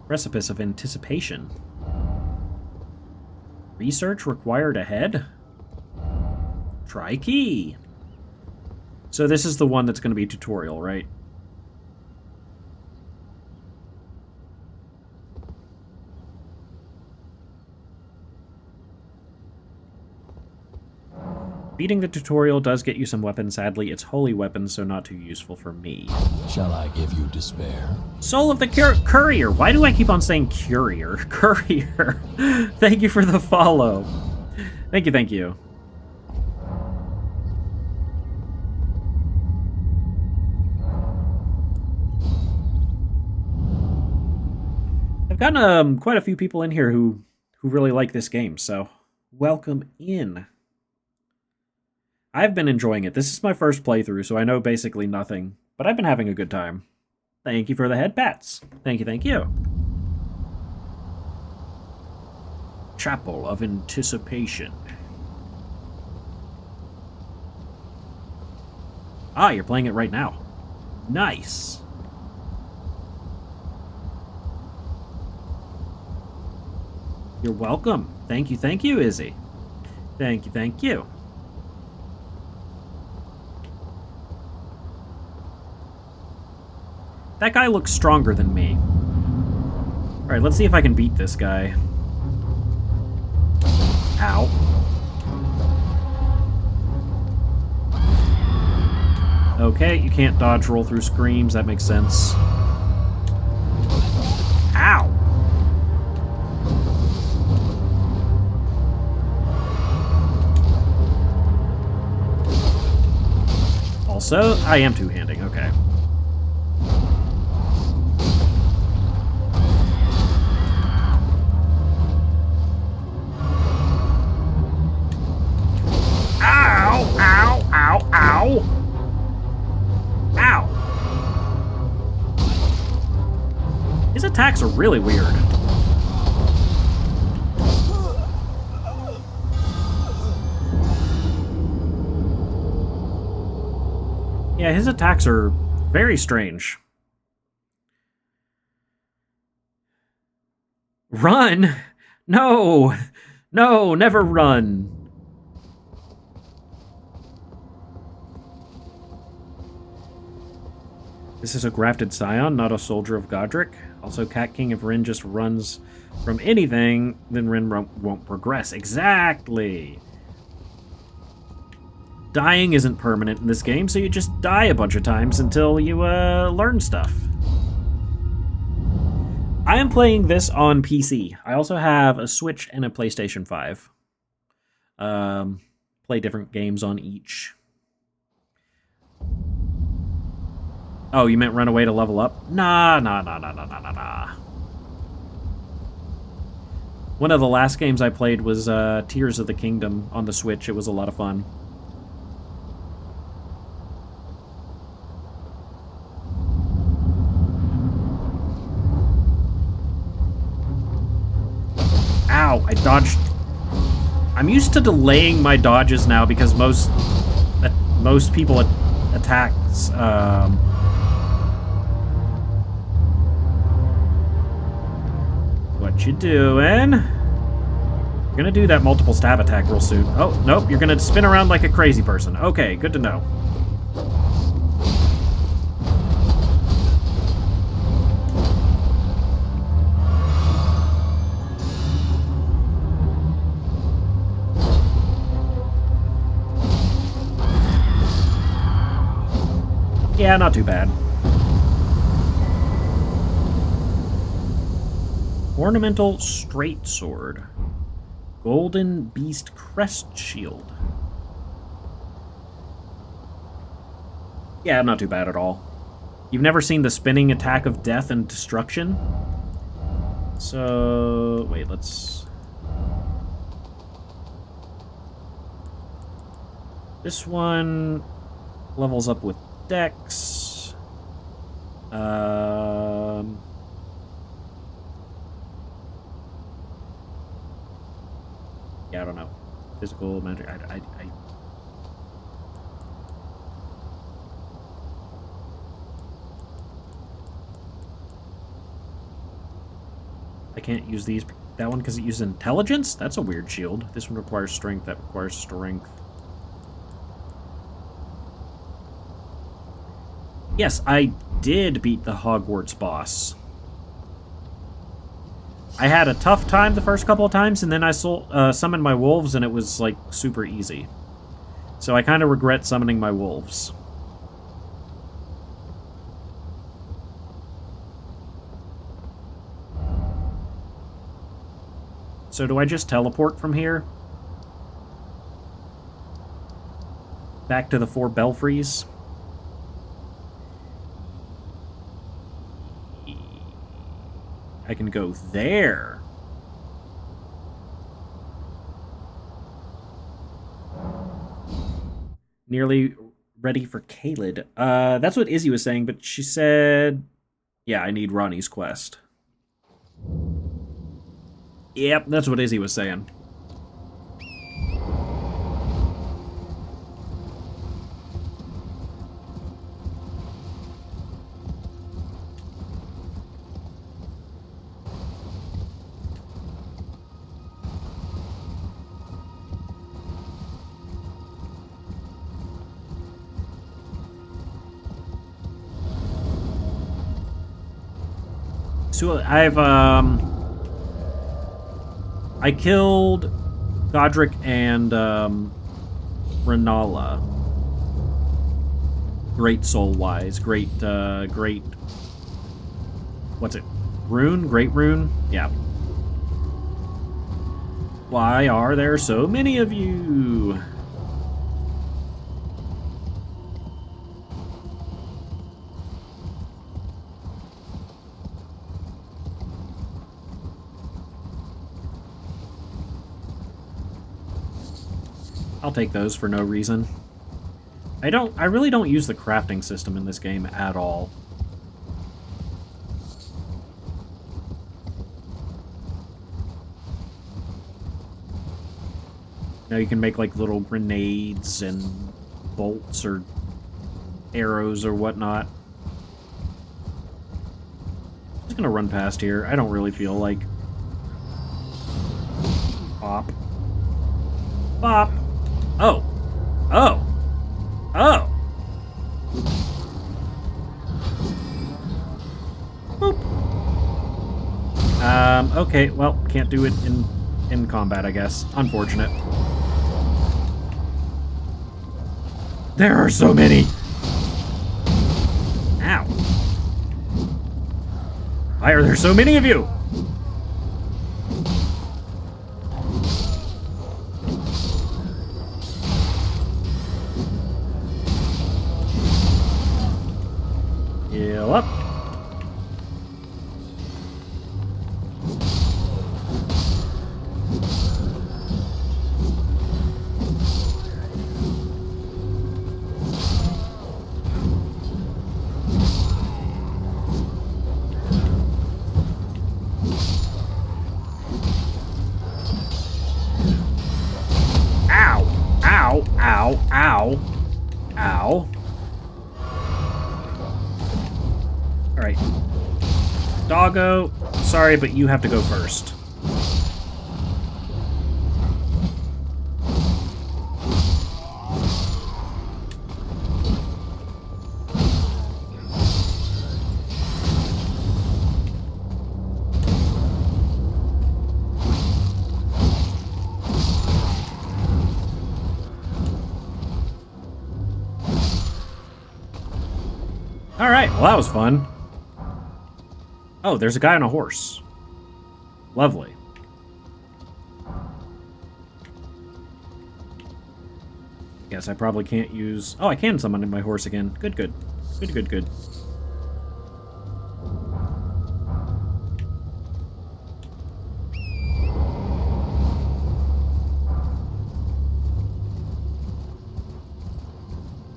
Precipice of anticipation. Research required ahead? Try key. So this is the one that's going to be tutorial, right? Beating the tutorial does get you some weapons. Sadly, it's holy weapons, so not too useful for me. Shall I give you despair? Soul of the Courier. Why do I keep on saying Courier? Courier. Thank you for the follow. Thank you, thank you. I've gotten quite a few people in here who really like this game, so welcome in. I've been enjoying it. This is my first playthrough, so I know basically nothing, but I've been having a good time. Thank you for the head pats. Thank you, thank you. Chapel of Anticipation. Ah, you're playing it right now. Nice. You're welcome. Thank you, Izzy. Thank you. That guy looks stronger than me. Alright, let's see if I can beat this guy. Ow. Okay, you can't dodge roll through screams. That makes sense. Ow! Also, I am two-handing. Okay. Ow! Ow! His attacks are really weird. Yeah, his attacks are very strange. Run? No! No, never run! This is a grafted scion, not a soldier of Godric. Also, Cat King, if Rin just runs from anything, then Rin won't progress. Exactly! Dying isn't permanent in this game, so you just die a bunch of times until you, learn stuff. I am playing this on PC. I also have a Switch and a PlayStation 5. Play different games on each. Oh, you meant run away to level up? Nah. One of the last games I played was Tears of the Kingdom on the Switch. It was a lot of fun. Ow, I dodged. I'm used to delaying my dodges now because most people attacks what you doing? You're gonna do that multiple stab attack real soon. Oh, nope, you're gonna spin around like a crazy person. Okay, good to know. Yeah, not too bad. Ornamental straight sword. Golden beast crest shield. Yeah, not too bad at all. You've never seen the spinning attack of death and destruction? So, wait, let's... This one levels up with Dex. Yeah, I don't know. Physical, magic. I can't use these. That one because it uses intelligence? That's a weird shield. This one requires strength. That requires strength. Yes, I did beat the Hogwarts boss. I had a tough time the first couple of times, and then I summoned my wolves, and it was, like, super easy. So I kind of regret summoning my wolves. So do I just teleport from here? Back to the 4 belfries? I can go there. Nearly ready for Kaled. That's what Izzy was saying, but she said... Yeah, I need Ronnie's quest. Yep, that's what Izzy was saying. So I killed Godric and Renala. Great soul-wise. Great, what's it? Rune? Great Rune? Yeah. Why are there so many of you? I'll take those for no reason. I really don't use the crafting system in this game at all. Now you can make like little grenades and bolts or arrows or whatnot. I'm just gonna run past here. I don't really feel like Pop. Pop. Oh. Oh. Oh. Boop. Okay, well, can't do it in combat, I guess. Unfortunate. There are so many! Ow. Why are there so many of you? Heal up. Ow, ow, ow, ow. Alright. Doggo, sorry, but you have to go first. Alright, well that was fun. Oh, there's a guy on a horse. Lovely. Guess I probably can't use... Oh, I can summon my horse again. Good, good. Good, good, good.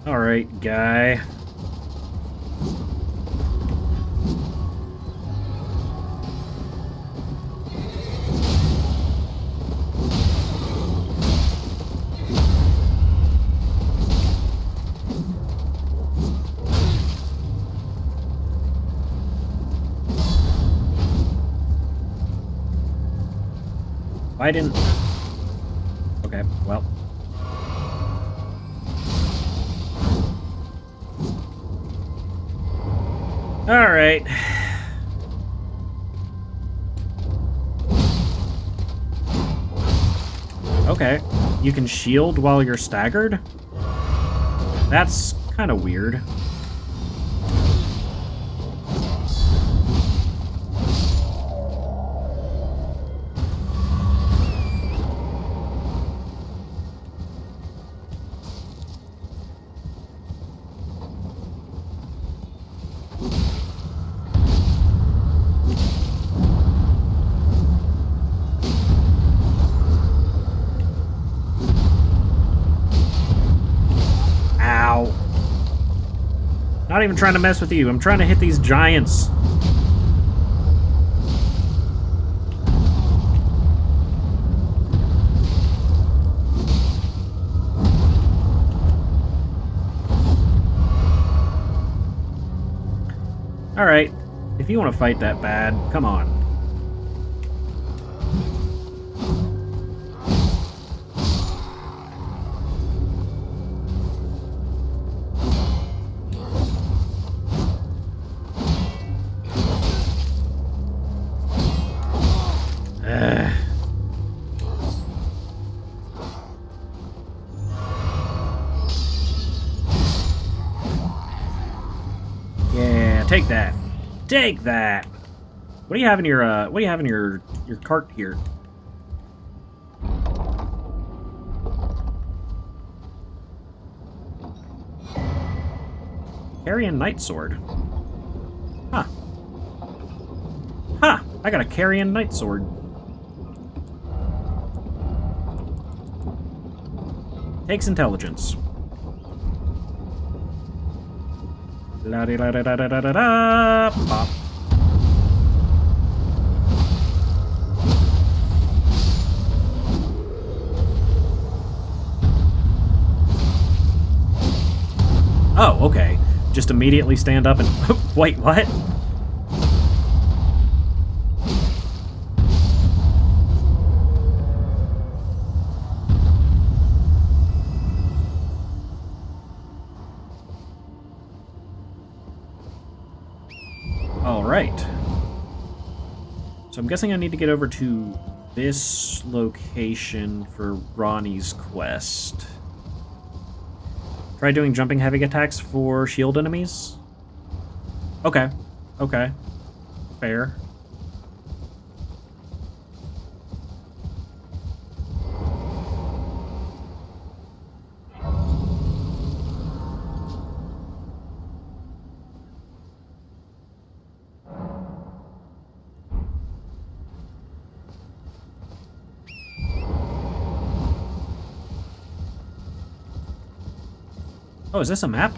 Alright, guy. I didn't... Okay, well. Alright. Okay. You can shield while you're staggered? That's kind of weird. Not even trying to mess with you. I'm trying to hit these giants. Alright. If you want to fight that bad, come on. Yeah, take that. Take that. What do you have in your your cart here? Carrion Knight Sword. Huh. Huh, I got a Carrion Knight Sword. Takes intelligence. La di da da da da da da da. Pop. Oh, okay. Just immediately stand up and... Wait, what? I'm guessing I need to get over to this location for Ronnie's quest. Try doing jumping heavy attacks for shield enemies? Okay. Okay. Fair. Oh, is this a map?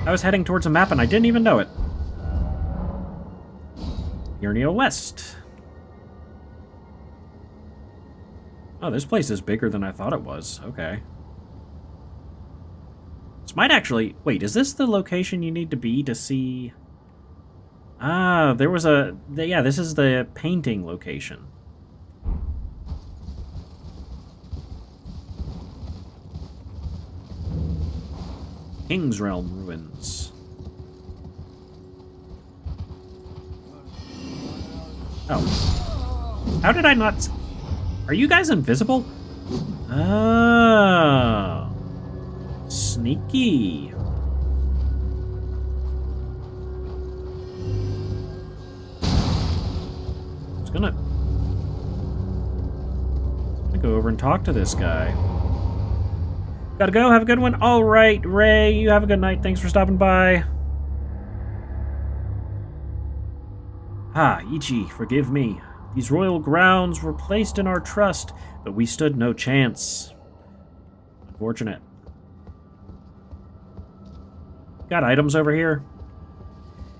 I was heading towards a map and I didn't even know it. Urneo West. Oh, this place is bigger than I thought it was. Okay. This might actually... Wait, is this the location you need to be to see... Ah, there was a... Yeah, this is the painting location. King's Realm Ruins. Oh. How did I not... Are you guys invisible? Oh. Sneaky. I was gonna go over and talk to this guy. Gotta go. Have a good one. All right, Ray, you have a good night. Thanks for stopping by. Ah, Ichi, forgive me. These royal grounds were placed in our trust, but we stood no chance. Unfortunate. Got items over here?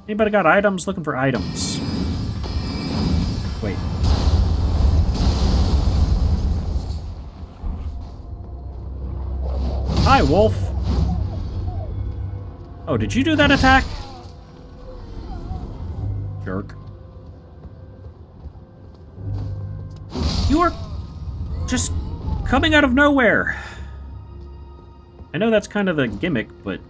Anybody got items? Looking for items. Wait. Hi, Wolf. Oh, did you do that attack? Jerk. You are just coming out of nowhere. I know that's kind of the gimmick, but...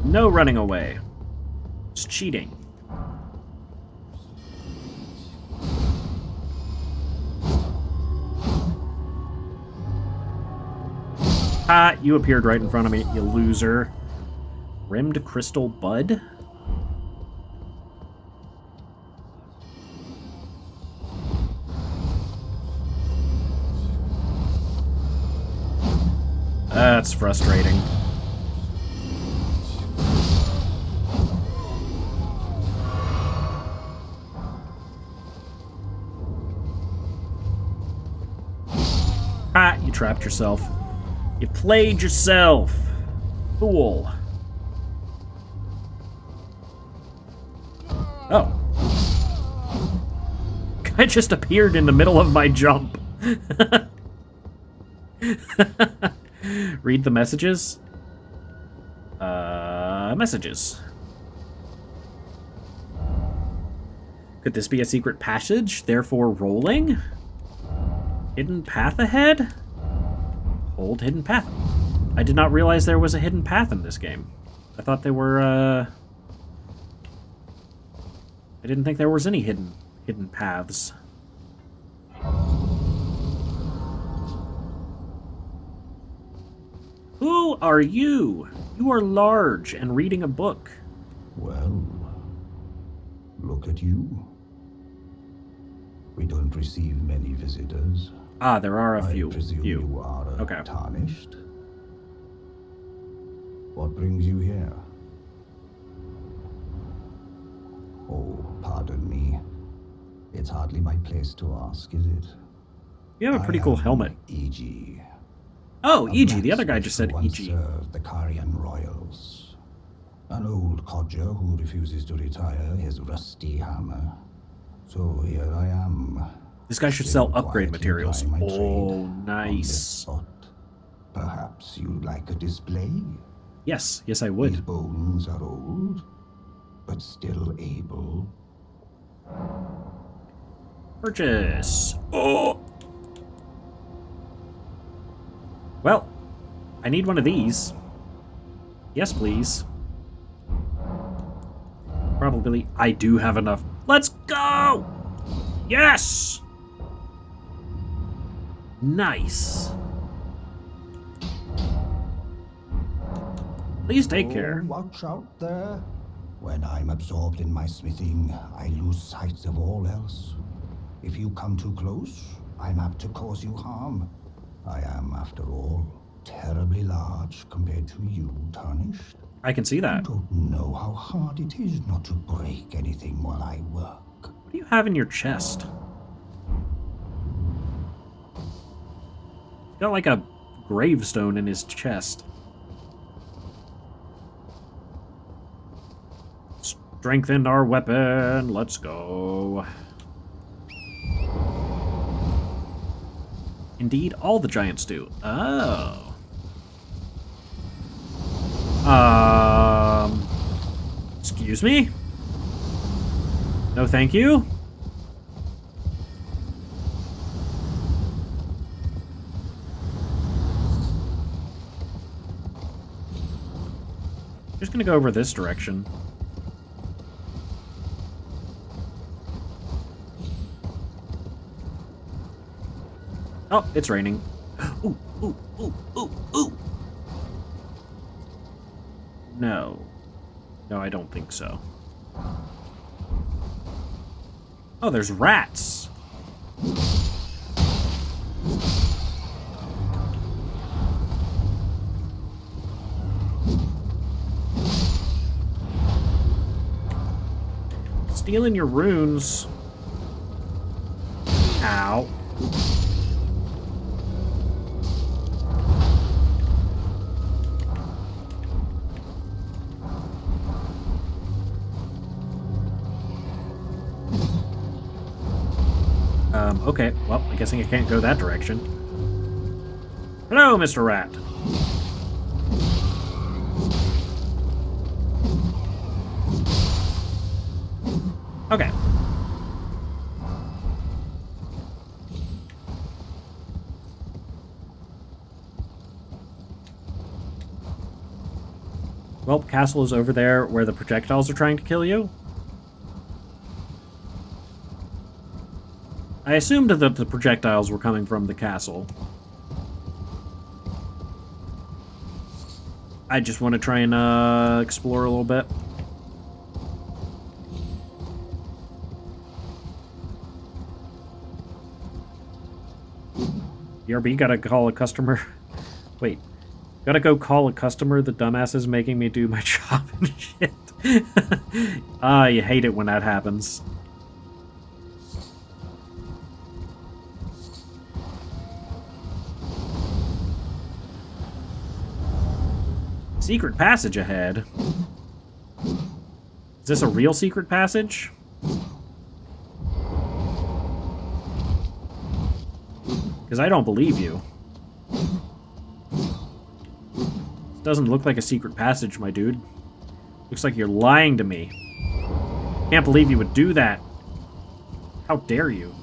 No running away. It's cheating. Ah, you appeared right in front of me, you loser. Rimmed crystal bud? That's frustrating. Ah, you trapped yourself. You played yourself. Fool. Oh. Guy just appeared in the middle of my jump. Read the messages. Messages. Could this be a secret passage, therefore rolling? Hidden path ahead? Hold hidden path. I did not realize there was a hidden path in this game. I thought there were, I didn't think there was any hidden paths. Who are you? You are large and reading a book. Well, look at you. We don't receive many visitors. Ah, there are a few. I presume you are okay. Tarnished. What brings you here? Oh, pardon me. It's hardly my place to ask, is it? You have a pretty cool helmet. E.G. Oh, E.G. The other guy just said E.G. Served the Carian royals. An old codger who refuses to retire his rusty hammer. So here I am. This guy should sell upgrade materials. Oh, nice. Perhaps you'd like a display? Yes, yes I would. These bones are old, but still able. Purchase. Oh! Well, I need one of these. Yes, please. Probably. I do have enough. Let's go! Yes! Nice. Please take care. Watch out there. When I'm absorbed in my smithing, I lose sight of all else. If you come too close, I'm apt to cause you harm. I am, after all, terribly large compared to you, Tarnished. I can see that. You don't know how hard it is not to break anything while I work. What do you have in your chest? He's got like a gravestone in his chest. Strengthen our weapon. Let's go. Indeed, all the giants do. Oh. Excuse me? No, thank you. Just gonna go over this direction. Oh, it's raining. Ooh, ooh, ooh, ooh, ooh. No. No, I don't think so. Oh, there's rats. Stealing your runes. Ow. Okay, well, I'm guessing I can't go that direction. Hello, Mr. Rat. Okay. Well, castle is over there where the projectiles are trying to kill you. I assumed that the projectiles were coming from the castle. I just want to try and explore a little bit. BRB, gotta call a customer. Wait. Gotta go call a customer. The dumbass is making me do my job and shit. You hate it when that happens. Secret passage ahead. Is this a real secret passage? Because I don't believe you. This doesn't look like a secret passage, my dude. Looks like you're lying to me. Can't believe you would do that. How dare you?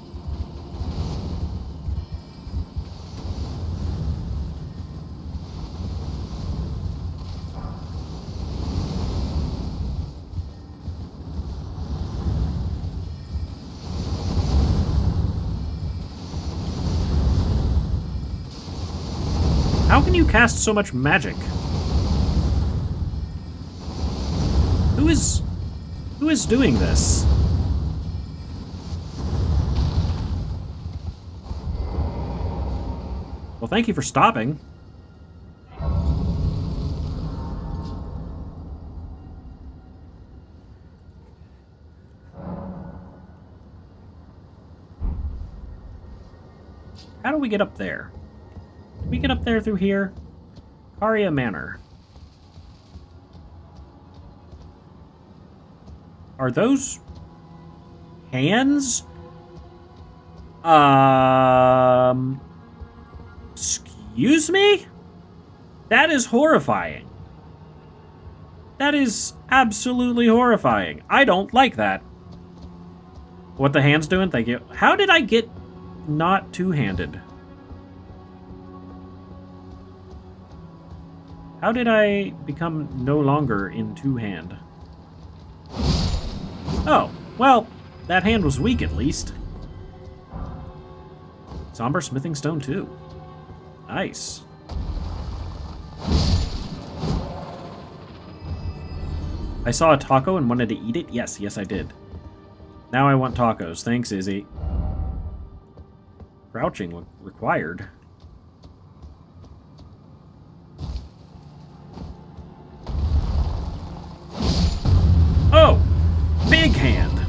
How can you cast so much magic? Who is doing this? Well, thank you for stopping. How do we get up there? Can we get up there through here? Aria Manor. Are those hands? Excuse me? That is horrifying. That is absolutely horrifying. I don't like that. What the hand's doing? Thank you. How did I get not two-handed? How did I become no longer in two-hand? Oh, well, that hand was weak at least. Somber smithing stone too. Nice. I saw a taco and wanted to eat it? Yes, I did. Now I want tacos. Thanks, Izzy. Crouching required. Oh! Big hand!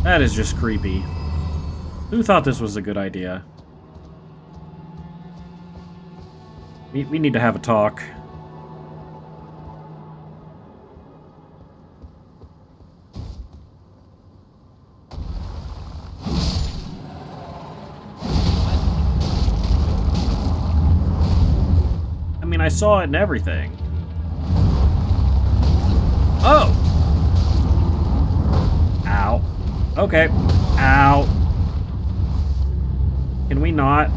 That is just creepy. Who thought this was a good idea? We need to have a talk. I mean, I saw it and everything. Oh! Ow. Okay. Ow. Can we not?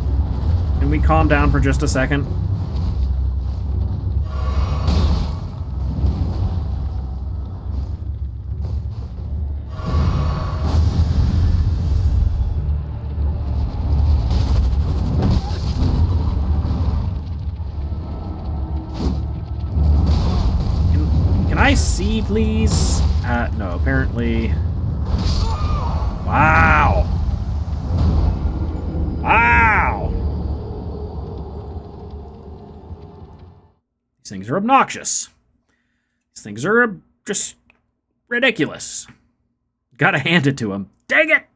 Can we calm down for just a second? Can I see, please? No, apparently... Wow! Wow! These things are obnoxious. These things are just ridiculous. Gotta hand it to him. Dang it!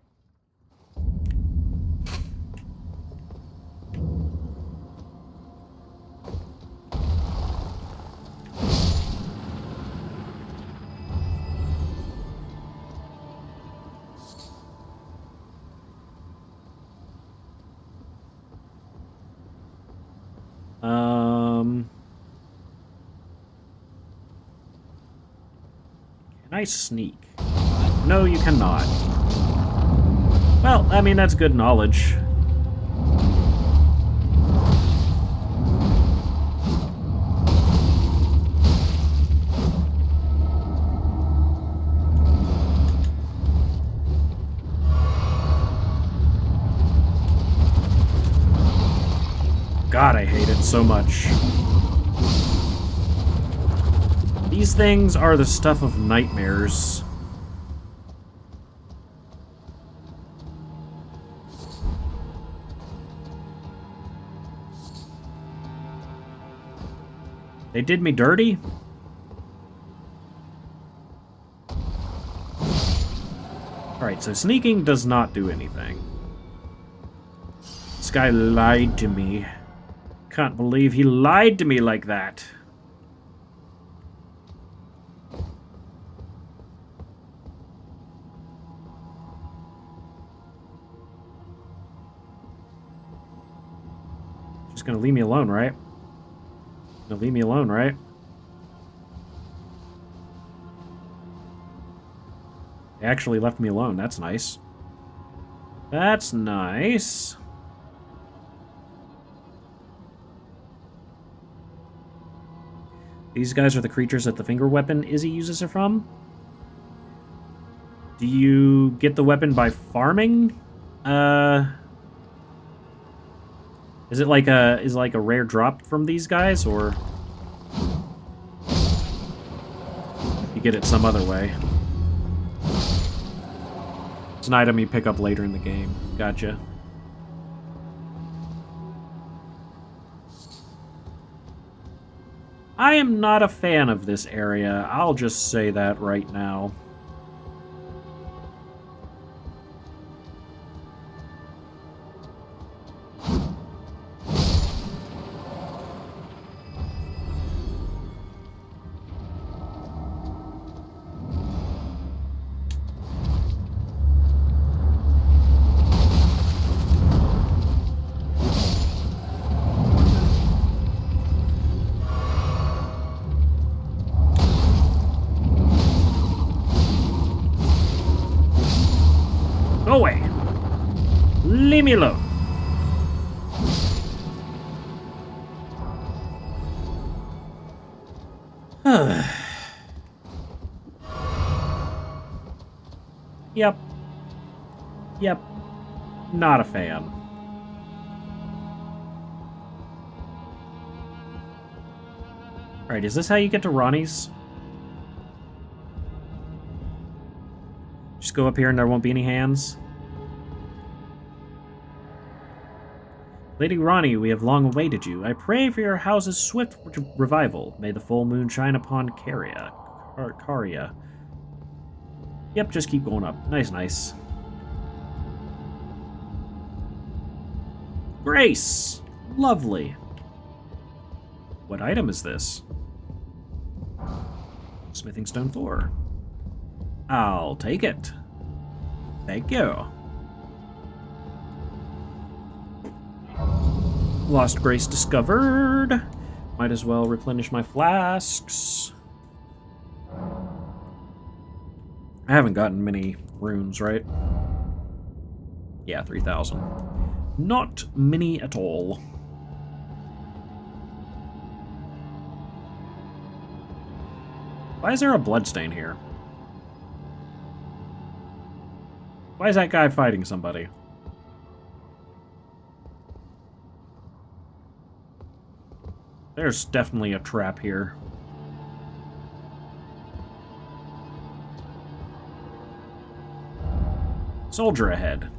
Can I sneak? No, you cannot. Well, I mean, that's good knowledge. God, I hate it so much. These things are the stuff of nightmares. They did me dirty? Alright, so sneaking does not do anything. This guy lied to me. Can't believe he lied to me like that. Just gonna leave me alone, right? Gonna leave me alone, right? They actually left me alone. That's nice. That's nice. These guys are the creatures that the finger weapon Izzy uses it from. Do you get the weapon by farming? Is it like a rare drop from these guys, or you get it some other way? It's an item you pick up later in the game. Gotcha. I am not a fan of this area. I'll just say that right now. Go away. Leave me alone. Yep. Yep. Not a fan. Alright, is this how you get to Ronnie's? Just go up here and there won't be any hands? Lady Ronnie, we have long awaited you. I pray for your house's swift revival. May the full moon shine upon Caria. Yep, just keep going up. Nice, nice. Grace! Lovely. What item is this? Smithing stone 4. I'll take it. Thank you. Lost Grace discovered. Might as well replenish my flasks. I haven't gotten many runes, right? Yeah, 3,000. Not many at all. Why is there a bloodstain here? Why is that guy fighting somebody? There's definitely a trap here. Soldier ahead.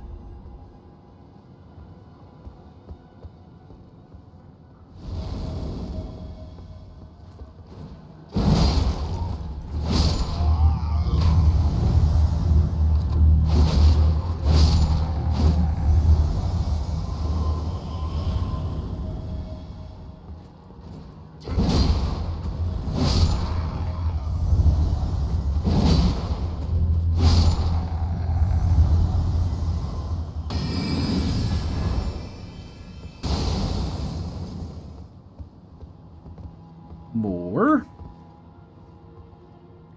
More.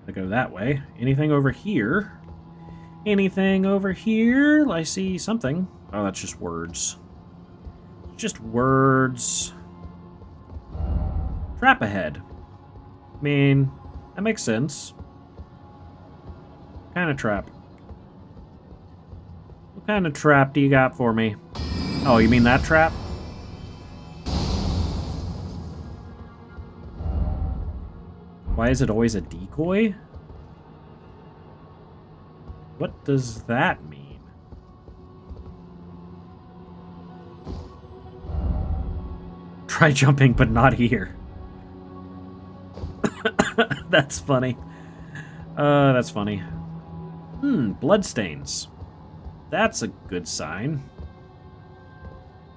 Gotta go that way. Anything over here? Anything over here? I see something. Oh, that's just words. Just words. Trap ahead. I mean, that makes sense. What kind of trap? What kind of trap do you got for me? Oh, you mean that trap? Why is it always a decoy? What does that mean? Try jumping, but not here. That's funny. That's funny. Bloodstains. That's a good sign.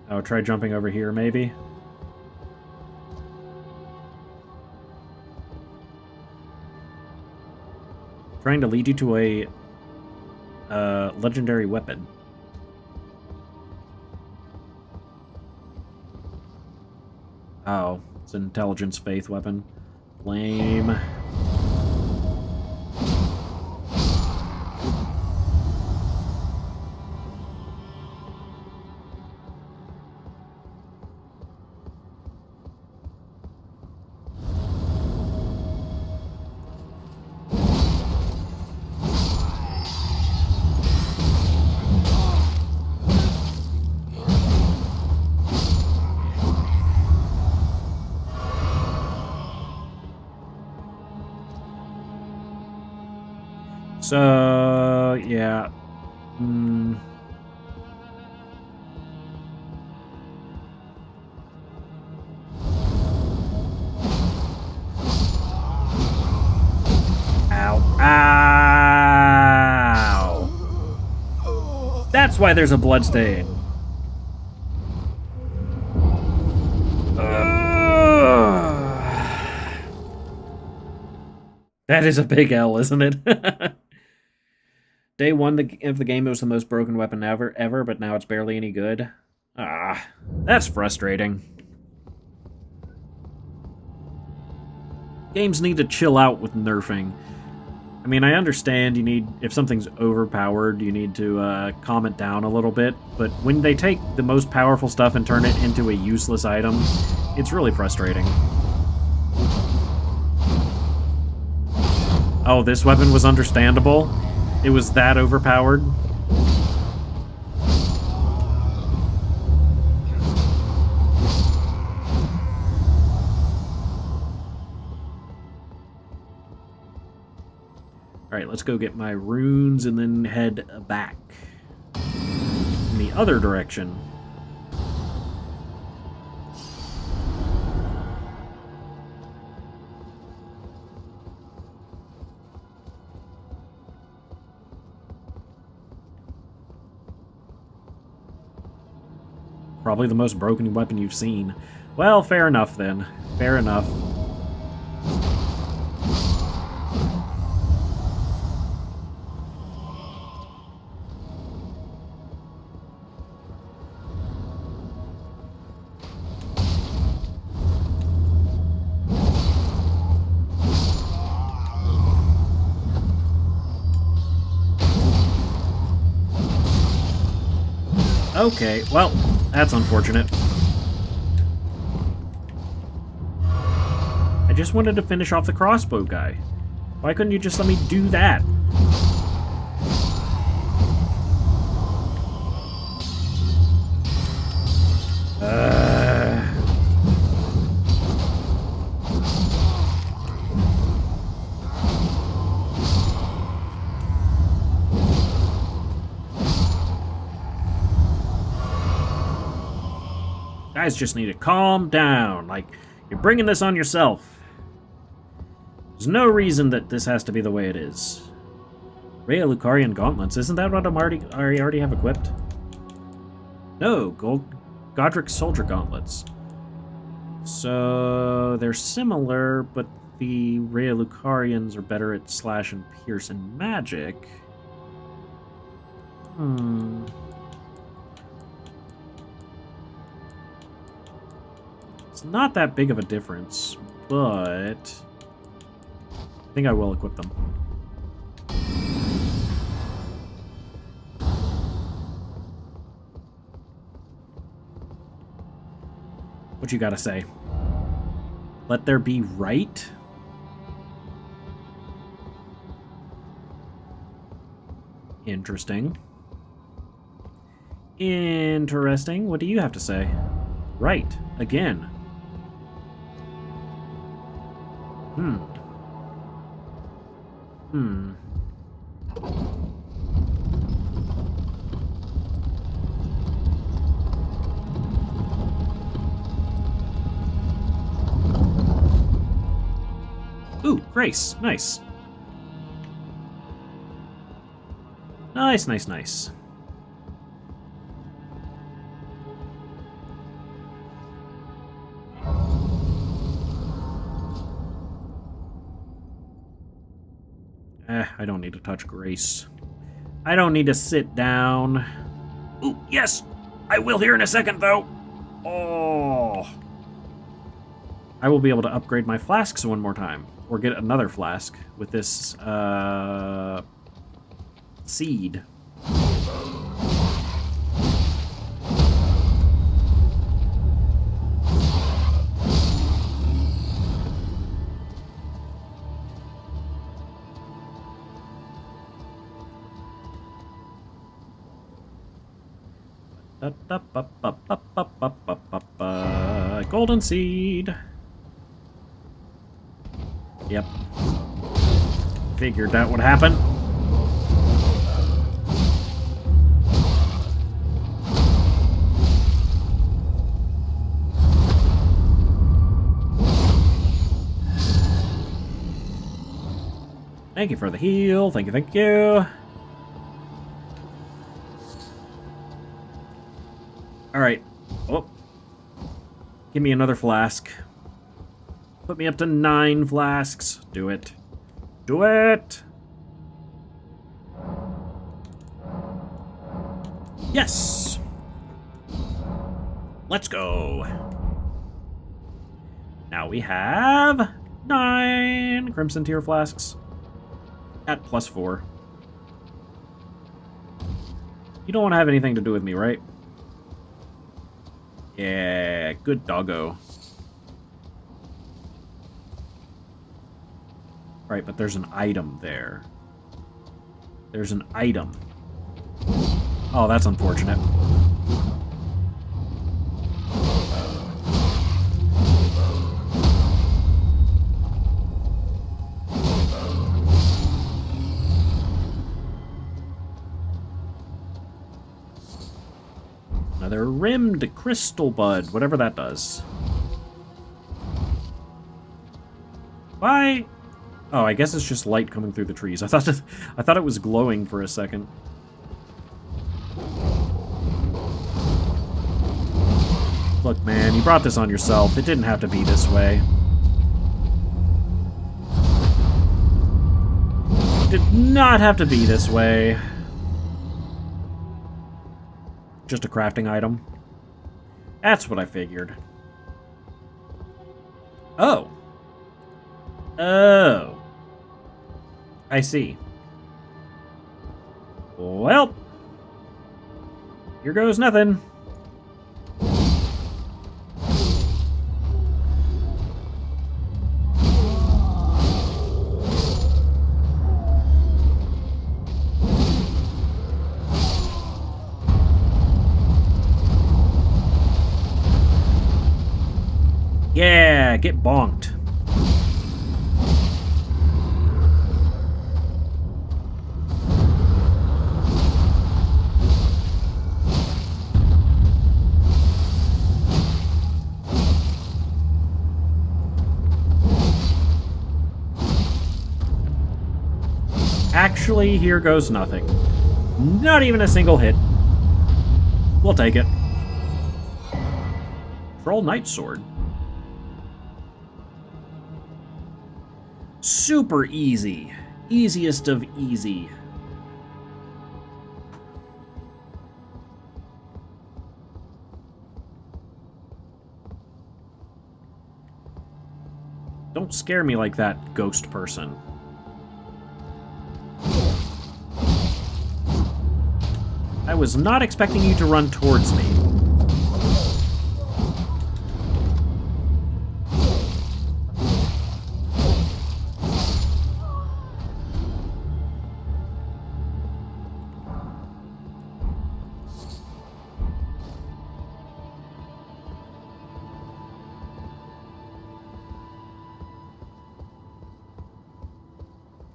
Oh, try jumping over here, maybe? Trying to lead you to a legendary weapon. Oh, it's an intelligence faith weapon. Lame. So, yeah. Ow. Ow! That's why there's a bloodstain. That is a big L, isn't it? Day 1 of the game, it was the most broken weapon ever, but now it's barely any good. Ah, that's frustrating. Games need to chill out with nerfing. I mean, I understand you need, if something's overpowered, you need to calm it down a little bit, but when they take the most powerful stuff and turn it into a useless item, it's really frustrating. Oh, this weapon was understandable? It was that overpowered? Alright, let's go get my runes and then head back in the other direction. Probably the most broken weapon you've seen. Well, fair enough then. Fair enough. Okay, well, that's unfortunate. I just wanted to finish off the crossbow guy. Why couldn't you just let me do that? Guys just need to calm down. Like, you're bringing this on yourself. There's no reason that this has to be the way it is. Rhea Lucarian gauntlets. Isn't that what I already have equipped? No, Godric's soldier gauntlets. So they're similar, but the Rhea Lucarians are better at slash and pierce and magic. It's not that big of a difference, but I think I will equip them. What you gotta say? Let there be right? Interesting. Interesting. What do you have to say? Right. Again. Ooh, Grace. Nice. Nice, nice, nice. I don't need to touch Grace. I don't need to sit down. Ooh, yes! I will here in a second, though! Oh! I will be able to upgrade my flasks one more time. Or get another flask with this, seed. Golden seed. Yep. Figured that would happen. Thank you for the heal. Thank you, thank you. Alright. Oh. Give me another flask. Put me up to 9 flasks. Do it. Do it! Yes! Let's go. Now we have 9 Crimson Tier flasks. At +4. You don't want to have anything to do with me, right? Yeah, good doggo. Right, but there's an item there. There's an item. Oh, that's unfortunate. Another rimmed crystal bud, whatever that does. Why? Oh, I guess it's just light coming through the trees. I thought it was glowing for a second. Look, man, you brought this on yourself. It didn't have to be this way. It did not have to be this way. Just a crafting item. That's what I figured. Oh. Oh. I see. Well. Here goes nothing. Yeah, get bonked. Actually, here goes nothing. Not even a single hit. We'll take it. Troll Knight Sword. Super easy. Easiest of easy. Don't scare me like that, ghost person. I was not expecting you to run towards me.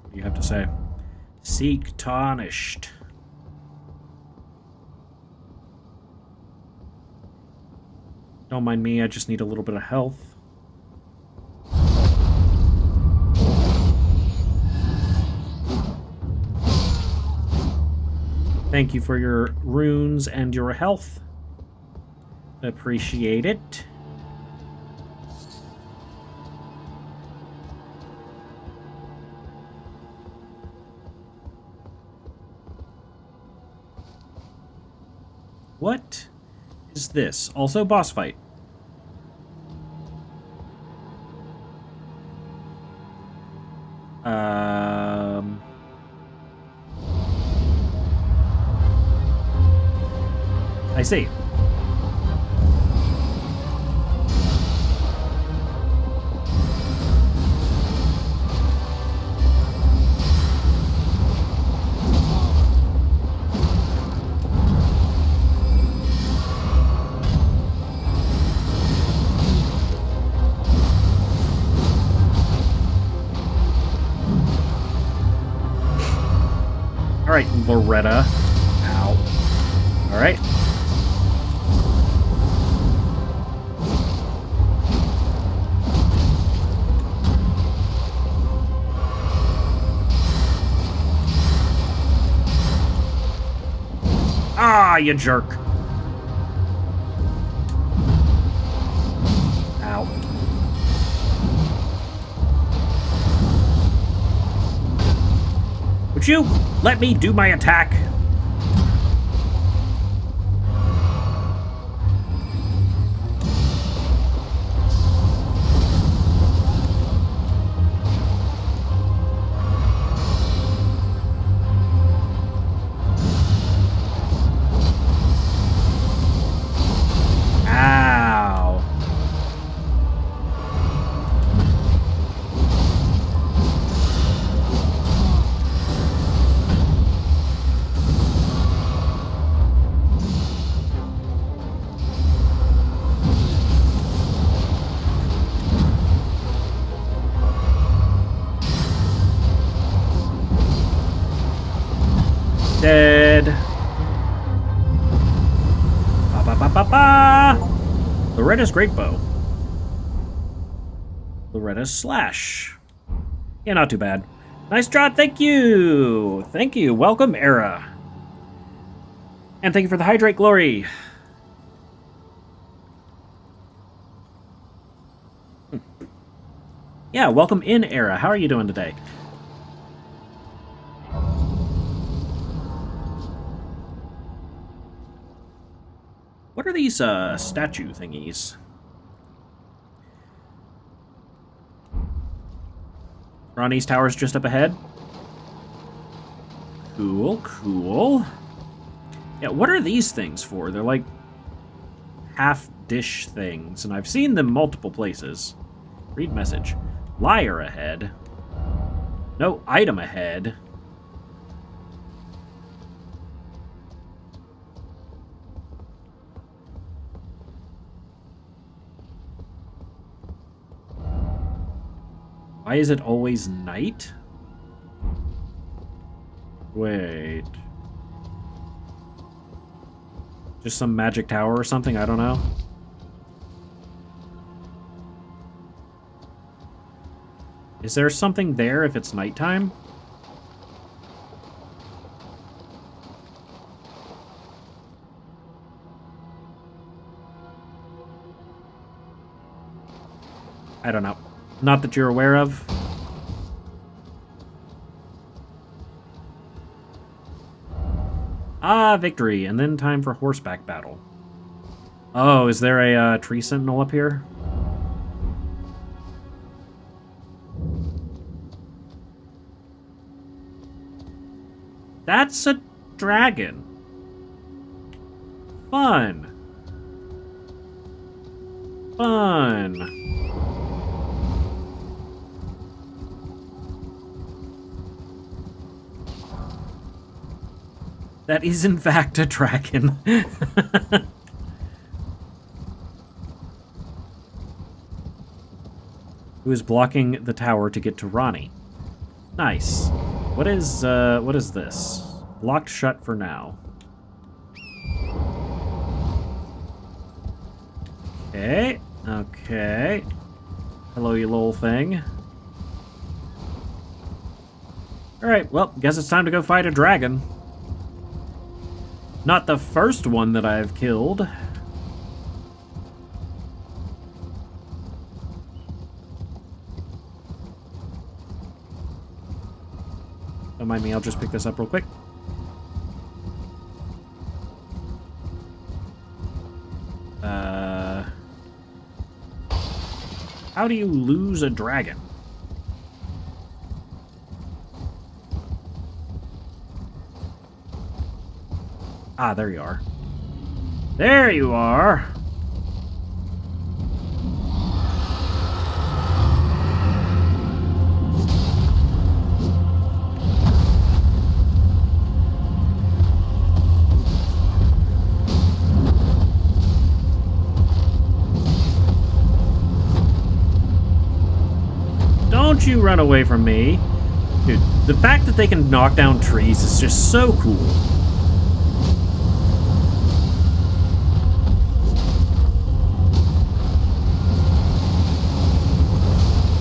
What do you have to say? Seek tarnished. Don't mind me, I just need a little bit of health. Thank you for your runes and your health. Appreciate it. What is this? Also boss fight. I see. All right, Loretta. Ow. All right. Ah, you jerk. Ow. Would you let me do my attack? head. Ba ba ba ba ba. Loretta's great bow. Loretta's slash. Yeah, not too bad. Nice job, thank you! Thank you, welcome, Era. And thank you for the hydrate, Glory. Yeah, welcome in, Era. How are you doing today? What are these, statue thingies? Ronnie's tower's just up ahead. Cool, cool. Yeah, what are these things for? They're like half-dish things, and I've seen them multiple places. Read message. Liar ahead. No item ahead. Why is it always night? Wait. Just some magic tower or something? I don't know. Is there something there if it's nighttime? I don't know. Not that you're aware of. Ah, victory, and then time for horseback battle. Oh, is there a tree sentinel up here? That's a dragon. Fun. Fun. That is, in fact, a dragon. Who is blocking the tower to get to Ronnie. Nice. What is this? Locked shut for now. Okay. Okay. Hello, you little thing. Alright, well, guess it's time to go fight a dragon. Not the first one that I've killed. Don't mind me, I'll just pick this up real quick. How do you lose a dragon? Ah, there you are. There you are! Don't you run away from me. Dude, the fact that they can knock down trees is just so cool.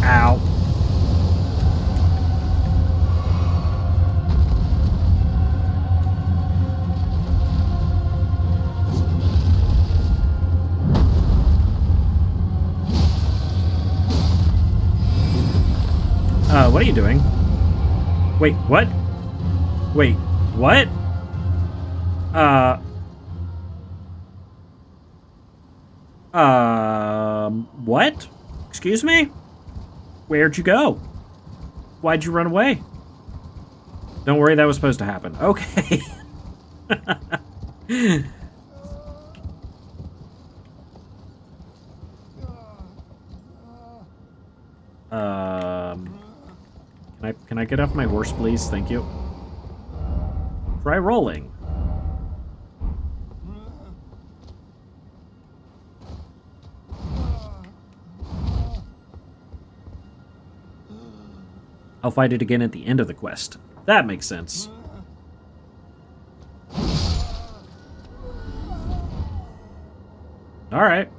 Ow. What are you doing? Wait, what? Wait, what? What? Excuse me? Where'd you go? Why'd you run away? Don't worry, that was supposed to happen. Okay. Can I get off my horse, please? Thank you. Try rolling. I'll fight it again at the end of the quest. That makes sense. All right.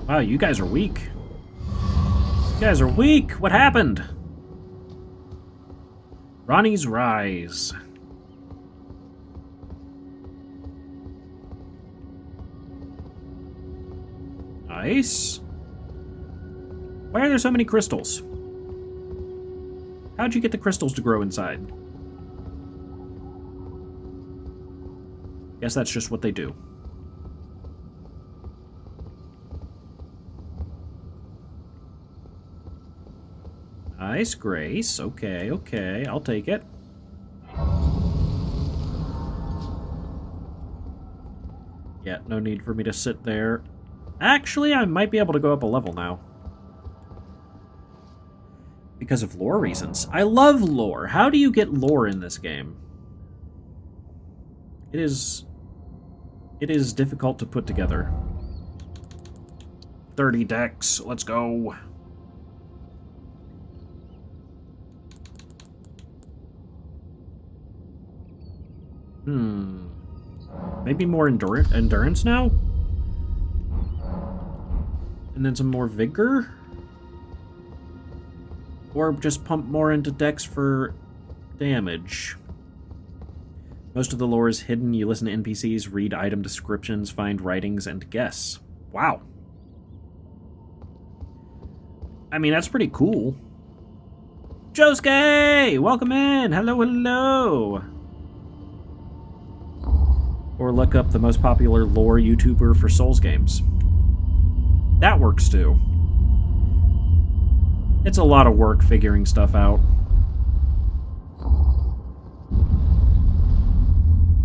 Wow, you guys are weak. You guys are weak. What happened? Ronnie's Rise. Nice. Why are there so many crystals? How'd you get the crystals to grow inside? Guess that's just what they do. Nice, Grace. Okay, okay. I'll take it. Yeah, no need for me to sit there. Actually, I might be able to go up a level now. Because of lore reasons. I love lore. How do you get lore in this game? It is difficult to put together. 30 decks. Let's go. Maybe more endurance now? And then some more vigor? Or just pump more into decks for damage. Most of the lore is hidden. You listen to NPCs, read item descriptions, find writings, and guess. Wow. I mean, that's pretty cool. Josuke! Welcome in! Hello, hello! Or look up the most popular lore YouTuber for Souls games. That works too. It's a lot of work figuring stuff out.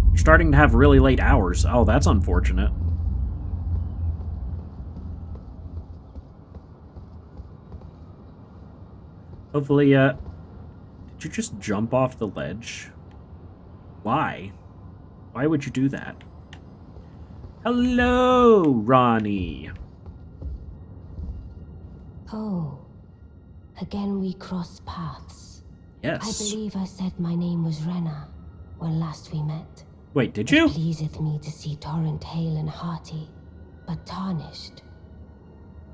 You're starting to have really late hours. Oh, that's unfortunate. Hopefully, did you just jump off the ledge? Why? Why would you do that? Hello, Ronnie. Oh, again we cross paths. Yes. I believe I said my name was Rena when last we met. Wait, did you? It pleaseth me to see Torrent hale and hearty, but tarnished.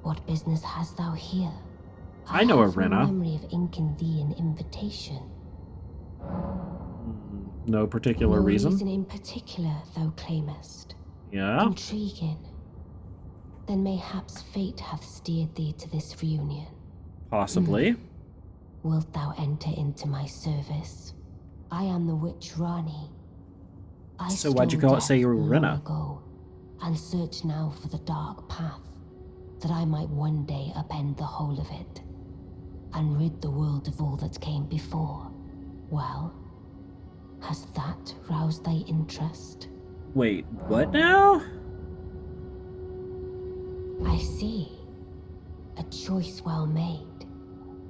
What business hast thou here? I know a have no Rena. memory of inking thee an invitation. No particular No reason. in particular thou claimest. Yeah. Intriguing. Then mayhaps fate hath steered thee to this reunion. Possibly. Wilt thou enter into my service? I am the witch Rani. I So why'd you call it say you were long Rena? ago, and search now for the dark path, that I might one day upend the whole of it, and rid the world of all that came before. Well, has that roused thy interest? Wait, what now? I see. A choice well made.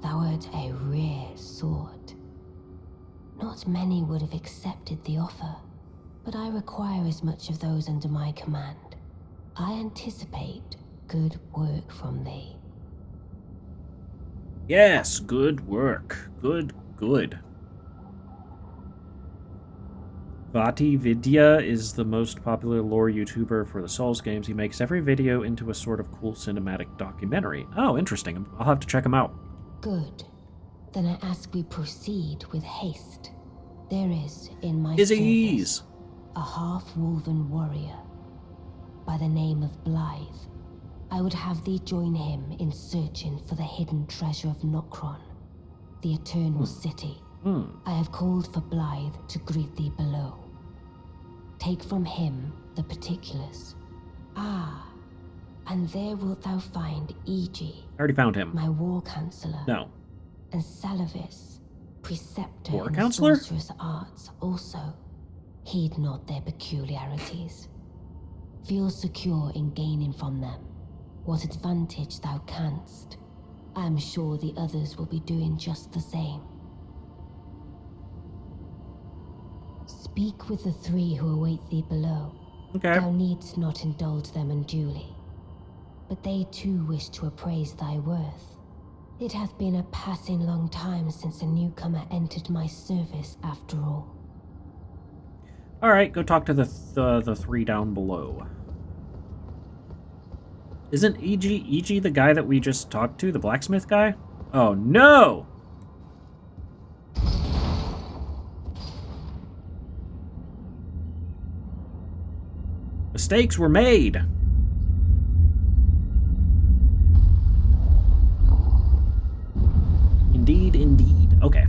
Thou art a rare sword. Not many would have accepted the offer, but I require as much of those under my command. I anticipate good work from thee. Yes, good work. Good. Vati Vidya is the most popular lore YouTuber for the Souls games. He makes every video into a sort of cool cinematic documentary. Oh, interesting. I'll have to check him out. Good. Then I ask we proceed with haste. There is in my Izzy's. service a half-wolven warrior by the name of Blythe. I would have thee join him in searching for the hidden treasure of Nokron, the Eternal City. I have called for Blythe to greet thee below. Take from him the particulars. Ah, and there wilt thou find Iji, I already found him. my war counselor. No. And Salavis, preceptor War in counselor? the sorcerous arts also. Heed not their peculiarities. Feel secure in gaining from them what advantage thou canst. I am sure the others will be doing just the same. speak with the three who await thee below. Okay. Thou needst not indulge them unduly, but they too wish to appraise thy worth. It hath been a passing long time since a newcomer entered my service, after all. All right, go talk to the three down below. Isn't E.G. the guy that we just talked to, the blacksmith guy? Oh no! Mistakes were made. Indeed, indeed. Okay.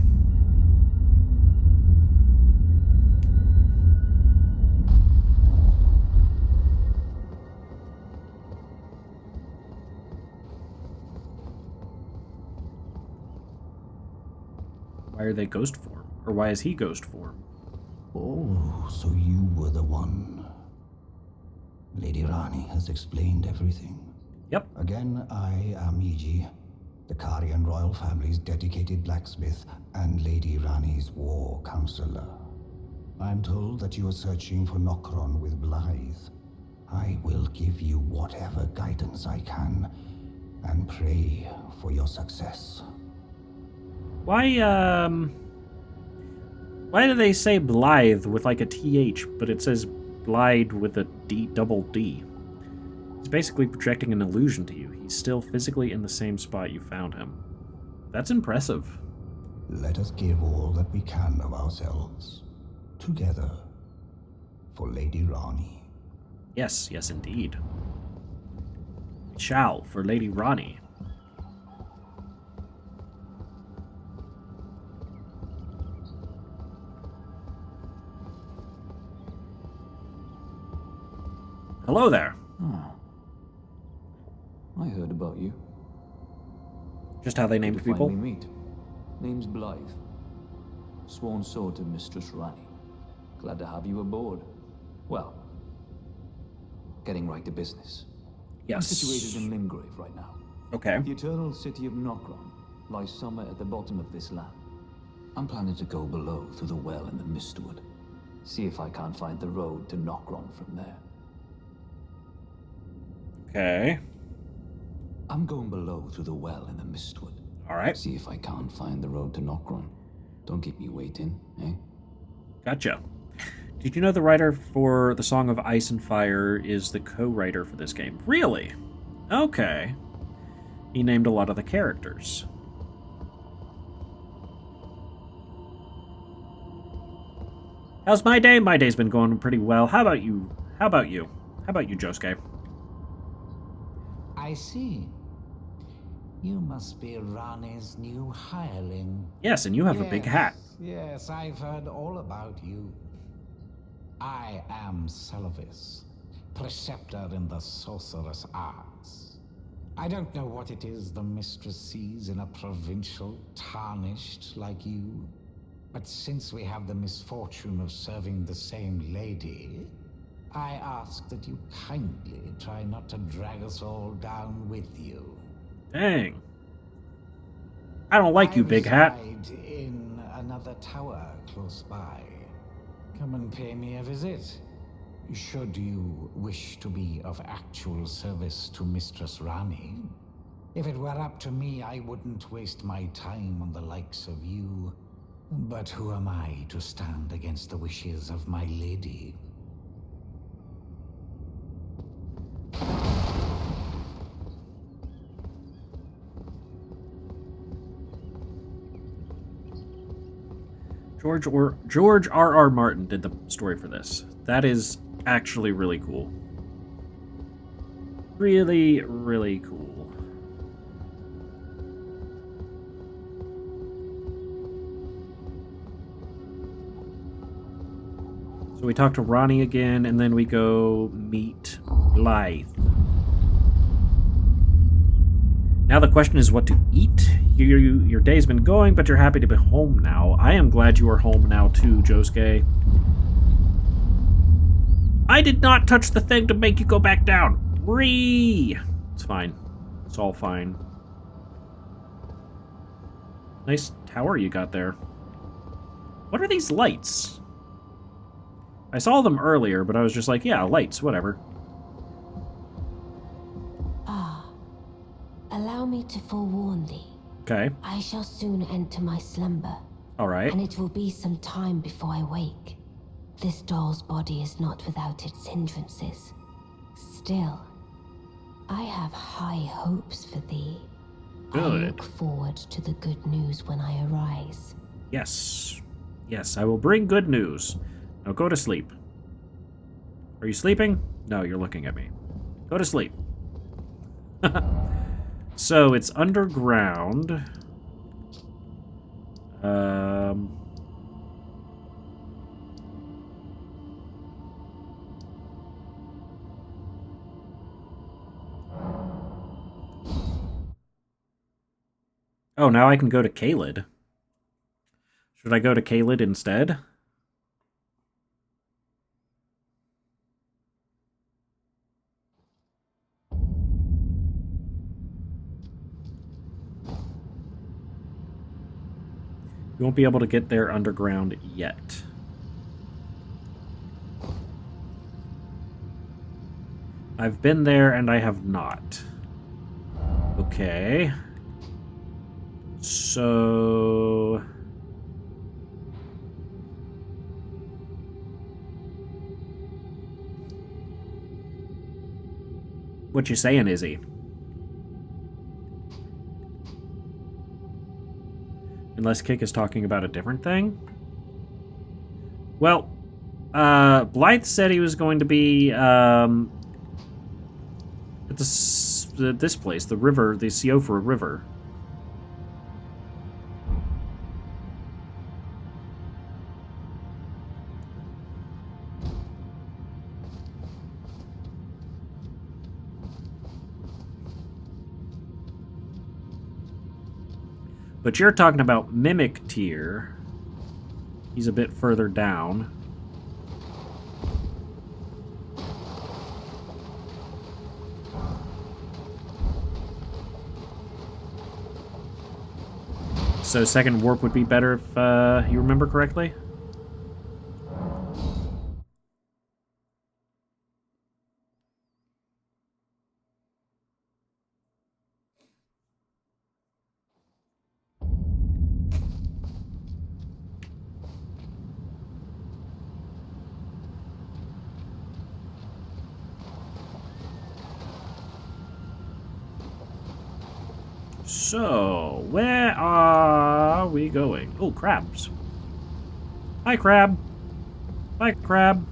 Why are they ghost form? Or why is he ghost form? Oh, so you were the one. Lady Rani has explained everything. Yep. Again, I am E.G., the Karian royal family's dedicated blacksmith and Lady Rani's war counselor. I'm told that you are searching for Nokron with Blythe. I will give you whatever guidance I can, and pray for your success. Why do they say Blythe with like a TH, but it says Blythe with a double D? He's basically projecting an illusion to you. He's still physically in the same spot you found him. That's impressive. Let us give all that we can of ourselves, together, for Lady Rani. Yes, yes indeed. We shall, for Lady Rani. Hello there. Oh. I heard about you. Just how they named Good to people? finally meet. Name's Blythe. Sworn sword to Mistress Rani. Glad to have you aboard. Well, getting right to business. Yes. I'm situated in Limgrave right now. Okay. The eternal city of Nokron lies somewhere at the bottom of this land. I'm planning to go below through the well in the Mistwood. See if I can't find the road to Nokron from there. Okay. I'm going below through the well in the Mistwood. Alright. See if I can't find the road to Nokron. Don't keep me waiting, eh? Gotcha. Did you know the writer for the Song of Ice and Fire is the co-writer for this game? Really? Okay. He named a lot of the characters. How's my day? My day's been going pretty well. How about you? How about you? How about you, Josuke? I see. You must be Rani's new hireling. Yes, and you have a big hat. Yes, I've heard all about you. I am Selvis, preceptor in the sorcerous arts. I don't know what it is the mistress sees in a provincial tarnished like you, but since we have the misfortune of serving the same lady, I ask that you kindly try not to drag us all down with you. Dang. I don't like you, big hat. I reside in another tower close by. Come and pay me a visit. Should you wish to be of actual service to Mistress Rani. If it were up to me, I wouldn't waste my time on the likes of you. But who am I to stand against the wishes of my lady? George R.R. Martin did the story for this. That is actually really cool. Really, really cool. So we talk to Ronnie again, and then we go meet Blythe. Now the question is what to eat. Your day's been going, but you're happy to be home now. I am glad you are home now too, Josuke. I did not touch the thing to make you go back down. It's fine. It's all fine. Nice tower you got there. What are these lights? I saw them earlier, but I was just like, yeah, lights, whatever. Allow me to forewarn thee. Okay. I shall soon enter my slumber, All right. and it will be some time before I wake. This doll's body is not without its hindrances. Still, I have high hopes for thee. I Good. look forward to the good news when I arise. Yes. Yes, I will bring good news. Now go to sleep. Are you sleeping? No, you're looking at me. Go to sleep. So, it's underground. Oh, now I can go to Kaled. Should I go to Kaled instead? You won't be able to get there underground yet. I've been there and I have not. Okay. So... What you saying, Izzy? Unless Kick is talking about a different thing? Well, Blythe said he was going to be, at this place, the river, the Siofra River. But you're talking about Mimic Tier. He's a bit further down. So second warp would be better if you remember correctly? So, where are we going? Oh, crabs. Hi, crab. Bye, crab.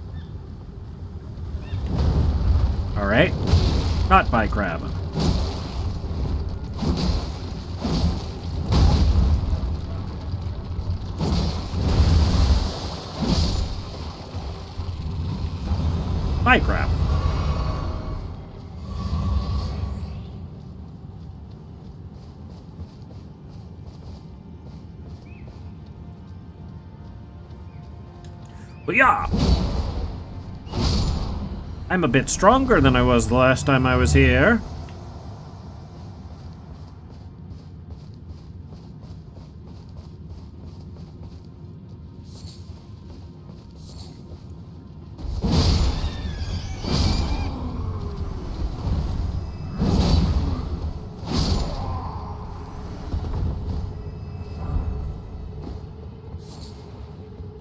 Alright. Not by crab. Bye, crab. But yeah, I'm a bit stronger than I was the last time I was here.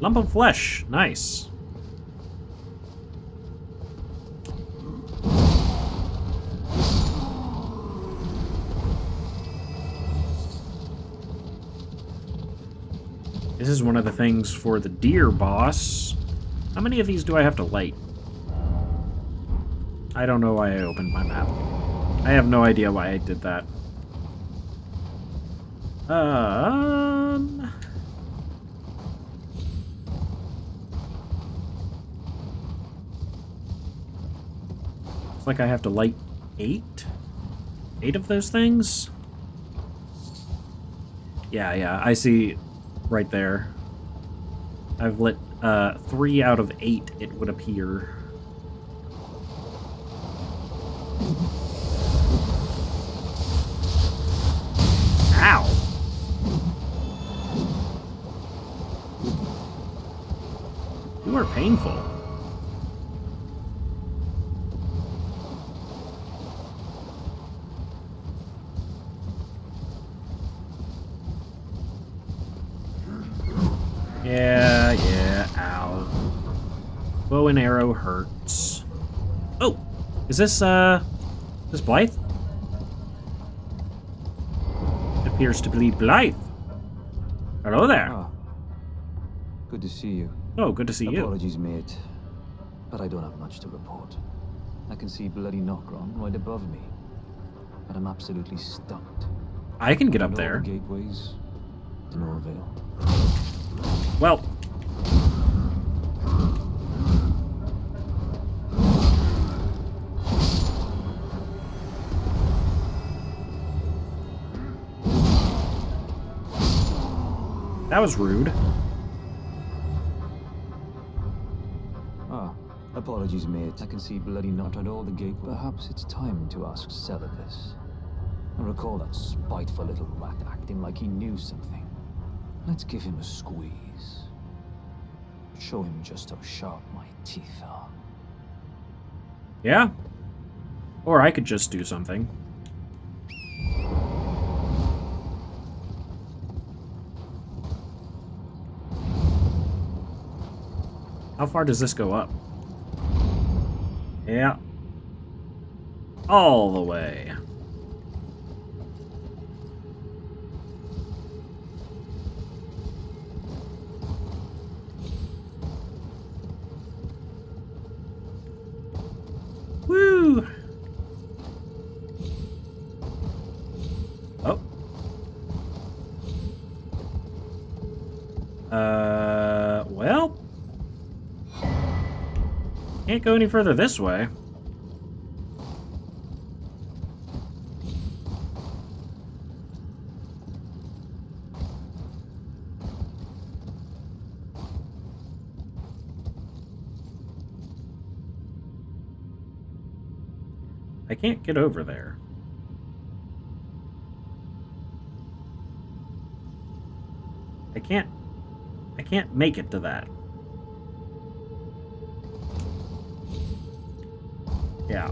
Lump of flesh. Nice. This is one of the things for the deer boss. How many of these do I have to light? I don't know why I opened my map. I have no idea why I did that. It's like I have to light 8? 8 of those things? Yeah, I see right there. I've lit 3 out of 8, it would appear. Ow! You are painful. Ow. Bow and arrow hurts. Oh! Is this Blythe? It appears to be Blythe. Hello there. Ah, good to see you. Oh, good to see you. Apologies, mate, but I don't have much to report. I can see bloody Nokron right above me, but I'm absolutely stumped. I can get up And all there. the gateways, to no avail. Well. That was rude. Ah, apologies, mate. I can see bloody not at all the gate. Perhaps it's time to ask Celibus. I recall that spiteful little rat acting like he knew something. Let's give him a squeeze. Show him just how sharp my teeth are. Yeah? Or I could just do something. How far does this go up? Yeah. All the way. Woo! Oh. Well. Can't go any further this way. I can't get over there. I can't make it to that. Yeah.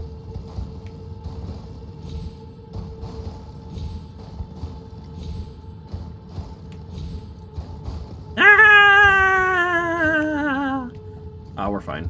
Ah! Oh, we're fine.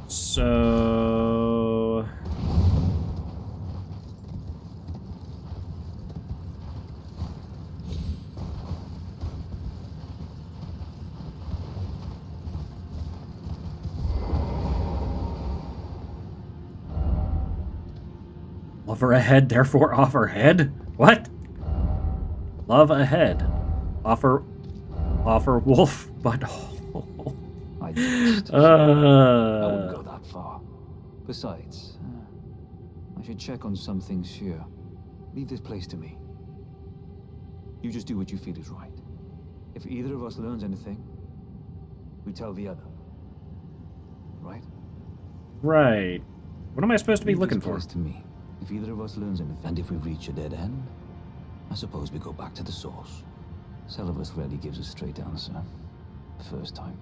So... Love her ahead, therefore offer head? What? Love ahead. Offer wolf butthole. I just... I wouldn't go Uh, that far. Besides, I should check on some things here. Leave this place to me. You just do what you feel is right. If either of us learns anything, we tell the other. Right? right. What am I supposed to be Leave looking this for? place to me. If either of us learns anything, and if we reach a dead end, I suppose we go back to the source. Celibus rarely gives a straight answer. The first time.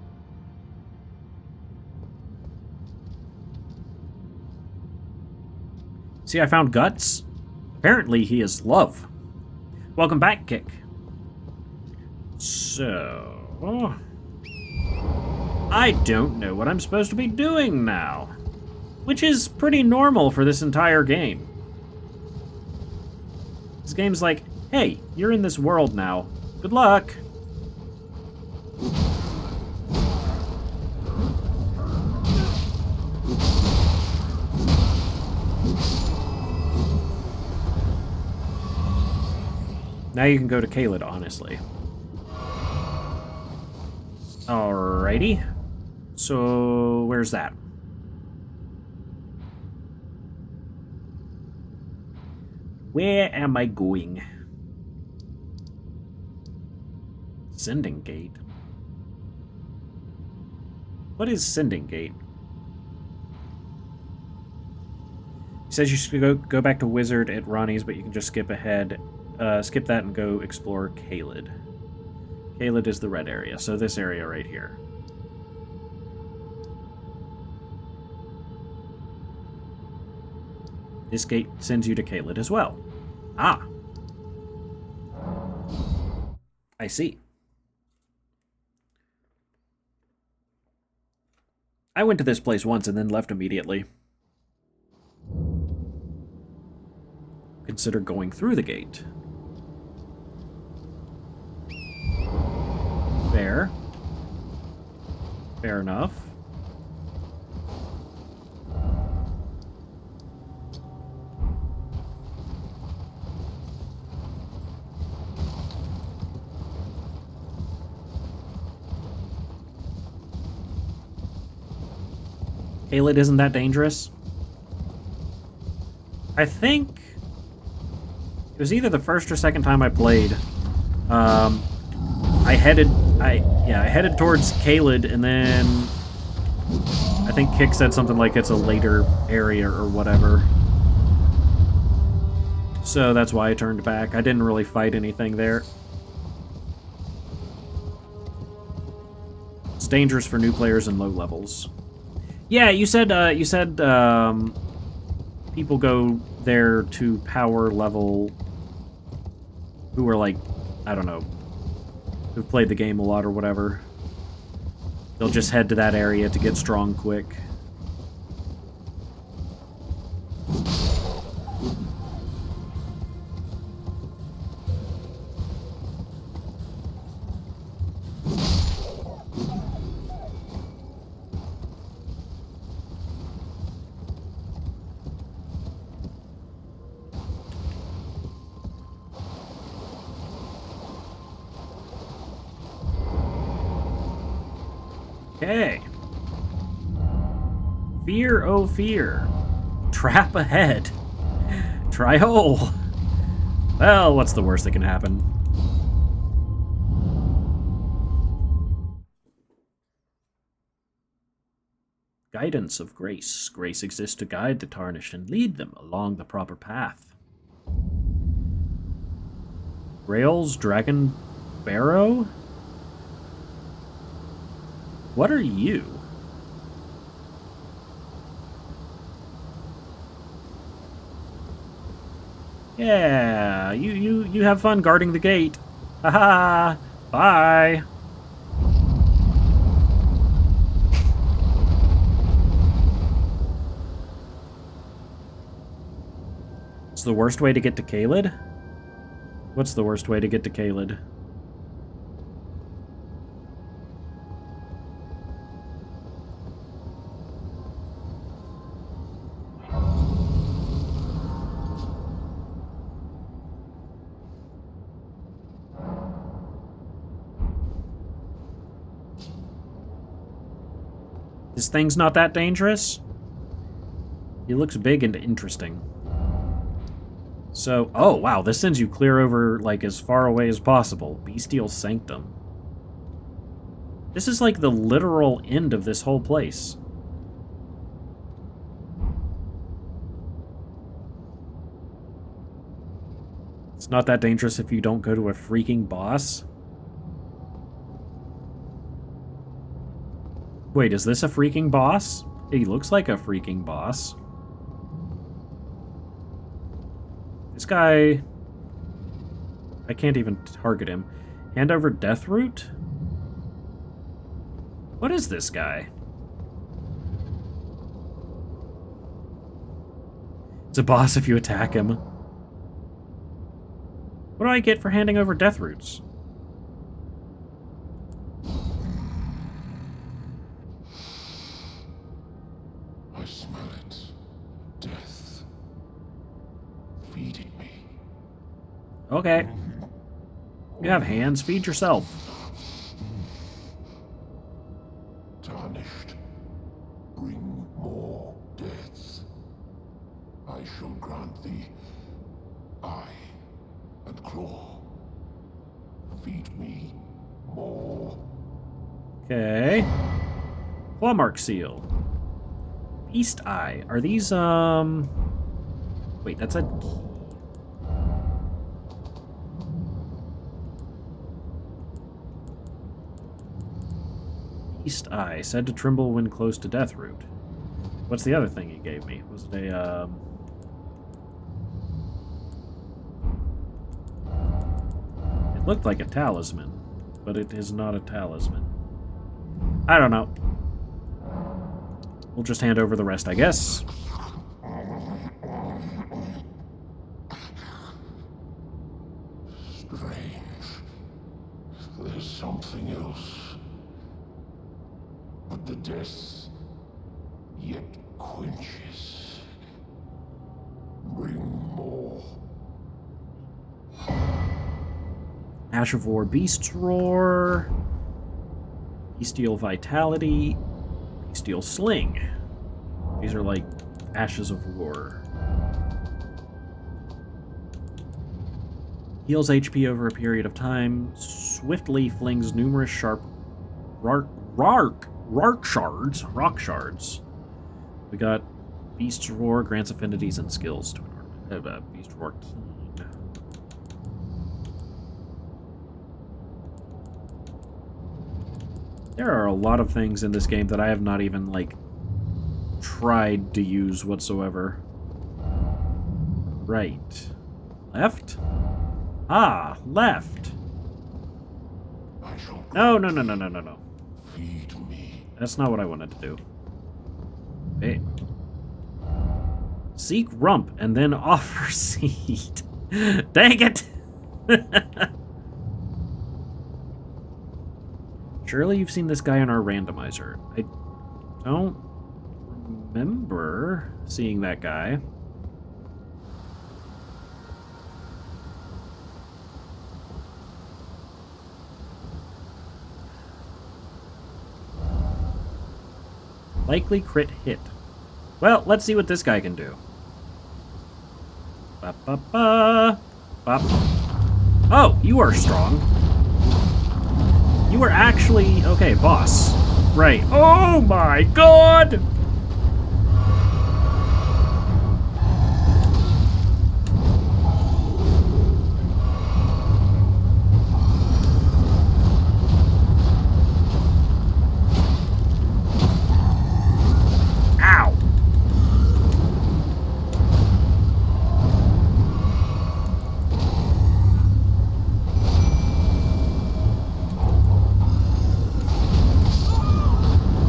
See, I found Guts. Apparently, he is love. Welcome back, Kick. So... I don't know what I'm supposed to be doing now. Which is pretty normal for this entire game. This game's like, hey, you're in this world now. Good luck. Now you can go to Caelid, honestly. Alrighty. So, where's that? Where am I going? Sending Gate. What is Sending Gate? He says you should go back to Wizard at Ronnie's, but you can just skip ahead skip that and go explore Kaled. Kaled is the red area, so this area right here. This gate sends you to Kaled as well. Ah. I see. I went to this place once and then left immediately. Consider going through the gate. Fair. Fair enough. Kaled isn't that dangerous. I think it was either the first or second time I played. I headed towards Kaled, and then I think Kick said something like it's a later area or whatever. So that's why I turned back. I didn't really fight anything there. It's dangerous for new players and low levels. Yeah, you said people go there to power level who are like, I don't know, who've played the game a lot or whatever. They'll just head to that area to get strong quick. Okay. Fear, oh fear. Trap ahead. Try hole. Well, what's the worst that can happen? Guidance of grace. Grace exists to guide the tarnished and lead them along the proper path. Rails, Dragon Barrow? What are you? Yeah, you have fun guarding the gate. Haha. Bye. It's the worst way to get to Kaled? What's the worst way to get to Kaled? This thing's not that dangerous? He looks big and interesting. So, oh wow, this sends you clear over, like, as far away as possible. Bestial Sanctum. This is like the literal end of this whole place. It's not that dangerous if you don't go to a freaking boss. Wait, is this a freaking boss? He looks like a freaking boss. This guy... I can't even target him. Hand over Death Root? What is this guy? It's a boss if you attack him. What do I get for handing over Death Roots? I smell it. Death. Feed it me. Okay. You have hands, feed yourself. Tarnished. Bring more deaths. I shall grant thee eye and claw. Feed me more. Okay. Clawmark Seal. Beast Eye. Are these, wait, that's a... East Eye, said to tremble when close to Deathroot. What's the other thing he gave me? Was it a, It looked like a talisman, but it is not a talisman. I don't know. We'll just hand over the rest, I guess. Strange. There's something else. But the death yet quenches. Bring more. Ash of War, Beast's Roar, Bestial Vitality, Bestial Sling. These are like Ashes of War. Heals HP over a period of time, swiftly flings numerous sharp rock shards. We got Beast's Roar, grants affinities and skills to an armament. Beast's Roar Keen. There are a lot of things in this game that I have not even, like, tried to use whatsoever. Right. Left? Ah, left. No. Feed me. That's not what I wanted to do. Wait. Seek rump and then offer seed. Dang it! Surely you've seen this guy in our randomizer. I don't remember seeing that guy. Likely crit hit. Well, let's see what this guy can do. Ba ba ba. Bop. Oh, you are strong. You are actually... Okay, boss. Right. Oh my god! Ow!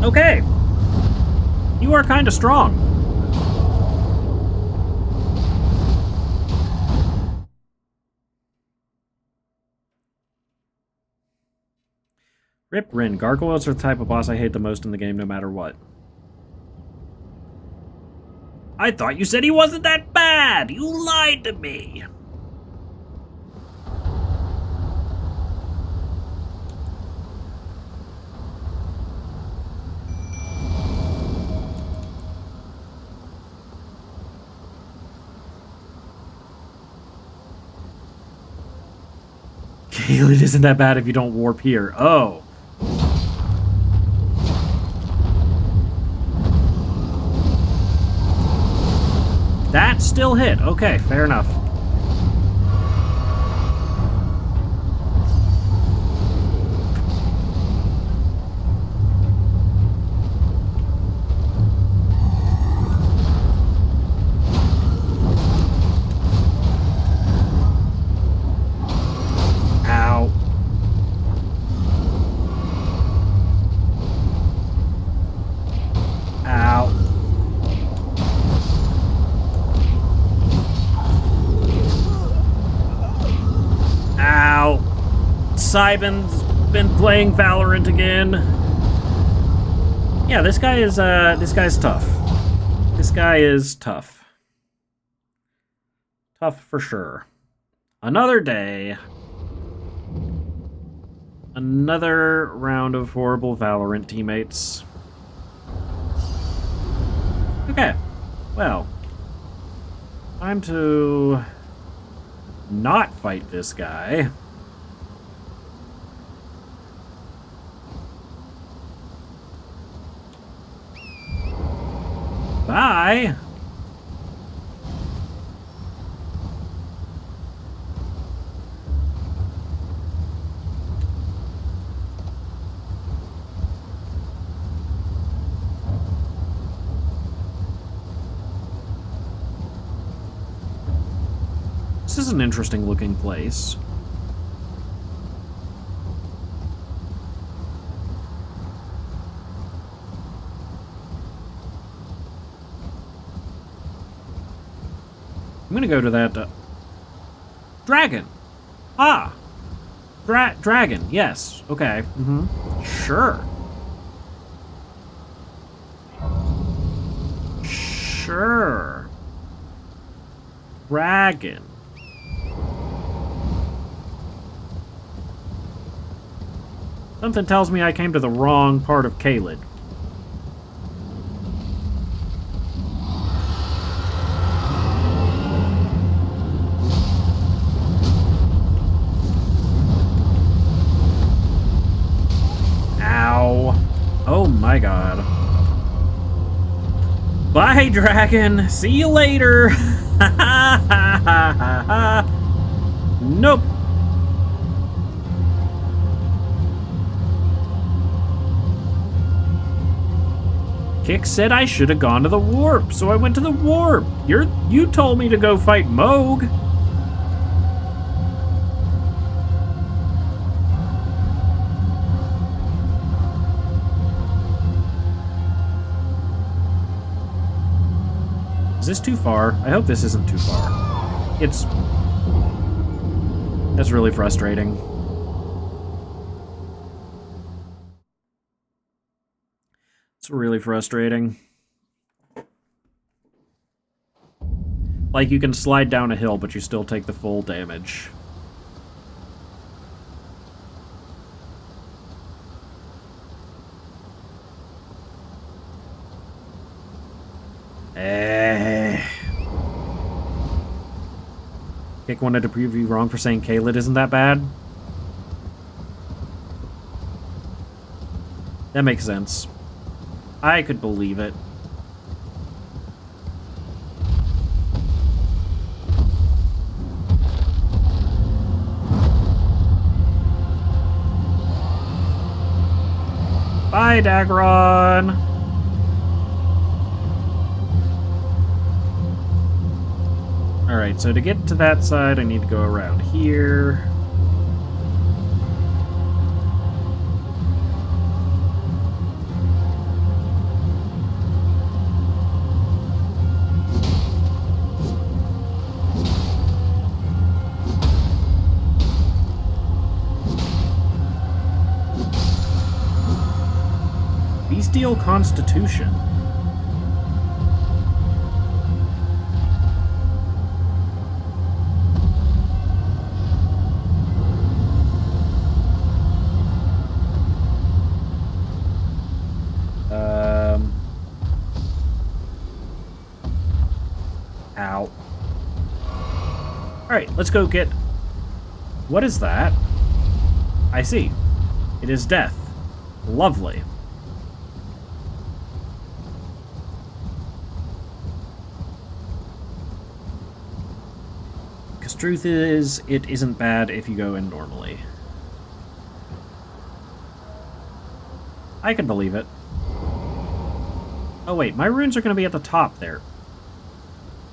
Okay. You are kind of strong. Rip Rin. Gargoyles are the type of boss I hate the most in the game no matter what. I thought you said he wasn't that bad! You lied to me! It isn't that bad if you don't warp here. Oh. That still hit. Okay, fair enough. Simon's been playing Valorant again. Yeah, this guy's tough. This guy is tough. Tough for sure. Another day. Another round of horrible Valorant teammates. Okay. Well. Time to not fight this guy. Bye. This is an interesting looking place. I'm gonna go to that dragon. Ah, dragon. Yes. Okay. Sure. Sure. Dragon. Something tells me I came to the wrong part of Caelid. Ow. Oh my god. Bye, dragon. See you later. Nope. Kick said I should have gone to the warp, so I went to the warp. You told me to go fight Moog. Is this too far? I hope this isn't too far. That's really frustrating. It's really frustrating. Like, you can slide down a hill, but you still take the full damage. Kick wanted to prove you wrong for saying Caelid isn't that bad. That makes sense. I could believe it. Bye, Dagron! Alright, so to get to that side, I need to go around here. Bestial Constitution. Ow. Alright, let's go get... What is that? I see. It is death. Lovely. Because truth is, it isn't bad if you go in normally. I can believe it. Oh wait, my runes are going to be at the top there.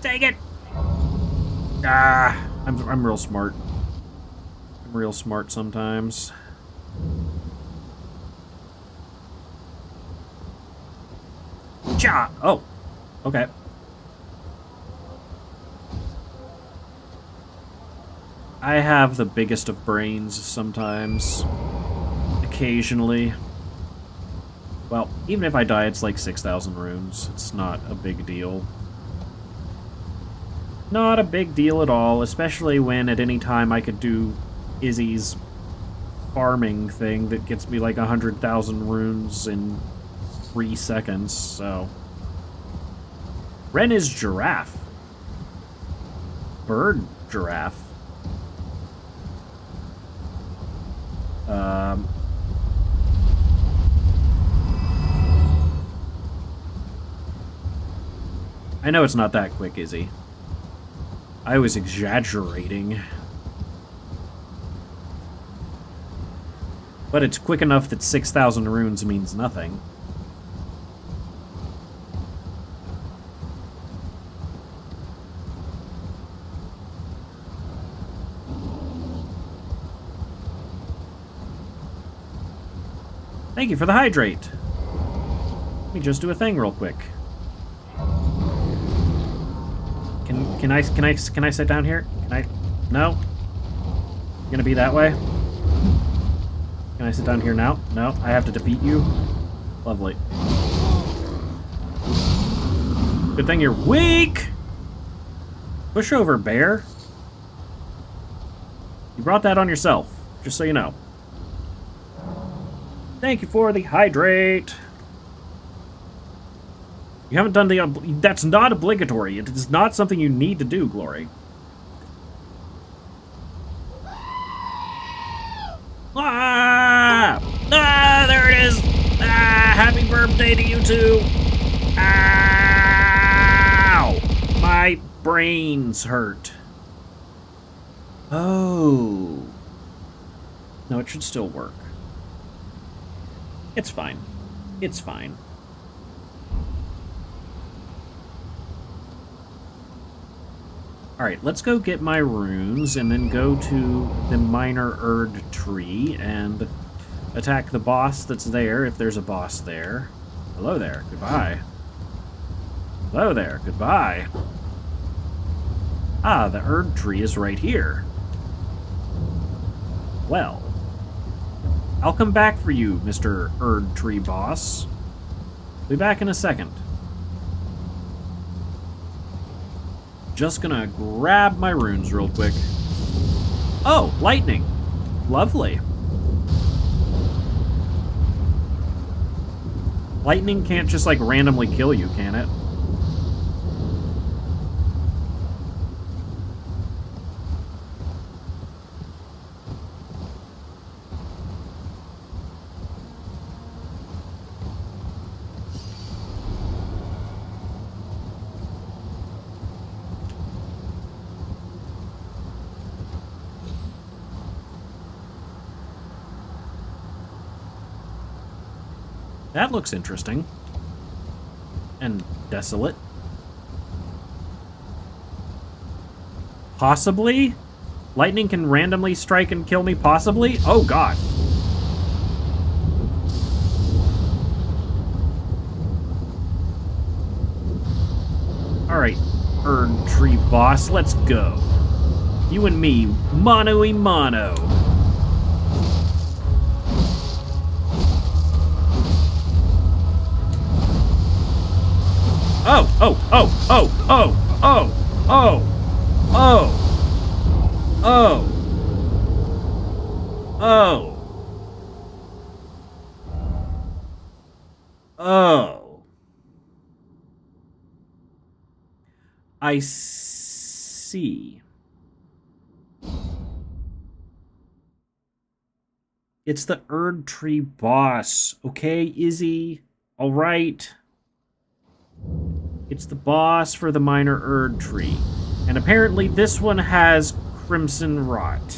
Dang it! Ah, I'm real smart. I'm real smart sometimes. Cha! Oh, okay. I have the biggest of brains sometimes. Occasionally. Well, even if I die, it's like 6,000 runes. It's not a big deal. Not a big deal at all, especially when at any time I could do Izzy's farming thing that gets me like 100,000 runes in 3 seconds, so... Ren is giraffe. Bird giraffe. I know it's not that quick, Izzy. I was exaggerating. But it's quick enough that 6,000 runes means nothing. Thank you for the hydrate. Let me just do a thing real quick. Can I sit down here? Can I? No. Gonna be that way? Can I sit down here now? No, I have to defeat you. Lovely. Good thing you're weak. Pushover, bear. You brought that on yourself, just so you know. Thank you for the hydrate. You haven't done the... that's not obligatory. It is not something you need to do, Glory. Ah! Ah, there it is! Ah, happy birthday to you too! Ow! My brains hurt. Oh. No, it should still work. It's fine. It's fine. Alright, let's go get my runes and then go to the minor Erd tree and attack the boss that's there, if there's a boss there. Hello there, goodbye. Hello there, goodbye. Ah, the Erd tree is right here. Well, I'll come back for you, Mr. Erd tree boss. Be back in a second. Just gonna grab my runes real quick. Oh, lightning. Lovely. Lightning can't just, like, randomly kill you, can it? That looks interesting. And desolate. Possibly? Lightning can randomly strike and kill me, possibly? Oh, God. Alright, Erd Tree Boss, let's go. You and me, mano-y-mano. Oh, oh, oh, oh, oh, oh, oh, oh, oh, oh, oh. I see. It's the Erd Tree Boss. Okay, Izzy? All right. It's the boss for the minor Erd Tree. And apparently this one has Crimson Rot,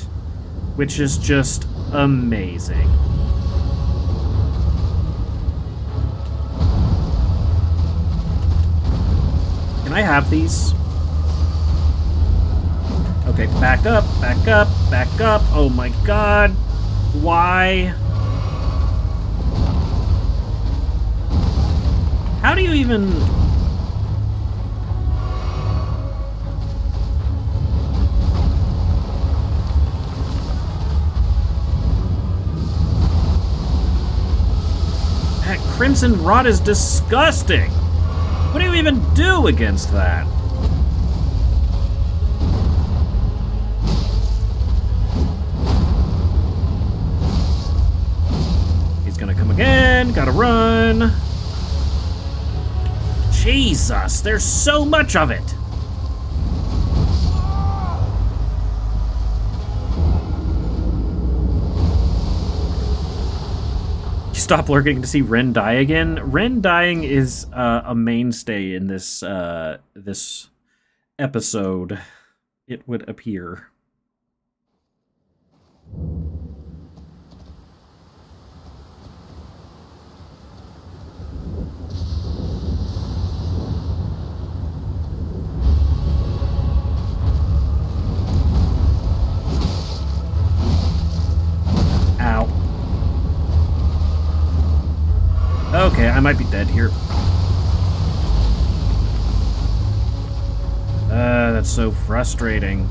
which is just amazing. Can I have these? Okay, back up, back up, back up. Oh my God. Why? How do you even... That Crimson Rot is disgusting. What do you even do against that? He's gonna come again. Gotta run. Jesus, there's so much of it. Stop lurking to see Ren die again. Ren dying is a mainstay in this this episode, it would appear. Ow. might be dead here. That's so frustrating.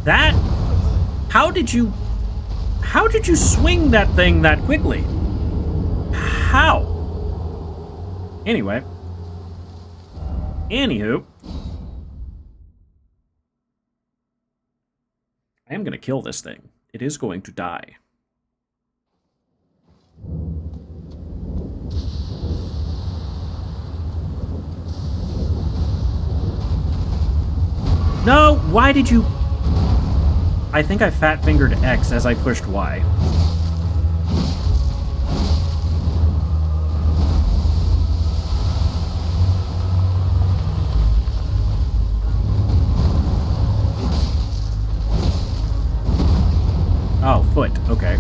That? How did you swing that thing that quickly? How? Anyway. Anywho. I am gonna kill this thing. It is going to die. No, why did you... I think I fat-fingered X as I pushed Y. Oh, foot. Okay.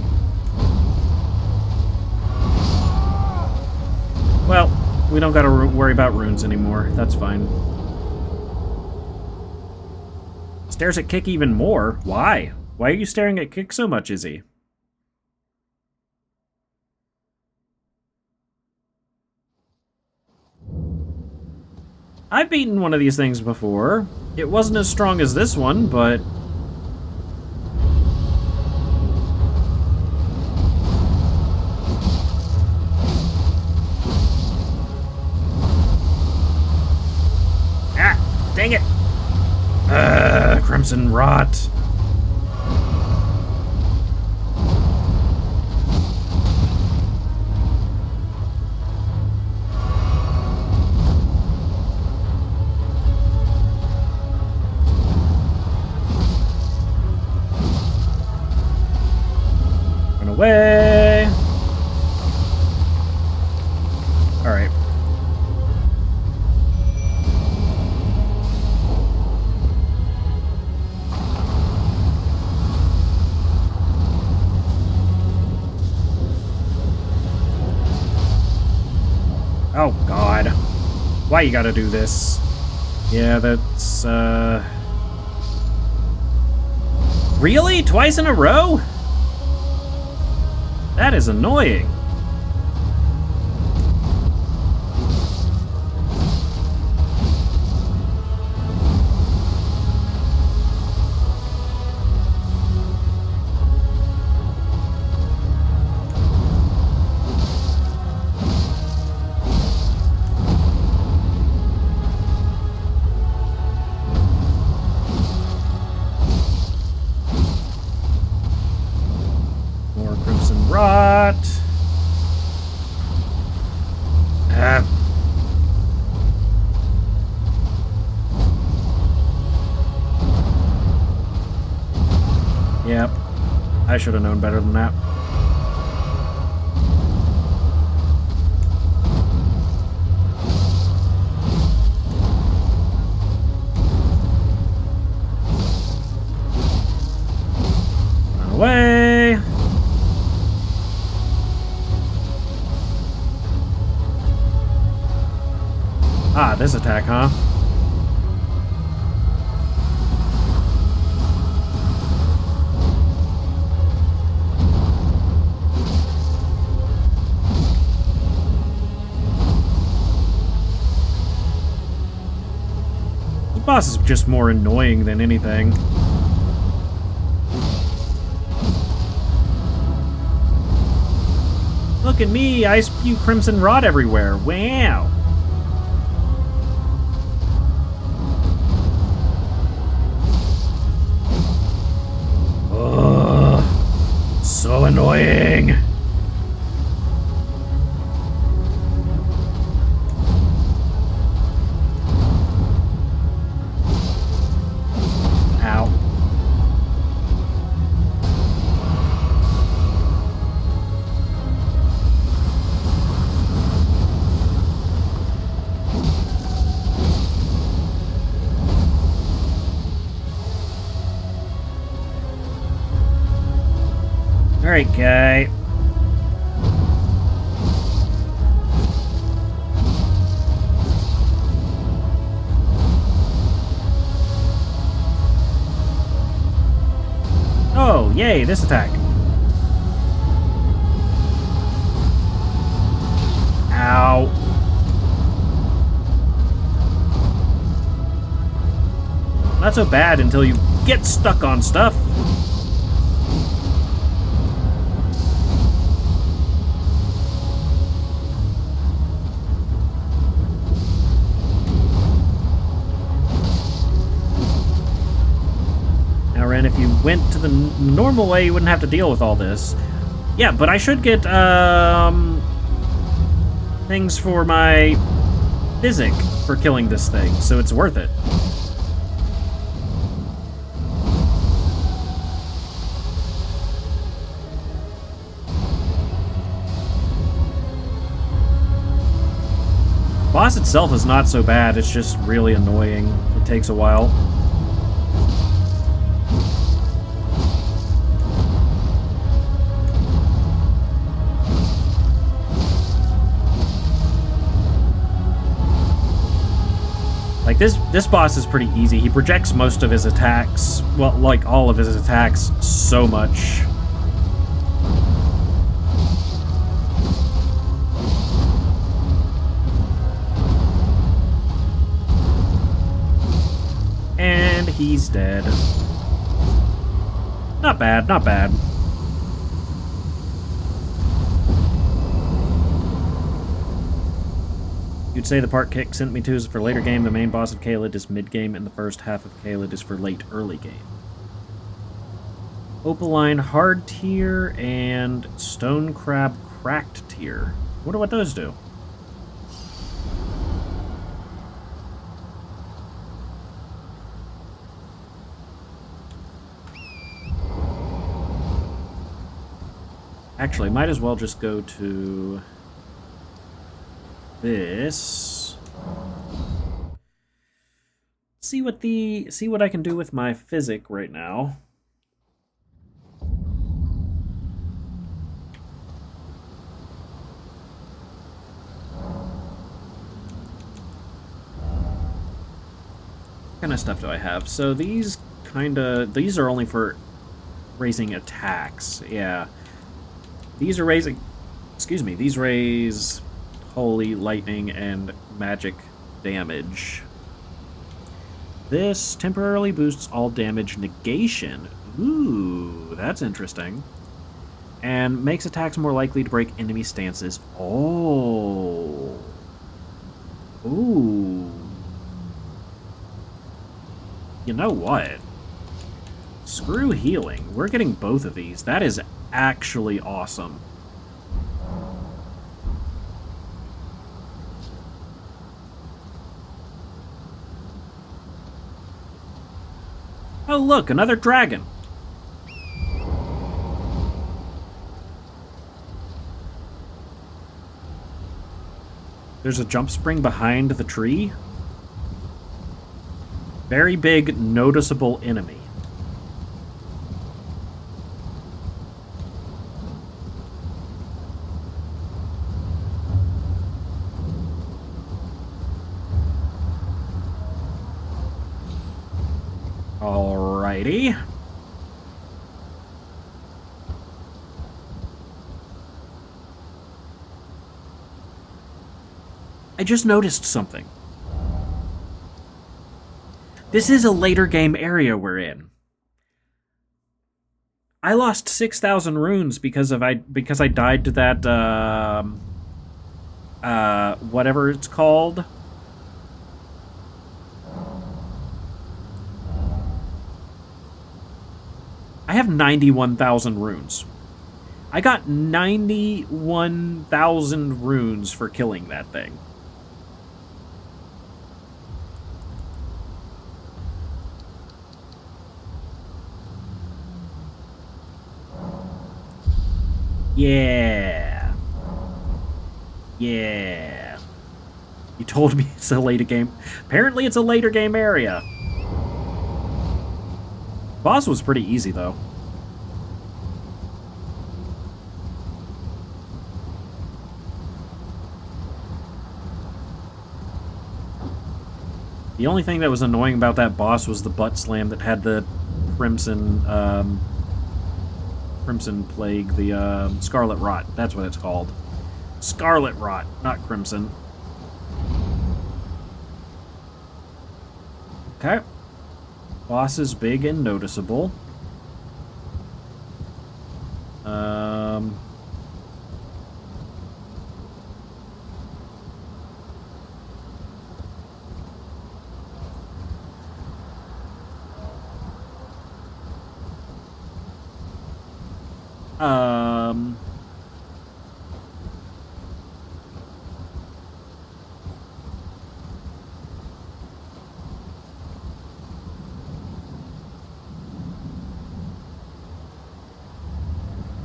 Well, we don't gotta worry about runes anymore. That's fine. Stares at Kick even more. Why? Why are you staring at Kick so much, Izzy? I've beaten one of these things before. It wasn't as strong as this one, but... Ah! Dang it! Crimson Rot. Run away. All right. Oh, God. Why you gotta do this? Yeah, that's, Really? Twice in a row? That is annoying. Rot. Yep. I should have known better than that. Run away. Ah, this attack, huh? The boss is just more annoying than anything. Look at me, I spew crimson rot everywhere. Wow. So annoying. Ow. Alright, guy. Oh, yay, this attack. Ow. Not so bad until you get stuck on stuff. Now, Ren, if you went to the normal way, you wouldn't have to deal with all this. Yeah, but I should get, things for my physic for killing this thing, so it's worth it. Boss itself is not so bad, it's just really annoying. It takes a while. Like, this boss is pretty easy. He projects most of his attacks, well, like all of his attacks, so much. And he's dead. Not bad, not bad. You'd say the part Kick sent me to is for later game, the main boss of Caelid is mid-game, and the first half of Caelid is for late early game. Opaline hard tier and Stone Crab cracked tier. Wonder what those do. Actually, might as well just go to this. See what I can do with my physic right now. What kind of stuff do I have? So these are only for raising attacks. Yeah. These are raising, these raise holy, lightning, and magic damage. This temporarily boosts all damage negation. Ooh, that's interesting. And makes attacks more likely to break enemy stances. Oh. Ooh. You know what? Screw healing. We're getting both of these. That is actually awesome. Oh, look, another dragon. There's a jump spring behind the tree. Very big, noticeable enemy. Alrighty. I just noticed something. This is a later game area we're in. I lost 6,000 runes because I died to that whatever it's called. I have 91,000 runes. I got 91,000 runes for killing that thing. Yeah. Yeah. You told me it's a later game. Apparently it's a later game area. Boss was pretty easy, though. The only thing that was annoying about that boss was the butt slam that had the Crimson Plague, the Scarlet Rot. That's what it's called. Scarlet Rot, not Crimson. Okay. Boss is big and noticeable.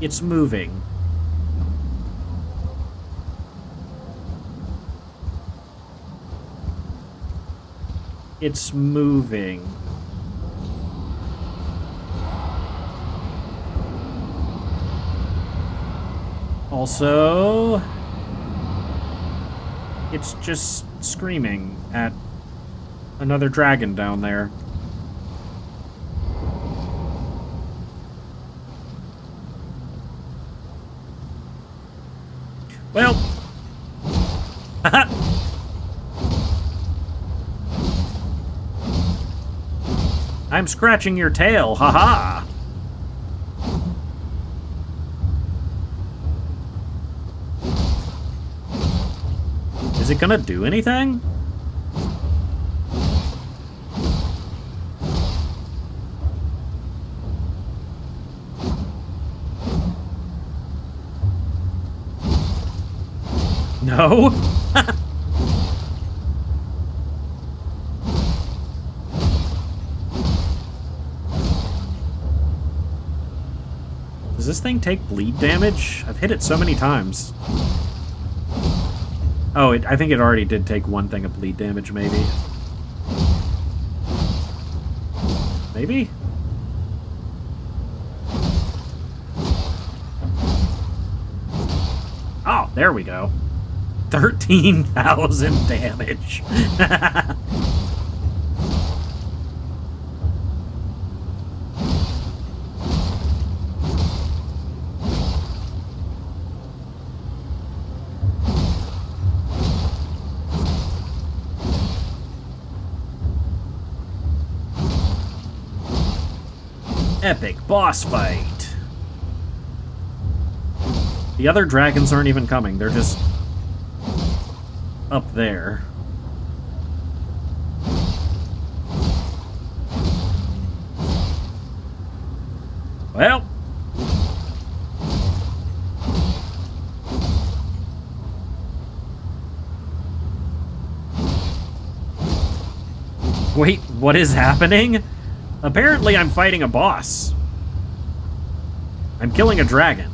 It's moving. It's moving. Also, it's just screaming at another dragon down there. Well, I'm scratching your tail, haha. Is it gonna do anything? No? Does this thing take bleed damage? I've hit it so many times. Oh, I think it already did take one thing of bleed damage, maybe. Maybe? Oh, there we go. 13,000 damage. Epic boss fight. The other dragons aren't even coming. They're just up there. Well. Wait, what is happening? Apparently I'm fighting a boss. I'm killing a dragon.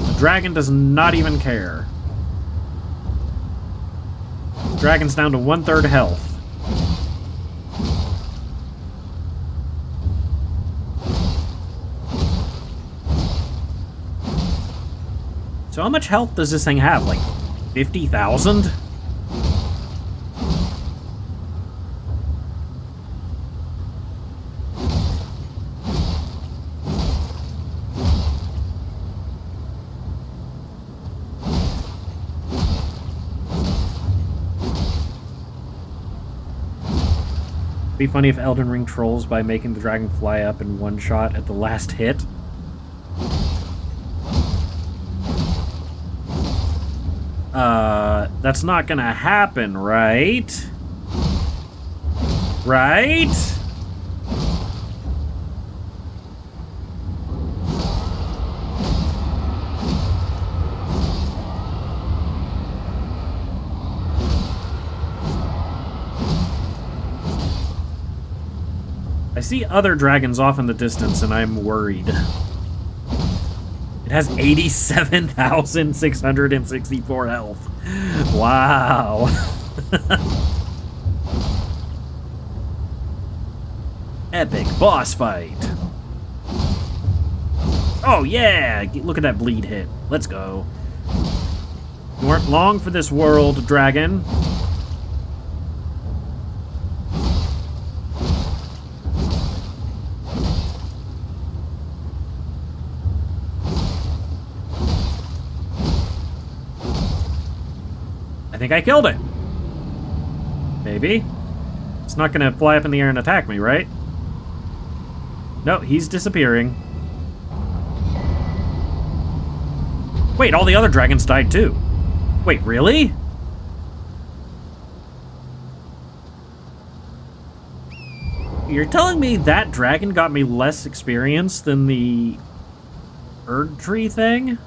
The dragon does not even care. The dragon's down to 1/3 health. So how much health does this thing have? Like 50,000? Be funny if Elden Ring trolls by making the dragon fly up in one shot at the last hit. That's not gonna happen, right? Right? I see other dragons off in the distance and I'm worried. It has 87,664 health. Wow. Epic boss fight. Oh yeah! Look at that bleed hit. Let's go. You weren't long for this world, dragon. I think I killed it. Maybe. It's not gonna fly up in the air and attack me, right? No, he's disappearing. Wait, all the other dragons died too. Wait, really? You're telling me that dragon got me less experience than the Erd Tree thing?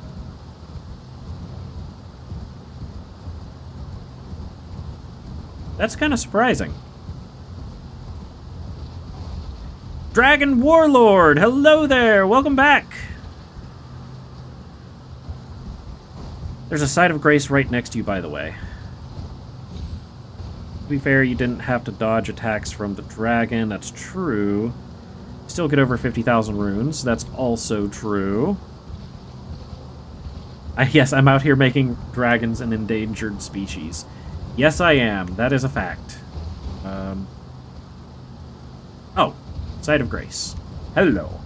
That's kind of surprising. Dragon Warlord, hello there, welcome back. There's a site of grace right next to you, by the way. To be fair, you didn't have to dodge attacks from the dragon, that's true. Still get over 50,000 runes, that's also true. Yes, I'm out here making dragons an endangered species. Yes, I am. That is a fact. Oh, Site of Grace. Hello.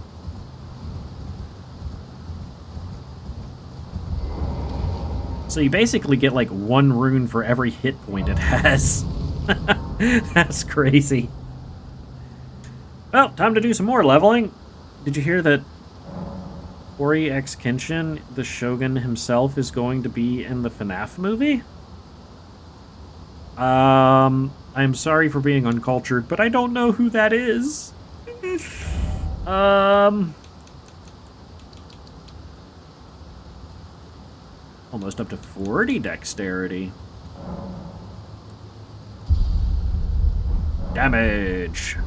So you basically get like 1 rune for every hit point it has. That's crazy. Well, time to do some more leveling. Did you hear that Ori X Kenshin, the Shogun himself, is going to be in the FNAF movie? I'm sorry for being uncultured, but I don't know who that is. Almost up to 40 dexterity. Damage.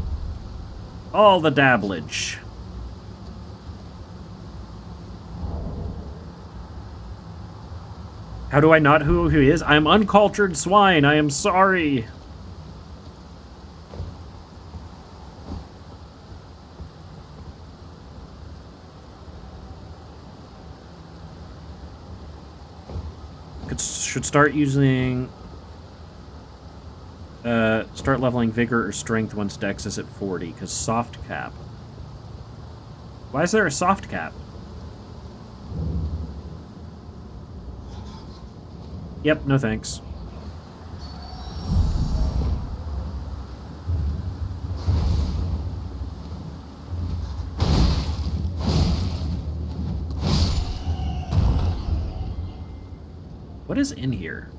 All the dabblage. How do I not know who he is? I'm uncultured swine. I am sorry. Should start using... start leveling Vigor or Strength once Dex is at 40, because soft cap. Why is there a soft cap? Yep, no thanks. What is in here?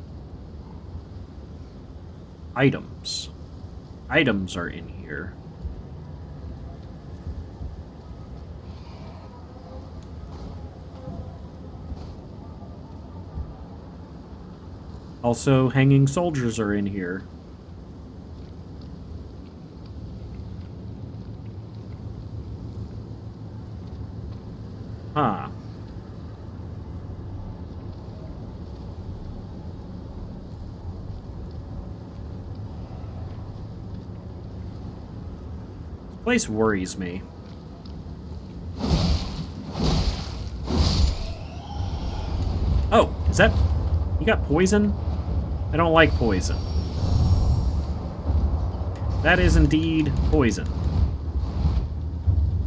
Items. Items are in here. Also, hanging soldiers are in here. Huh. This place worries me. Oh, is that... You got poison? I don't like poison. That is indeed poison.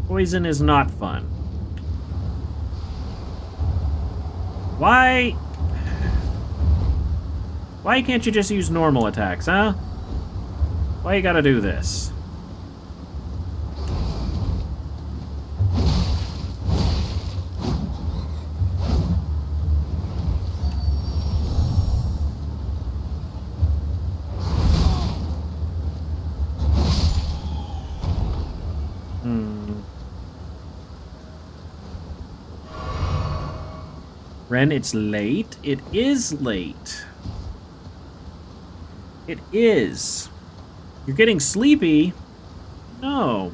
Poison is not fun. Why... Why can't you just use normal attacks, huh? Why you gotta do this? Ren, it's late? It is late. It is. You're getting sleepy? No.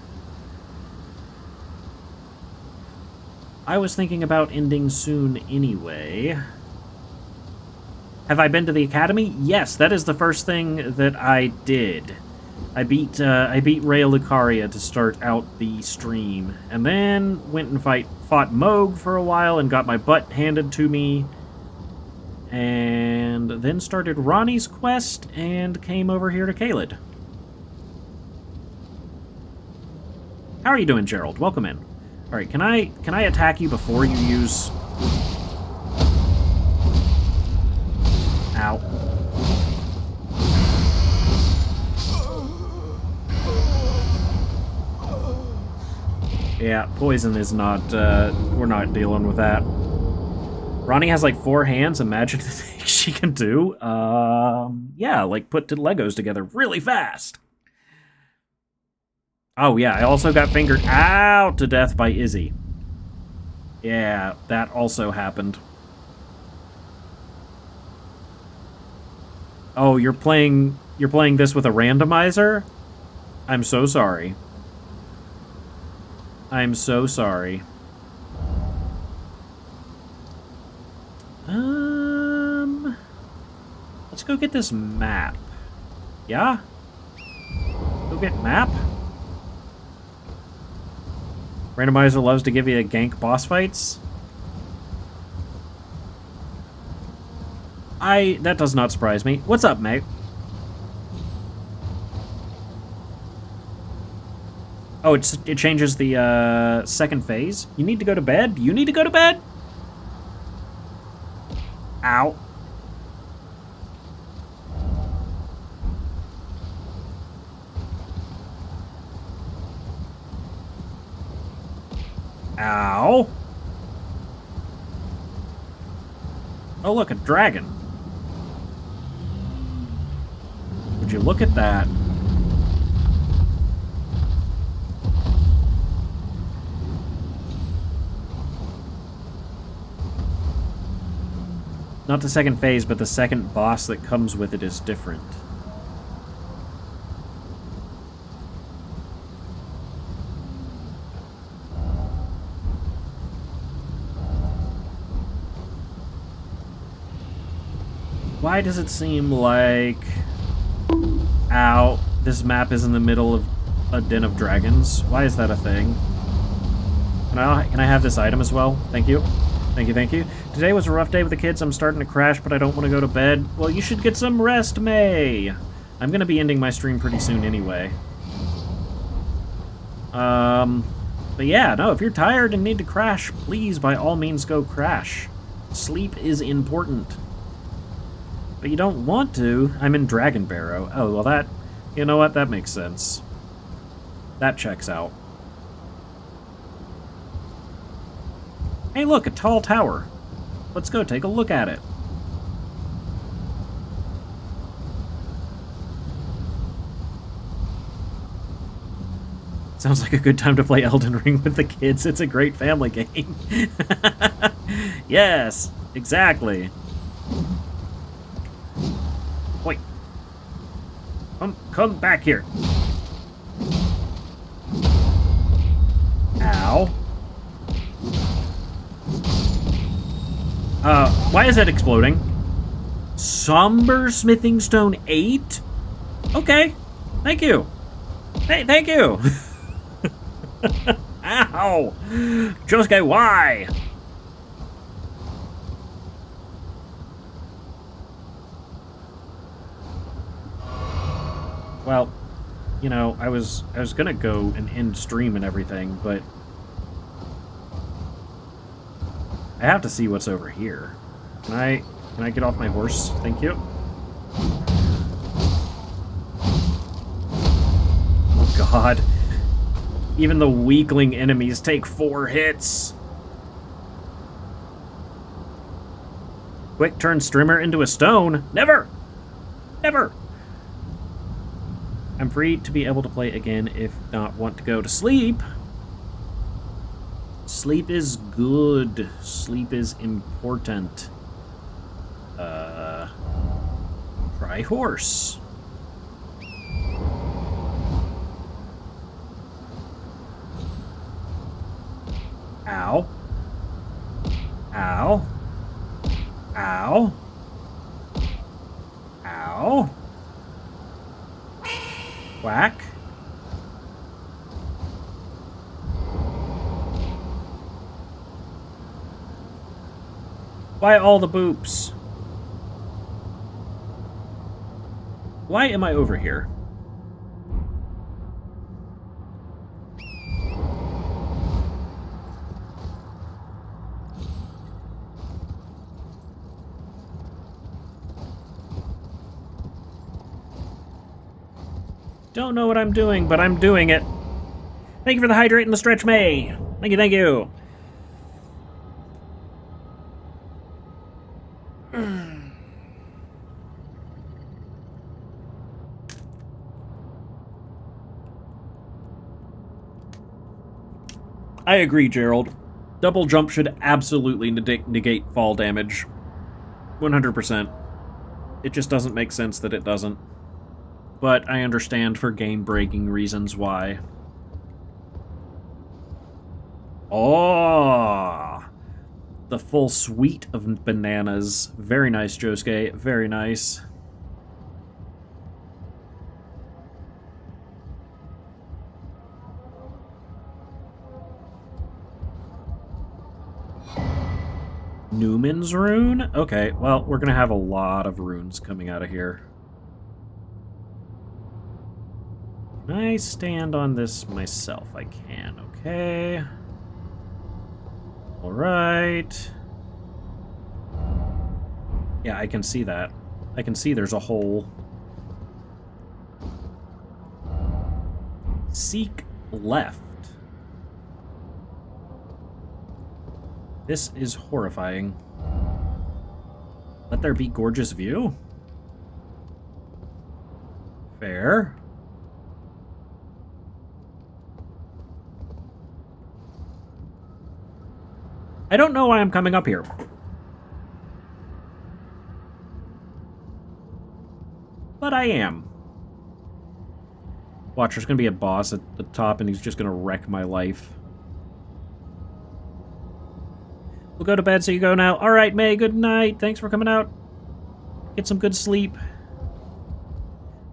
I was thinking about ending soon anyway. Have I been to the academy? Yes, that is the first thing that I did. I beat Rhea Lucaria to start out the stream, and then went and fought Moog for a while and got my butt handed to me, and then started Ronnie's quest and came over here to Caelid. How are you doing, Gerald? Welcome in. All right, can I attack you before you use? Ow. Yeah, poison is not, we're not dealing with that. Ronnie has like 4 hands. Imagine the things she can do. Yeah, like put Legos together really fast. Oh yeah, I also got fingered out to death by Izzy. Yeah, that also happened. Oh, you're playing this with a randomizer? I'm so sorry. I'm so sorry. Let's go get this map. Yeah? Go get map? Randomizer loves to give you a gank boss fights. That does not surprise me. What's up, mate? Oh, it changes the second phase. You need to go to bed? You need to go to bed? Ow. Ow. Oh, look, a dragon. Would you look at that? Not the second phase, but the second boss that comes with it is different. Why does it seem like... Ow, this map is in the middle of a den of dragons? Why is that a thing? Can I have this item as well? Thank you. Thank you, thank you. Today was a rough day with the kids. I'm starting to crash, but I don't want to go to bed. Well, you should get some rest, May. I'm going to be ending my stream pretty soon anyway. But yeah, no, if you're tired and need to crash, please, by all means, go crash. Sleep is important. But you don't want to. I'm in Dragon Barrow. Oh, well that... You know what? That makes sense. That checks out. Hey, look, a tall tower. Let's go take a look at it. Sounds like a good time to play Elden Ring with the kids. It's a great family game. Yes, exactly. Wait. Come back here. Ow. Why is that exploding? Somber Smithing Stone 8? Okay. Thank you. Hey, thank you. Ow. Josuke, why? Well, you know, I was gonna go and end stream and everything, but I have to see what's over here. Can I get off my horse? Thank you. Oh god. Even the weakling enemies take 4 hits. Quick turn streamer into a stone. Never! Never! I'm free to be able to play again if not want to go to sleep. Sleep is good. Sleep is important. Try horse. Ow. Ow. Ow. Ow. Whack. Why all the boops? Why am I over here? Don't know what I'm doing, but I'm doing it. Thank you for the hydrate and the stretch, May. Thank you, thank you. I agree, Gerald. Double jump should absolutely negate fall damage. 100%. It just doesn't make sense that it doesn't. But I understand for game-breaking reasons why. Oh! The full suite of bananas. Very nice, Josuke. Very nice. Newman's rune? Okay, well, we're gonna have a lot of runes coming out of here. Can I stand on this myself? I can, okay. Alright. Yeah, I can see that. I can see there's a hole. Seek left. This is horrifying. Let there be gorgeous view? Fair. I don't know why I'm coming up here. But I am. Watch, there's gonna be a boss at the top and he's just gonna wreck my life. We'll go to bed so you go now. Alright, May, good night. Thanks for coming out. Get some good sleep.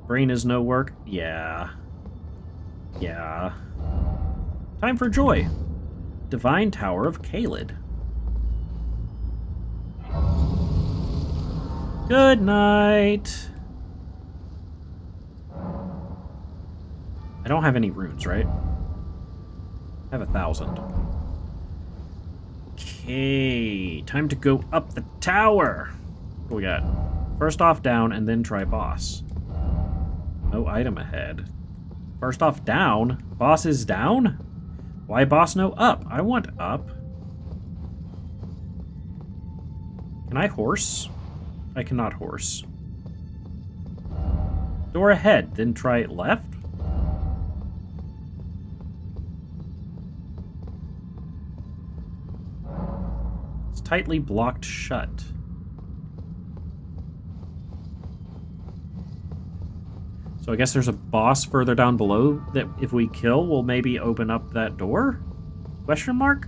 Brain is no work. Yeah. Yeah. Time for joy. Divine Tower of Kaled. Good night. I don't have any runes, right? I have 1,000. Okay, time to go up the tower. What we got? First off down and then try boss. No item ahead. First off down? Boss is down? Why boss no up? I want up. Can I horse? I cannot horse. Door ahead, then try left? It's tightly blocked shut. So I guess there's a boss further down below that if we kill will maybe open up that door? Question mark?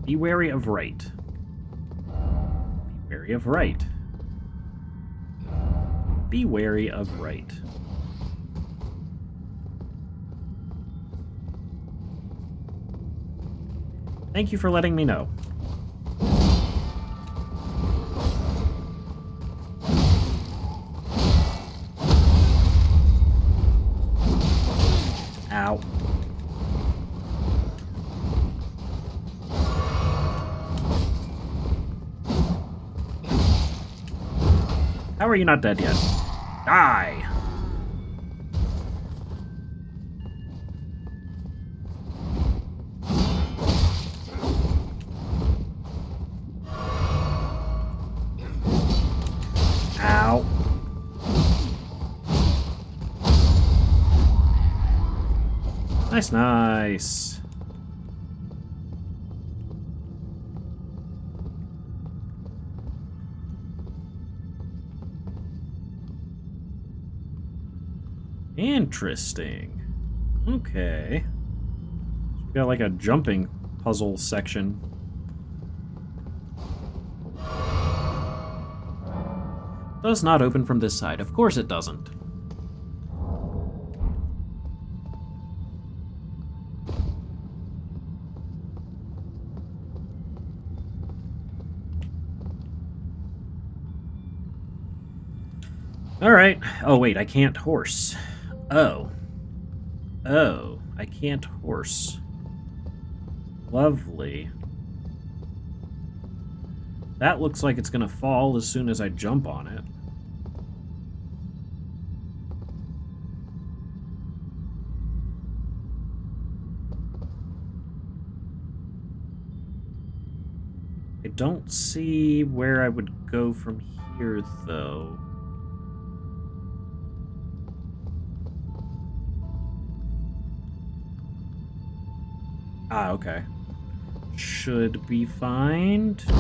Be wary of right. Be wary of right. Be wary of right. Thank you for letting me know. Ow. How are you not dead yet? Die! Ow. Nice, nice. Interesting. Okay. Got like a jumping puzzle section. Does not open from this side. Of course it doesn't. Alright. Oh, wait, I can't horse. Oh. Oh, I can't horse. Lovely. That looks like it's gonna fall as soon as I jump on it. I don't see where I would go from here, though. Ah, okay. Should be fine to...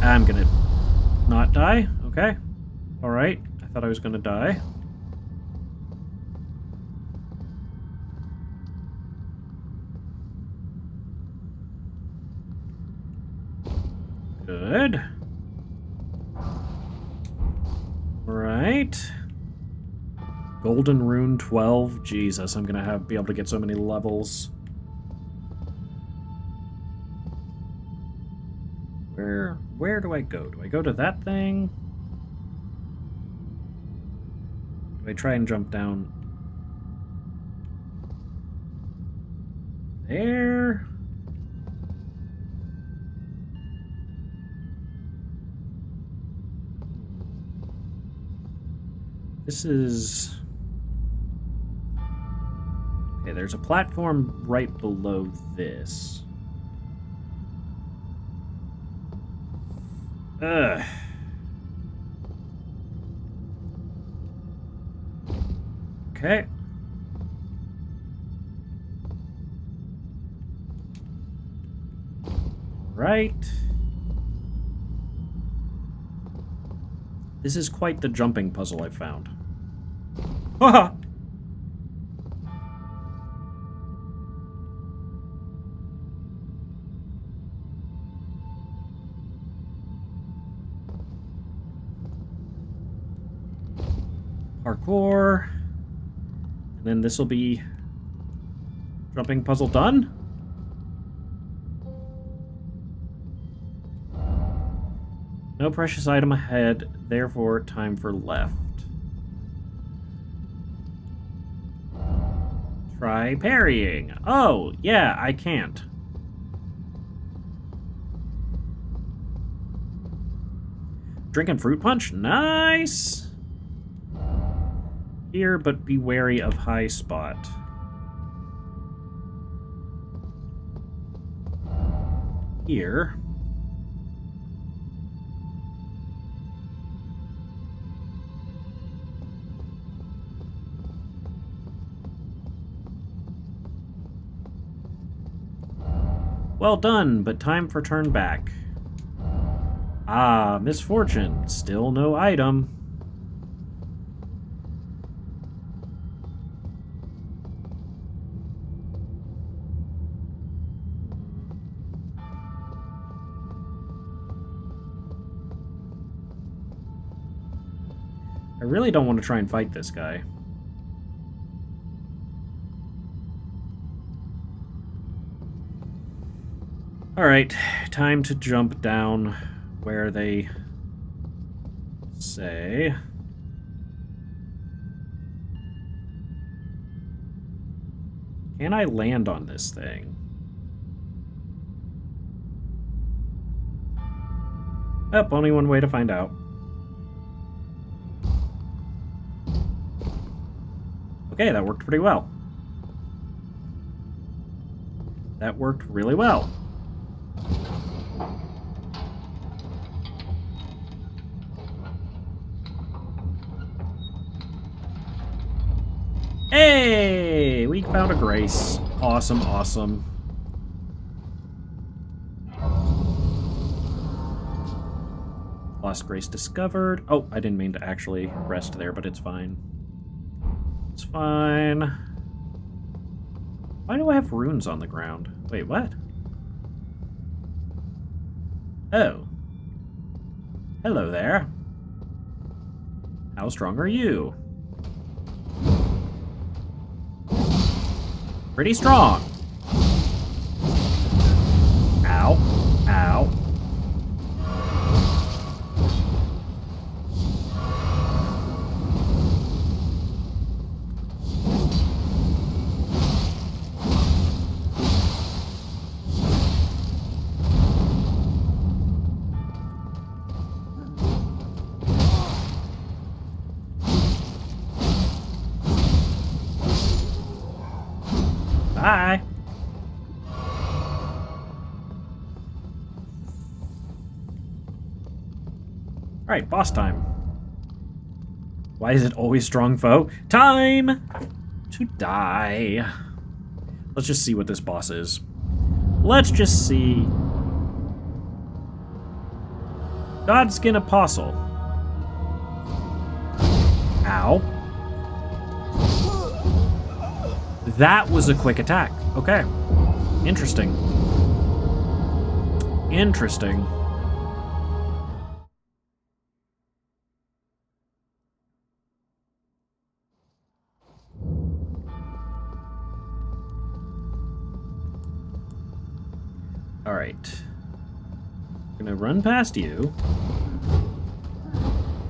I'm gonna not die. Okay. Alright. I thought I was gonna die. Good. Alright. Golden Rune 12. Jesus, I'm gonna be able to get so many levels. Where do I go? Do I go to that thing? Do I try and jump down there? This is... Okay, there's a platform right below this. Ugh. Okay. Right. This is quite the jumping puzzle I found. Haha! Parkour. And then this will be jumping puzzle done. No precious item ahead, therefore time for left. Try parrying. Oh, yeah, I can't. Drinking fruit punch? Nice! Here, but be wary of high spot. Here. Well done, but time for turn back. Ah, misfortune. Still no item. I really don't want to try and fight this guy. Alright, time to jump down where they say. Can I land on this thing? Yep, only one way to find out. Okay, that worked pretty well. That worked really well. Hey! We found a grace. Awesome, awesome. Lost grace discovered. Oh, I didn't mean to actually rest there, but it's fine. It's fine. Why do I have runes on the ground? Wait, what? Oh. Hello there. How strong are you? Pretty strong. Ow. Ow. Bye. Alright, boss time. Why is it always strong foe? Time to die. Let's just see what this boss is. Let's just see. Godskin Apostle. Ow. That was a quick attack. Okay. Interesting. Interesting. All right. Gonna run past you.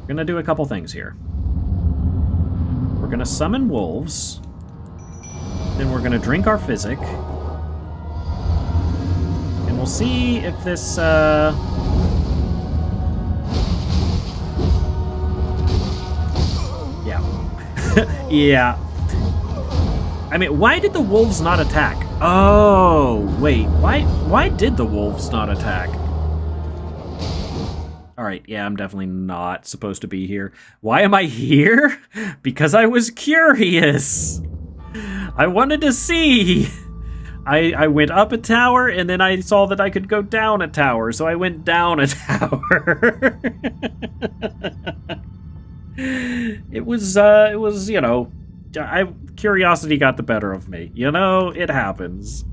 Gonna do a couple things here. We're gonna summon wolves. Then we're gonna drink our physic. And we'll see if this, yeah. Yeah. I mean, why did the wolves not attack? Oh, wait. Why did the wolves not attack? Alright, yeah, I'm definitely not supposed to be here. Why am I here? Because I was curious. I wanted to see. I went up a tower, and then I saw that I could go down a tower, so I went down a tower. It was, you know, curiosity got the better of me. You know, it happens.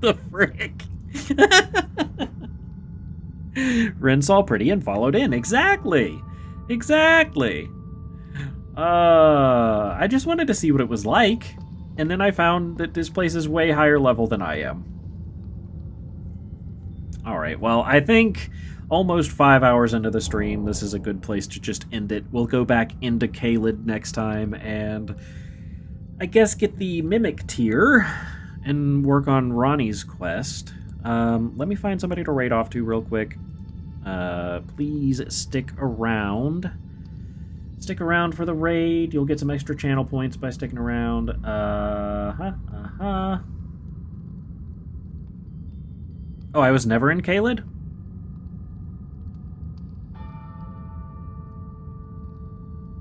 The frick? Ren saw pretty and followed in. Exactly. Exactly. I just wanted to see what it was like, and then I found that this place is way higher level than I am. Alright, well, I think almost 5 hours into the stream, this is a good place to just end it. We'll go back into Caelid next time, and I guess get the Mimic tier, and work on Ronnie's quest. Let me find somebody to raid off to real quick. Please stick around. Stick around for the raid. You'll get some extra channel points by sticking around. Oh, I was never in Caelid?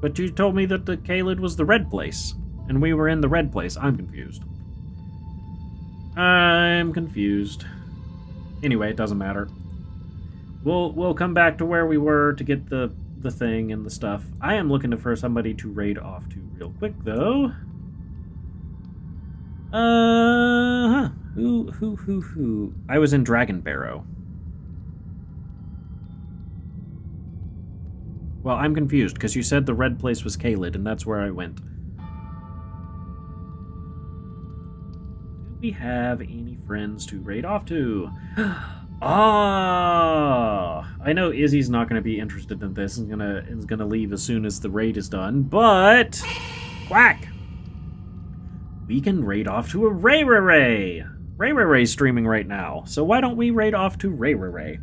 But you told me that the Caelid was the red place, and we were in the red place. I'm confused. I'm confused. Anyway, it doesn't matter. We'll come back to where we were to get the thing and the stuff. I am looking for somebody to raid off to real quick, though. Who? I was in Dragon Barrow. Well, I'm confused, because you said the red place was Caelid, and that's where I went. Do we have any friends to raid off to? Ah, I know Izzy's not going to be interested in this and is gonna leave as soon as the raid is done, but quack! We can raid off to a Ray Ray Ray. Ray Ray Ray's streaming right now, so why don't we raid off to Ray Ray Ray?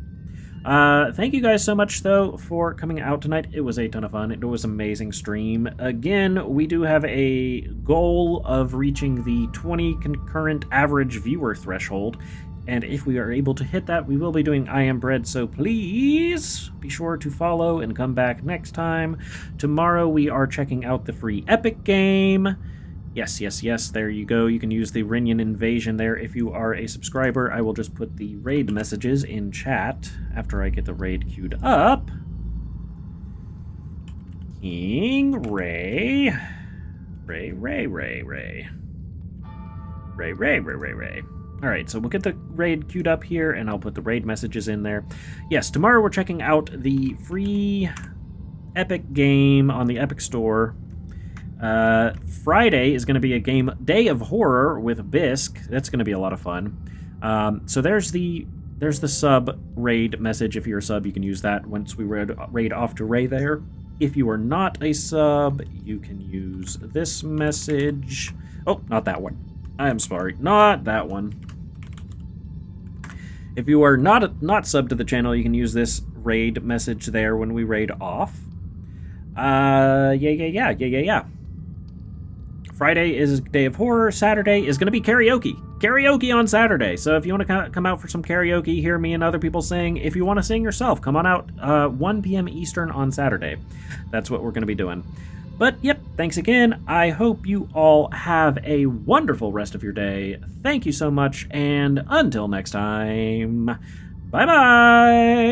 Thank you guys so much, though, for coming out tonight. It was a ton of fun. It was an amazing stream. Again, we do have a goal of reaching the 20 concurrent average viewer threshold, and if we are able to hit that, we will be doing I Am Bread, so please be sure to follow and come back next time. Tomorrow we are checking out the free Epic game. Yes, there you go. You can use the Rinyan Invasion there if you are a subscriber. I will just put the raid messages in chat after I get the raid queued up. King Ray. Ray. Alright, so we'll get the raid queued up here, and I'll put the raid messages in there. Yes, tomorrow we're checking out the free Epic game on the Epic Store. Friday is going to be a day of horror with Bisque. That's going to be a lot of fun. So there's the sub raid message. If you're a sub, you can use that once we raid off to Ray there. If you are not a sub, you can use this message. Oh, not that one. I am sorry, not that one. If you are not subbed to the channel, you can use this raid message there when we raid off. Yeah. Friday is Day of Horror. Saturday is going to be karaoke. Karaoke on Saturday. So if you want to come out for some karaoke, hear me and other people sing. If you want to sing yourself, come on out 1 p.m. Eastern on Saturday. That's what we're going to be doing. But, yep, thanks again. I hope you all have a wonderful rest of your day. Thank you so much, and until next time, bye-bye!